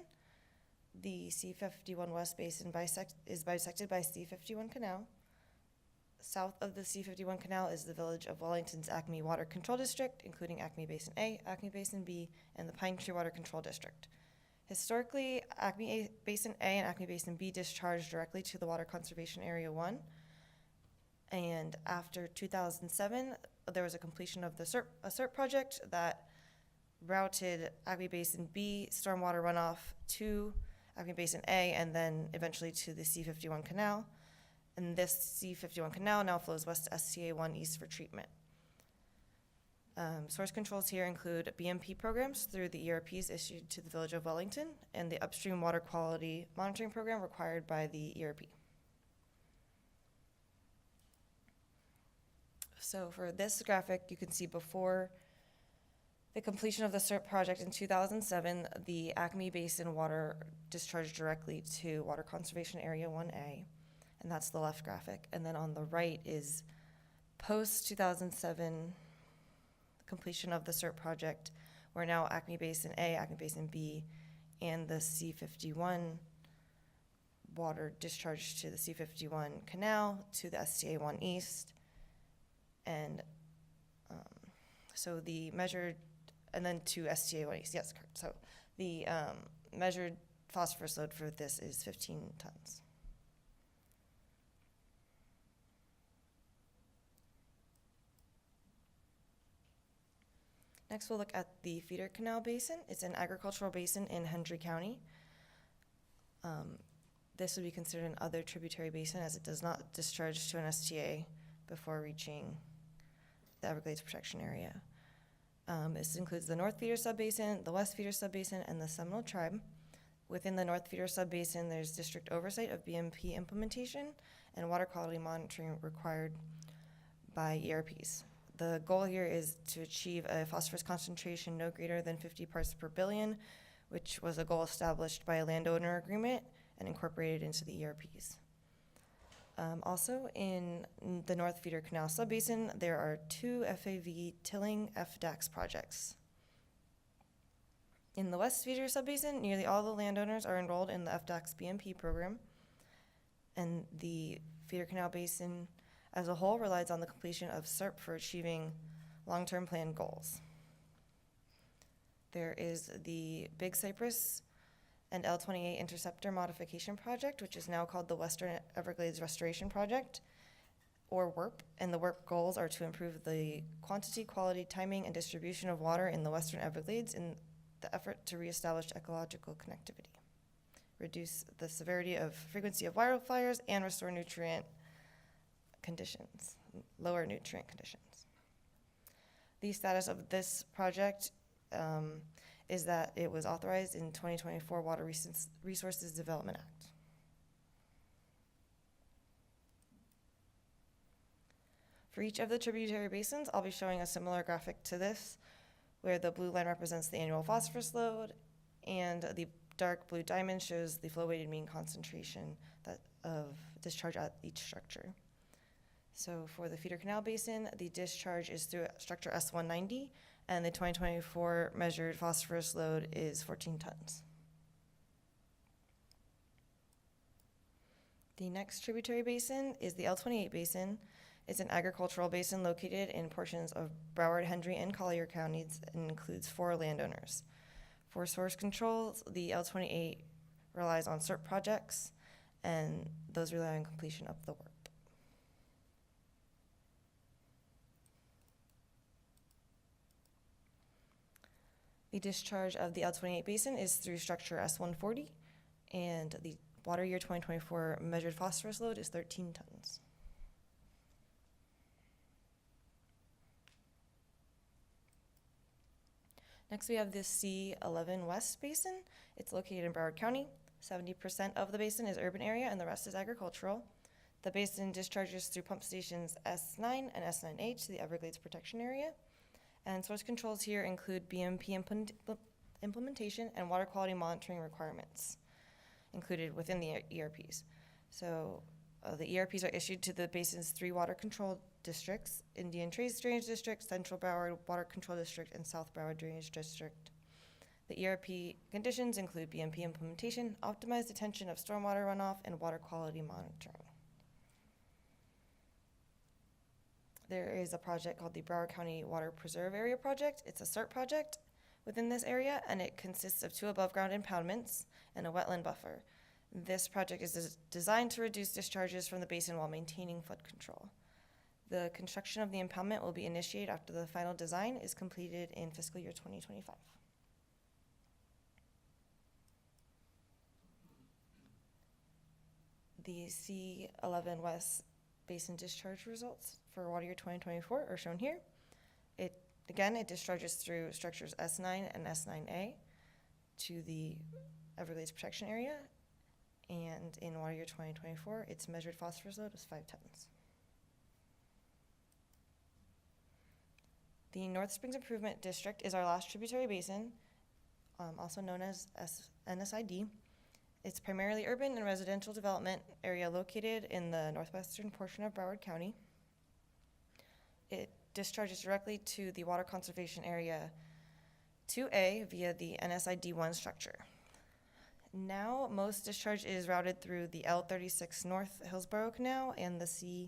The C51 West Basin is bisected by C51 Canal. South of the C51 Canal is the village of Wellington's Acme Water Control District, including Acme Basin A, Acme Basin B, and the Pine Tree Water Control District. Historically, Acme Basin A and Acme Basin B discharged directly to the Water Conservation Area 1. And after 2007, there was a completion of the SERP project that routed Acme Basin B stormwater runoff to Acme Basin A and then eventually to the C51 Canal. And this C51 Canal now flows west to STA1 east for treatment. Source controls here include BMP programs through the ERPs issued to the Village of Wellington and the upstream water quality monitoring program required by the ERP. So for this graphic, you can see before the completion of the SERP project in 2007, the Acme Basin water discharged directly to Water Conservation Area 1A, and that's the left graphic. And then on the right is post-2007 completion of the SERP project, where now Acme Basin A, Acme Basin B, and the C51 water discharged to the C51 Canal to the STA1 East. And so the measured, and then to STA1 East, yes, correct. So the measured phosphorus load for this is 15 tons. Next, we'll look at the Feeder Canal Basin. It's an agricultural basin in Hendry County. This would be considered an other tributary basin as it does not discharge to an STA before reaching the Everglades Protection Area. This includes the North Feeder Subbasin, the West Feeder Subbasin, and the Seminole Tribe. Within the North Feeder Subbasin, there's district oversight of BMP implementation and water quality monitoring required by ERPs. The goal here is to achieve a phosphorus concentration no greater than 50 parts per billion, which was a goal established by a landowner agreement and incorporated into the ERPs. Also, in the North Feeder Canal Subbasin, there are 2 FAV tilling FDAX projects. In the West Feeder Subbasin, nearly all the landowners are enrolled in the FDAX BMP program. and the feeder canal basin as a whole relies on the completion of SERP for achieving long-term plan goals. There is the Big Cypress and L28 Interceptor Modification Project, which is now called the Western Everglades Restoration Project, or WERP, and the WERP goals are to improve the quantity, quality, timing, and distribution of water in the Western Everglades in the effort to reestablish ecological connectivity, reduce the severity of frequency of wildfires, and restore nutrient conditions, lower nutrient conditions. The status of this project is that it was authorized in 2024 Water Resources Development Act. For each of the tributary basins, I'll be showing a similar graphic to this, where the blue line represents the annual phosphorus load, and the dark blue diamond shows the flow-weighted mean concentration of discharge at each structure. So for the feeder canal basin, the discharge is through structure S190, and the 2024 measured phosphorus load is 14 tons. The next tributary basin is the L28 basin. It's an agricultural basin located in portions of Broward, Hendry, and Collier counties and includes 4 landowners. For source controls, the L28 relies on SERP projects, and those rely on completion of the work. The discharge of the L28 basin is through structure S140, and the water year 2024 measured phosphorus load is 13 tons. Next, we have the C11 West Basin. It's located in Broward County. 70% of the basin is urban area, and the rest is agricultural. The basin discharges through pump stations S9 and S9A to the Everglades Protection Area. And source controls here include BMP implementation and water quality monitoring requirements included within the ERPs. So the ERPs are issued to the basin's 3 water control districts: Indian Trace Drainage District, Central Broward Water Control District, and South Broward Drainage District. The ERP conditions include BMP implementation, optimized detention of stormwater runoff, and water quality monitoring. There is a project called the Broward County Water Preserve Area Project. It's a SERP project within this area, and it consists of 2 above-ground impoundments and a wetland buffer. This project is designed to reduce discharges from the basin while maintaining flood control. The construction of the impoundment will be initiated after the final design is completed in fiscal year 2025. The C11 West Basin discharge results for water year 2024 are shown here. It discharges through structures S9 and S9A to the Everglades Protection Area, and in water year 2024, its measured phosphorus load is 5 tons. The North Springs Improvement District is our last tributary basin, also known as NSID. It's primarily urban and residential development area located in the northwestern portion of Broward County. It discharges directly to the Water Conservation Area 2A via the NSID-1 structure. Now, most discharge is routed through the L36 North Hillsborough Canal and the C14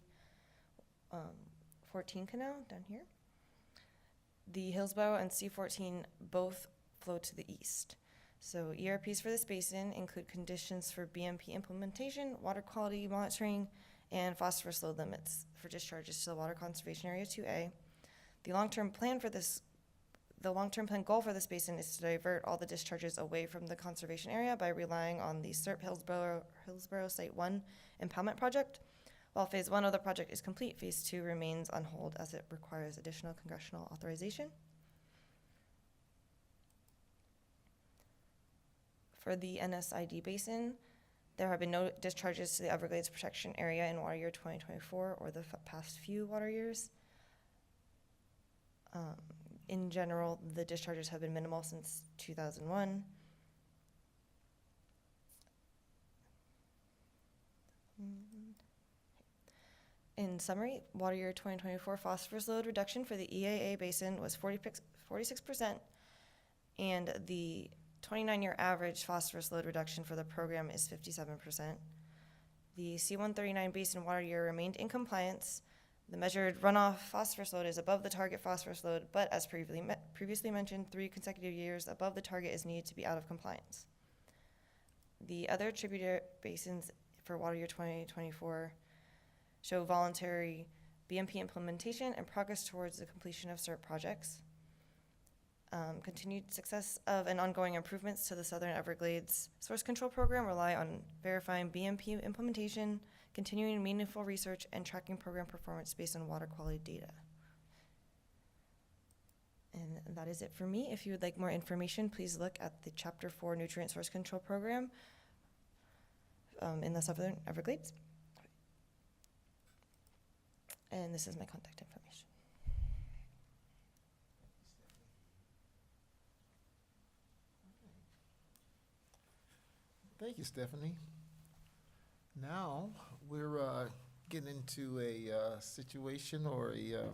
Canal down here. The Hillsborough and C14 both flow to the east. So ERPs for this basin include conditions for BMP implementation, water quality monitoring, and phosphorus load limits for discharges to the Water Conservation Area 2A. The long-term plan goal for this basin is to divert all the discharges away from the conservation area by relying on the SERP Hillsborough Site 1 impoundment project. While Phase 1 of the project is complete, Phase 2 remains on hold as it requires additional congressional authorization. For the NSID basin, there have been no discharges to the Everglades Protection Area in water year 2024 or the past few water years. In general, the discharges have been minimal since 2001. In summary, water year 2024 phosphorus load reduction for the EAA basin was 46%, and the 29-year average phosphorus load reduction for the program is 57%. The C-139 basin water year remained in compliance. The measured runoff phosphorus load is above the target phosphorus load, but as previously mentioned, 3 consecutive years above the target is needed to be out of compliance. The other tributary basins for water year 2024 show voluntary BMP implementation and progress towards the completion of CERT projects. Continued success of and ongoing improvements to the Southern Everglades Source Control Program rely on verifying BMP implementation, continuing meaningful research, and tracking program performance based on water quality data. And that is it for me. If you would like more information, please look at the Chapter 4 Nutrient Source Control Program in the Southern Everglades. And this is my contact information. Thank you, Stephanie. Now, we're getting into a situation or a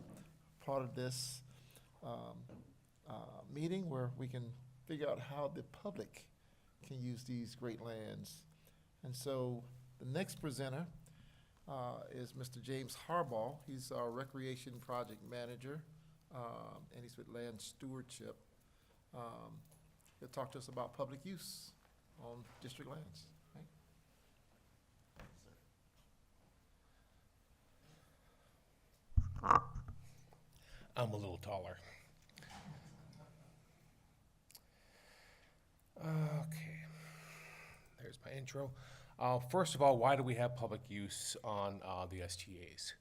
part of this meeting where we can figure out how the public can use these great lands. And so the next presenter is Mr. James Harbaugh. He's our Recreation Project Manager, and he's with Land Stewardship. He'll talk to us about public use on district lands. Right? I'm a little taller. Okay, there's my intro. First of all, why do we have public use on the STAs?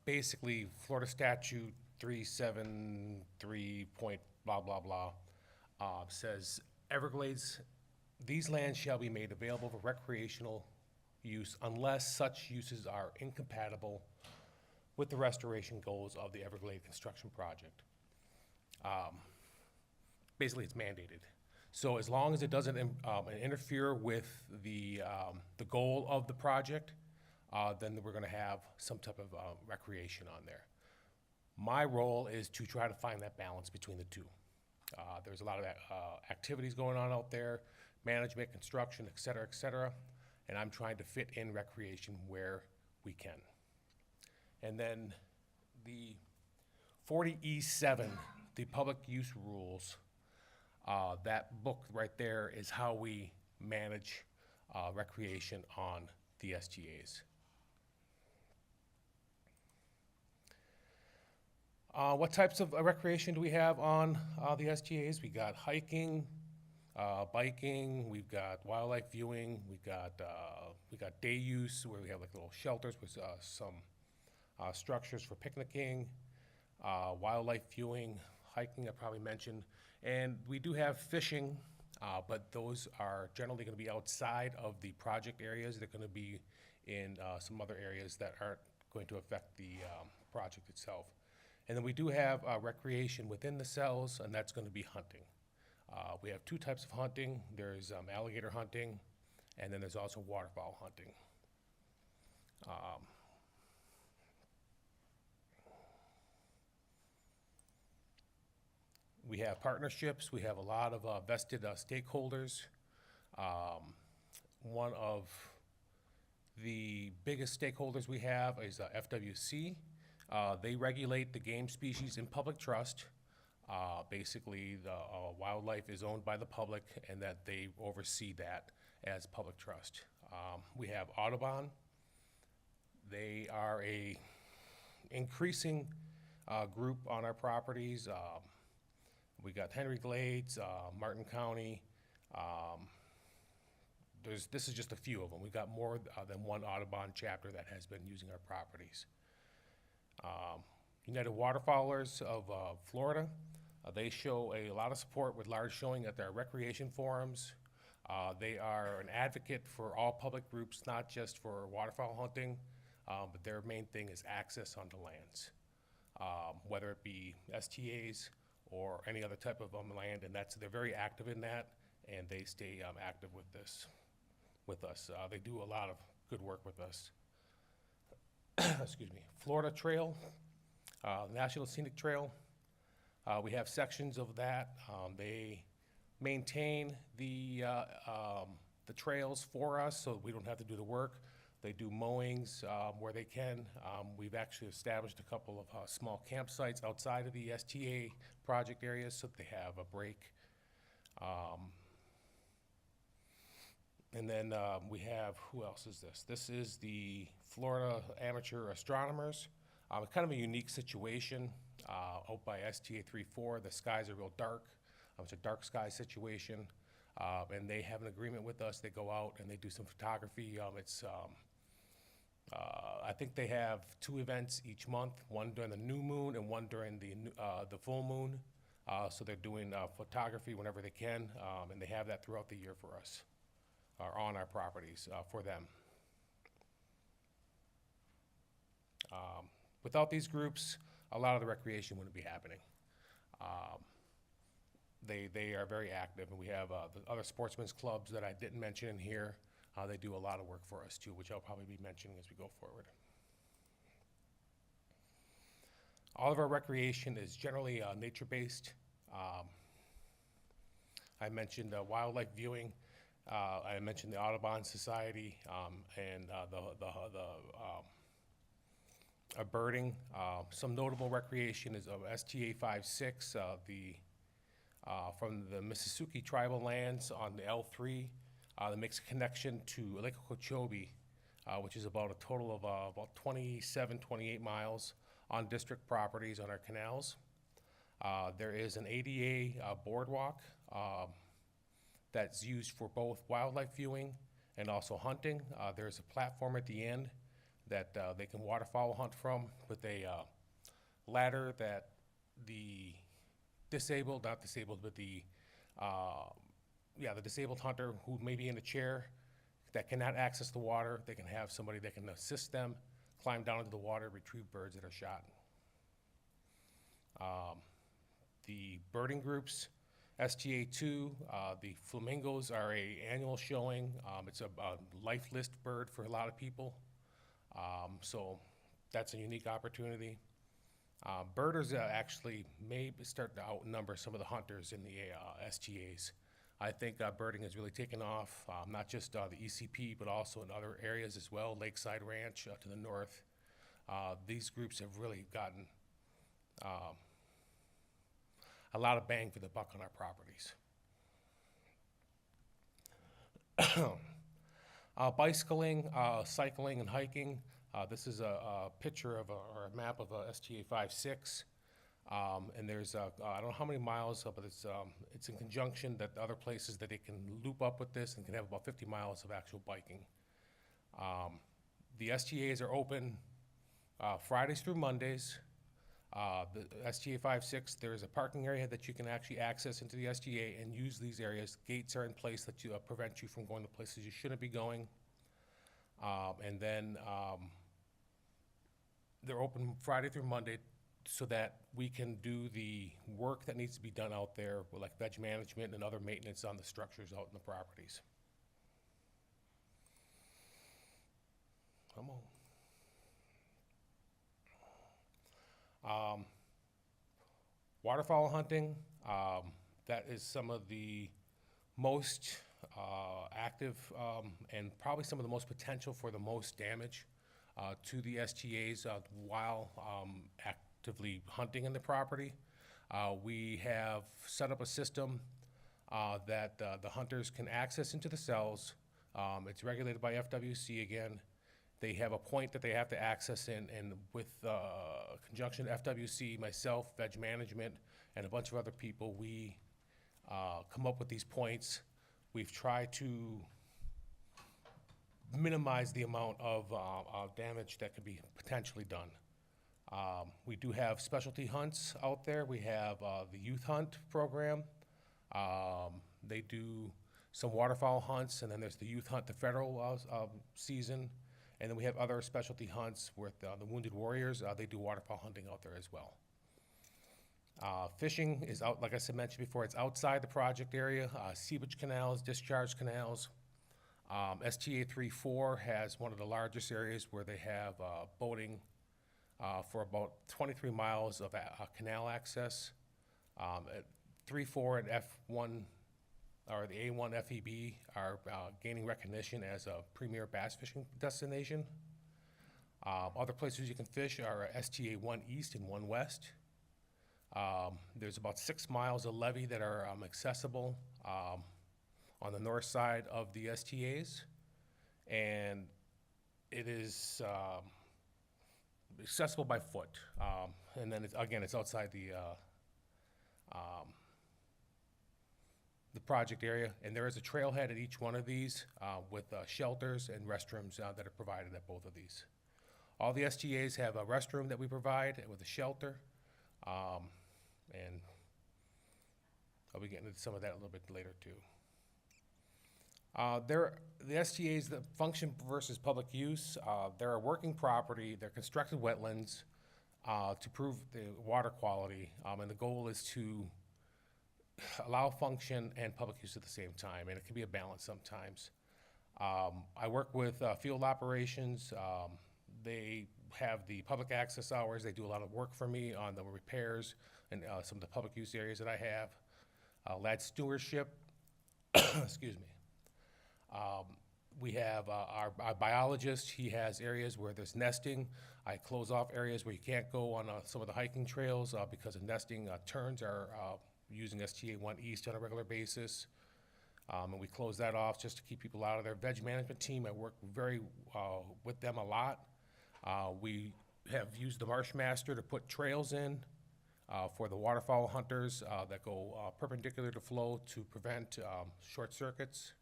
Basically, Florida Statute 373 point blah, blah, blah, says Everglades, these lands shall be made available for recreational use unless such uses are incompatible with the restoration goals of the Everglades construction project. Basically, it's mandated. So as long as it doesn't interfere with the goal of the project, then we're gonna have some type of recreation on there. My role is to try to find that balance between the two. There's a lot of activities going on out there, management, construction, et cetera, and I'm trying to fit in recreation where we can. And then the 40E7, the public use rules, that book right there is how we manage recreation on the STAs. What types of recreation do we have on the STAs? We got hiking, biking, we've got wildlife viewing, we got day use where we have like little shelters with some structures for picnicking, wildlife viewing, hiking I probably mentioned, and we do have fishing, but those are generally going to be outside of the project areas. They're going to be in some other areas that aren't going to affect the project itself. And then we do have recreation within the cells, and that's going to be hunting. We have 2 types of hunting. There's alligator hunting, and then there's also waterfowl hunting. We have partnerships. We have a lot of vested stakeholders. One of the biggest stakeholders we have is FWC. They regulate the game species in public trust. Basically, the wildlife is owned by the public, and that they oversee that as public trust. We have Audubon. They are a increasing group on our properties. We got Henry Glades, Martin County. This is just a few of them. We've got more than one Audubon chapter that has been using our properties. United Waterfowlers of Florida, they show a lot of support with large showing at their recreation forums. They are an advocate for all public groups, not just for waterfowl hunting, but their main thing is access onto lands, whether it be STAs or any other type of land, and they're very active in that, and they stay active with this, with us. They do a lot of good work with us. Excuse me. Florida Trail, National Scenic Trail. We have sections of that. They maintain the the trails for us, so we don't have to do the work. They do mowings where they can. We've actually established a couple of small campsites outside of the STA project areas, so they have a break. And then we have, who else is this? This is the Florida Amateur Astronomers. It's kind of a unique situation out by STA 3-4. The skies are real dark. It's a dark sky situation. And they have an agreement with us. They go out and they do some photography. I think they have 2 events each month, one during the new moon and one during the full moon. So they're doing photography whenever they can, and they have that throughout the year for us, or on our properties for them. Without these groups, a lot of the recreation wouldn't be happening. They are very active, and we have the other sportsmen's clubs that I didn't mention in here. They do a lot of work for us too, which I'll probably be mentioning as we go forward. All of our recreation is generally nature-based. I mentioned wildlife viewing. I mentioned the Audubon Society and birding. Some notable recreation is STA 5-6, from the Mississauga tribal lands on the L3. That makes a connection to Lake Okeechobee, which is about a total of about 27, 28 miles on district properties on our canals. There is an ADA boardwalk that's used for both wildlife viewing and also hunting. There's a platform at the end that they can waterfowl hunt from with a ladder that the disabled, not disabled, but the disabled hunter who may be in a chair that cannot access the water, they can have somebody that can assist them climb down into the water, retrieve birds that are shot. The birding groups, STA 2, the flamingos are an annual showing. It's a life list bird for a lot of people. So that's a unique opportunity. Birders actually may start to outnumber some of the hunters in the STAs. I think birding has really taken off, not just the ECP, but also in other areas as well, Lakeside Ranch to the north. These groups have really gotten a lot of bang for the buck on our properties. Bicycling, cycling, and hiking. This is a picture of or a map of STA 5-6. And there's, I don't know how many miles, but it's in conjunction that other places that it can loop up with this and can have about 50 miles of actual biking. The STAs are open Fridays through Mondays. The STA 5-6, there's a parking area that you can actually access into the STA and use these areas. Gates are in place that prevent you from going to places you shouldn't be going. And then they're open Friday through Monday so that we can do the work that needs to be done out there, with like veg management and other maintenance on the structures out in the properties. Come on. Waterfowl hunting, that is some of the most active and probably some of the most potential for the most damage to the STAs while actively hunting in the property. We have set up a system that the hunters can access into the cells. It's regulated by FWC again. They have a point that they have to access in, and with conjunction FWC, myself, Veg Management, and a bunch of other people, we come up with these points. We've tried to minimize the amount of damage that could be potentially done. We do have specialty hunts out there. We have the youth hunt program. They do some waterfowl hunts, and then there's the youth hunt, the federal season. And then we have other specialty hunts with the Wounded Warriors. They do waterfowl hunting out there as well. Fishing is out, like I said, mentioned before, it's outside the project area. Seepage canals, discharge canals. STA 3-4 has one of the largest areas where they have boating for about 23 miles of canal access. At 3-4 and or the A1 FEB are gaining recognition as a premier bass fishing destination. Other places you can fish are STA 1 East and 1 West. There's about 6 miles of levee that are accessible on the north side of the STAs, and it is accessible by foot. And then it's outside the project area, and there is a trailhead at each one of these with shelters and restrooms that are provided at both of these. All the STAs have a restroom that we provide with a shelter, and I'll be getting into some of that a little bit later too. The STAs, the function versus public use, they're a working property, they're constructed wetlands to prove the water quality, and the goal is to allow function and public use at the same time, and it can be a balance sometimes. I work with field operations. They have the public access hours. They do a lot of work for me on the repairs and some of the public use areas that I have. Land stewardship, excuse me. We have our biologist. He has areas where there's nesting. I close off areas where you can't go on some of the hiking trails because of nesting. Terns are using STA 1 East on a regular basis. And we close that off just to keep people out of there. Veg management team, I work with them a lot. We have used the Marsh Master to put trails in for the waterfowl hunters that go perpendicular to flow to prevent short circuits.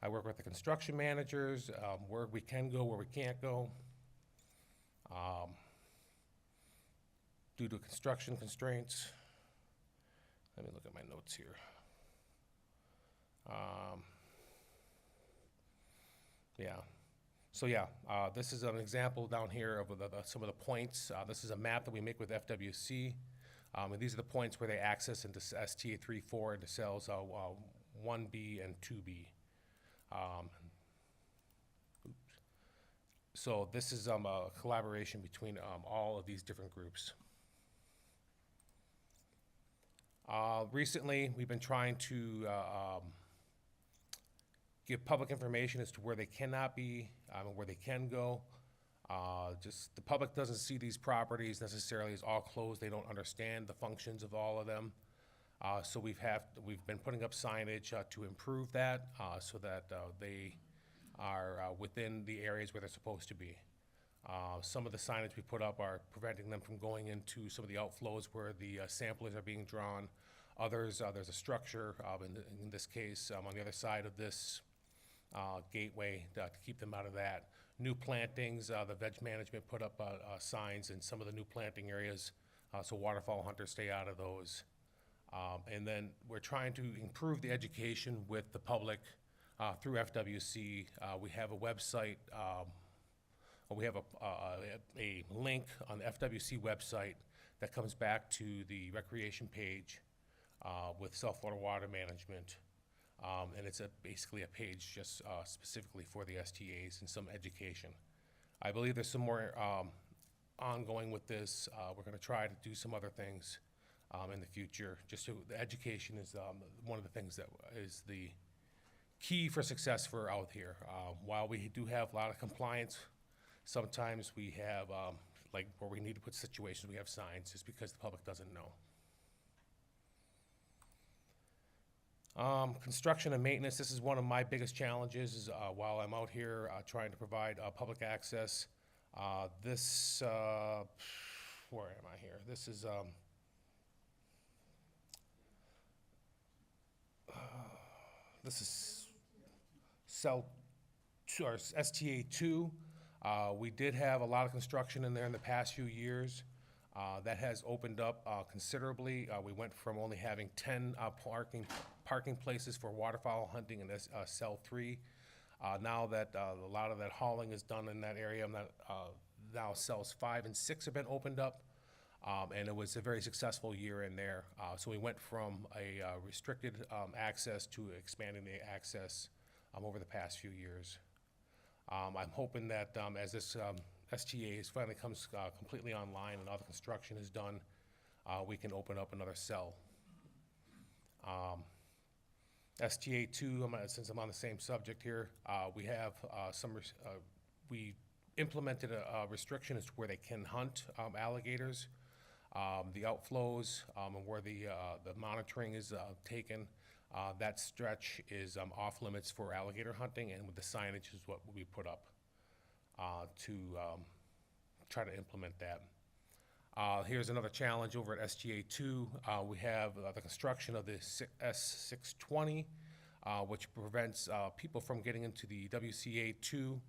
I work with the construction managers, where we can go, where we can't go. Due to construction constraints. Let me look at my notes here. This is an example down here of some of the points. This is a map that we make with FWC. And these are the points where they access into STA 3-4 into cells 1B and 2B. So this is a collaboration between all of these different groups. Recently, we've been trying to give public information as to where they cannot be, and where they can go. Just the public doesn't see these properties necessarily as all closed. They don't understand the functions of all of them. So we've been putting up signage to improve that, so that they are within the areas where they're supposed to be. Some of the signage we put up are preventing them from going into some of the outflows where the samplers are being drawn. Others, there's a structure, in this case, on the other side of this gateway to keep them out of that. New plantings, the veg management put up signs in some of the new planting areas, so waterfowl hunters stay out of those. And then we're trying to improve the education with the public through FWC. We have a website, we have a link on the FWC website that comes back to the recreation page with saltwater water management. And it's basically a page just specifically for the STAs and some education. I believe there's some more ongoing with this. We're going to try to do some other things in the future. Just so the education is one of the things that is the key for success for out here. While we do have a lot of compliance, sometimes we have, like where we need to put situations, we have signs just because the public doesn't know. Construction and maintenance, this is one of my biggest challenges is, while I'm out here trying to provide public access. Where am I here? This is cell 2, or STA 2. We did have a lot of construction in there in the past few years. That has opened up considerably. We went from only having 10 parking places for waterfowl hunting in this cell 3. Now that a lot of that hauling is done in that area, now cells 5 and 6 have been opened up. And it was a very successful year in there. So we went from a restricted access to expanding the access over the past few years. I'm hoping that as this STA finally comes completely online and all the construction is done, we can open up another cell. STA two, since I'm on the same subject here, we have we implemented a restriction as to where they can hunt alligators. The outflows and where the monitoring is taken, that stretch is off limits for alligator hunting, and with the signage is what we put up to try to implement that. Here's another challenge over at SGA 2. We have the construction of the S620, which prevents people from getting into the WCA 2.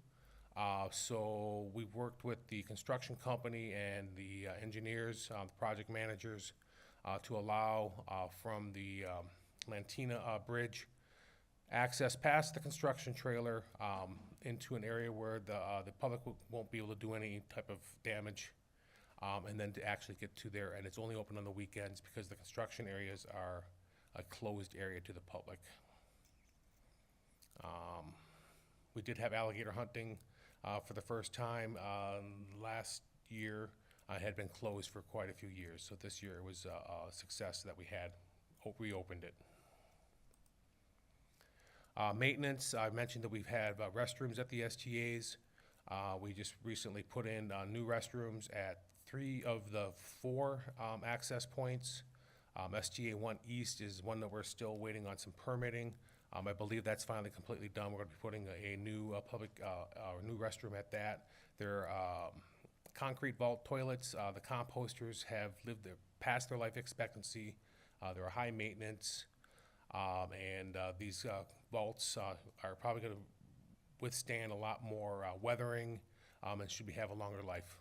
So we've worked with the construction company and the engineers, the project managers, to allow from the Lantina Bridge access past the construction trailer into an area where the public won't be able to do any type of damage. And then to actually get to there, and it's only open on the weekends because the construction areas are a closed area to the public. We did have alligator hunting for the first time last year. It had been closed for quite a few years, so this year it was a success that we had reopened it. Maintenance, I mentioned that we've had restrooms at the STAs. We just recently put in new restrooms at 3 of the 4 access points. SGA 1 East is one that we're still waiting on some permitting. I believe that's finally completely done. We're going to be putting a new new restroom at that. They're concrete vault toilets. The composters have lived past their life expectancy. They're high maintenance, and these vaults are probably going to withstand a lot more weathering and should have a longer life.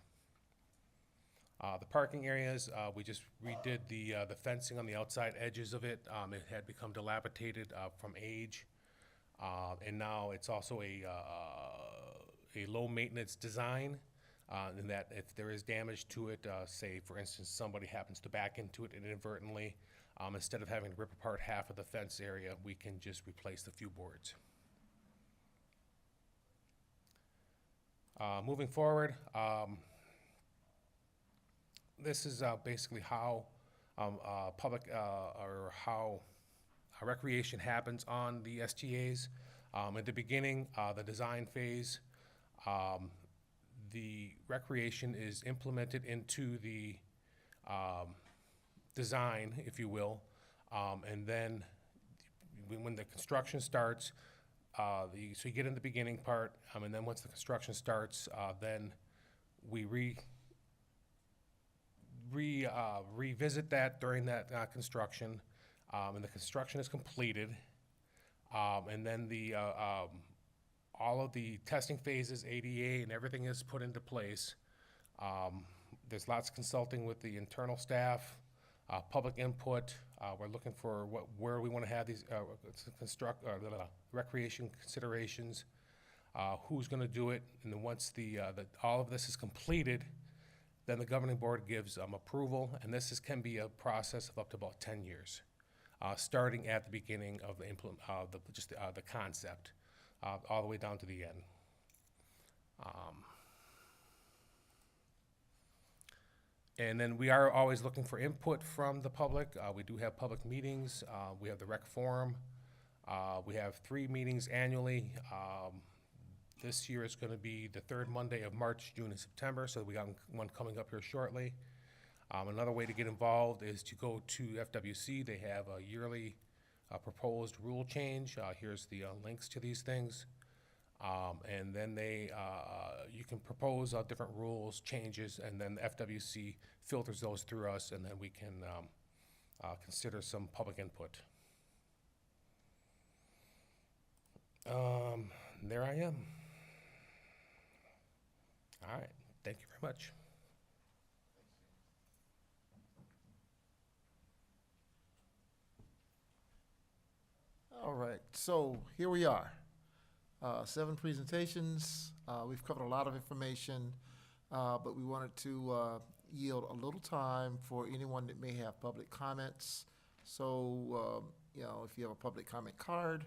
The parking areas, we just redid the fencing on the outside edges of it. It had become dilapidated from age, and now it's also a low maintenance design, in that if there is damage to it, say for instance somebody happens to back into it inadvertently, instead of having to rip apart half of the fence area, we can just replace the few boards. Moving forward, this is basically how public or how recreation happens on the STAs. At the beginning, the design phase, the recreation is implemented into the design, if you will, and then when the construction starts, so you get in the beginning part, and then once the construction starts, then we revisit that during that construction, and the construction is completed, and then all of the testing phases, ADA, and everything is put into place. There's lots of consulting with the internal staff, public input. We're looking for where we want to have these recreation considerations, who's going to do it, and then once all of this is completed, then the governing board gives approval, and this can be a process of up to about 10 years, starting at the beginning of the concept, all the way down to the end. And then we are always looking for input from the public. We do have public meetings. We have the rec forum. We have 3 meetings annually. This year is going to be the 3rd Monday of March, June, and September, so we got one coming up here shortly. Another way to get involved is to go to FWC. They have a yearly proposed rule change. Here's the links to these things. And then you can propose different rules, changes, and then the FWC filters those through us, and then we can consider some public input. There I am. All right, thank you very much. All right, so here we are. 7 presentations. We've covered a lot of information, but we wanted to yield a little time for anyone that may have public comments. So, if you have a public comment card,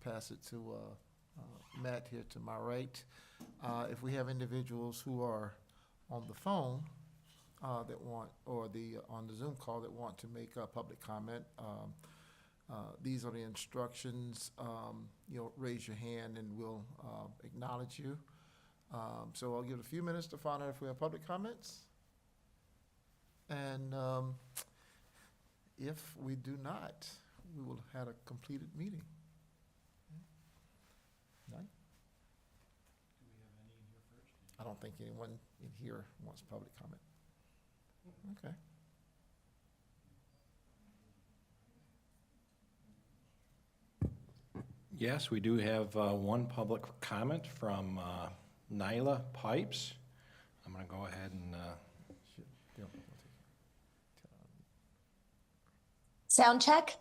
pass it to Matt here to my right. If we have individuals who are on the phone that want, or on the Zoom call that want to make a public comment, these are the instructions. Raise your hand and we'll acknowledge you. So I'll give it a few minutes to find out if we have public comments. And if we do not, we will have a completed meeting. None? I don't think anyone in here wants public comment. Okay. Yes, we do have one public comment from Nyla Pipes. I'm going to go ahead and, Yeah. Sound check?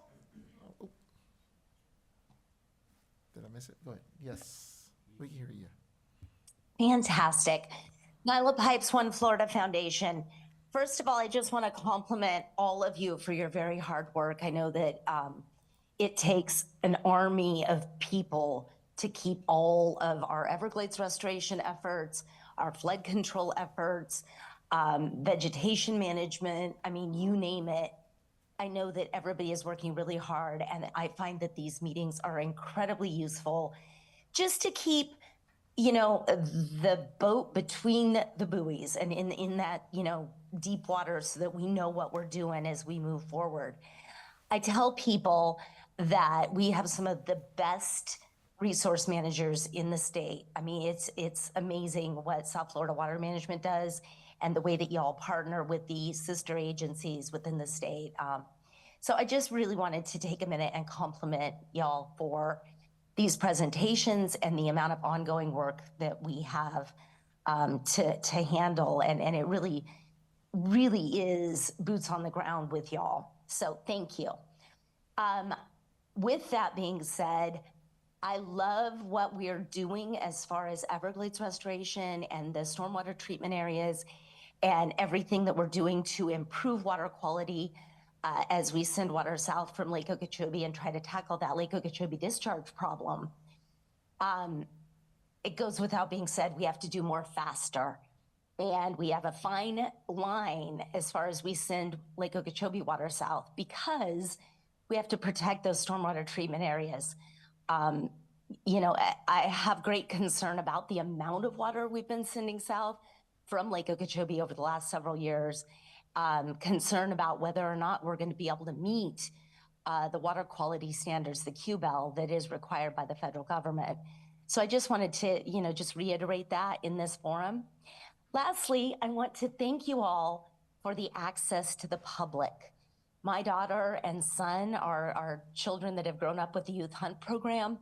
Did I miss it? Go ahead. Yes, we can hear you. Fantastic. Nyla Pipes, One Florida Foundation. First of all, I just want to compliment all of you for your very hard work. I know that it takes an army of people to keep all of our Everglades restoration efforts, our flood control efforts, vegetation management, I mean, you name it. I know that everybody is working really hard, and I find that these meetings are incredibly useful just to keep, the boat between the buoys and in that, deep water so that we know what we're doing as we move forward. I tell people that we have some of the best resource managers in the state. I mean, it's amazing what South Florida Water Management does and the way that y'all partner with the sister agencies within the state. So I just really wanted to take a minute and compliment y'all for these presentations and the amount of ongoing work that we have to handle. And it really, really is boots on the ground with y'all. So thank you. With that being said, I love what we are doing as far as Everglades restoration and the stormwater treatment areas and everything that we're doing to improve water quality as we send water south from Lake Okeechobee and try to tackle that Lake Okeechobee discharge problem. It goes without being said, we have to do more faster. And we have a fine line as far as we send Lake Okeechobee water south because we have to protect those stormwater treatment areas. I have great concern about the amount of water we've been sending south from Lake Okeechobee over the last several years. Concern about whether or not we're going to be able to meet the water quality standards, the QBEL that is required by the federal government. So I just wanted to, just reiterate that in this forum. Lastly, I want to thank you all for the access to the public. My daughter and son are children that have grown up with the Youth Hunt program.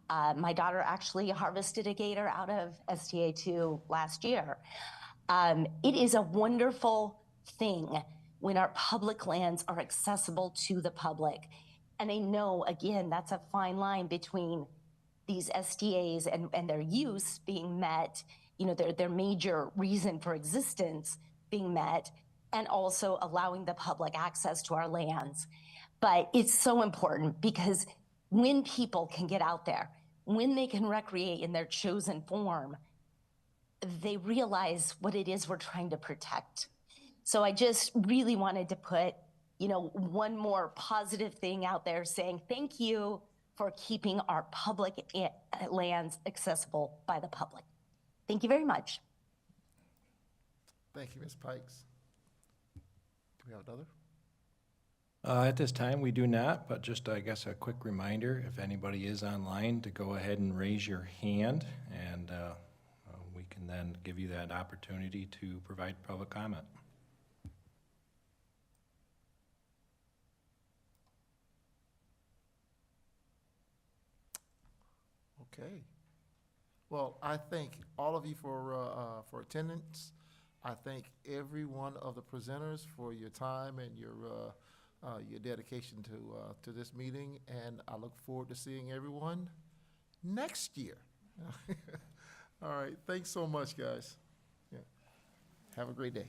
My daughter actually harvested a gator out of STA2 last year. It is a wonderful thing when our public lands are accessible to the public. And I know, again, that's a fine line between these STAs and their use being met, their major reason for existence being met, and also allowing the public access to our lands. But it's so important because when people can get out there, when they can recreate in their chosen form, they realize what it is we're trying to protect. So I just really wanted to put, one more positive thing out there saying thank you for keeping our public lands accessible by the public. Thank you very much. Thank you, Ms. Pikes. Do we have another? at this time, we do not, but just, I guess, a quick reminder, if anybody is online, to go ahead and raise your hand, and we can then give you that opportunity to provide public comment. Okay. Well, I thank all of you for attendance. I thank every one of the presenters for your time and your dedication to this meeting, and I look forward to seeing everyone next year. All right. Thanks so much, guys. Yeah. Have a great day.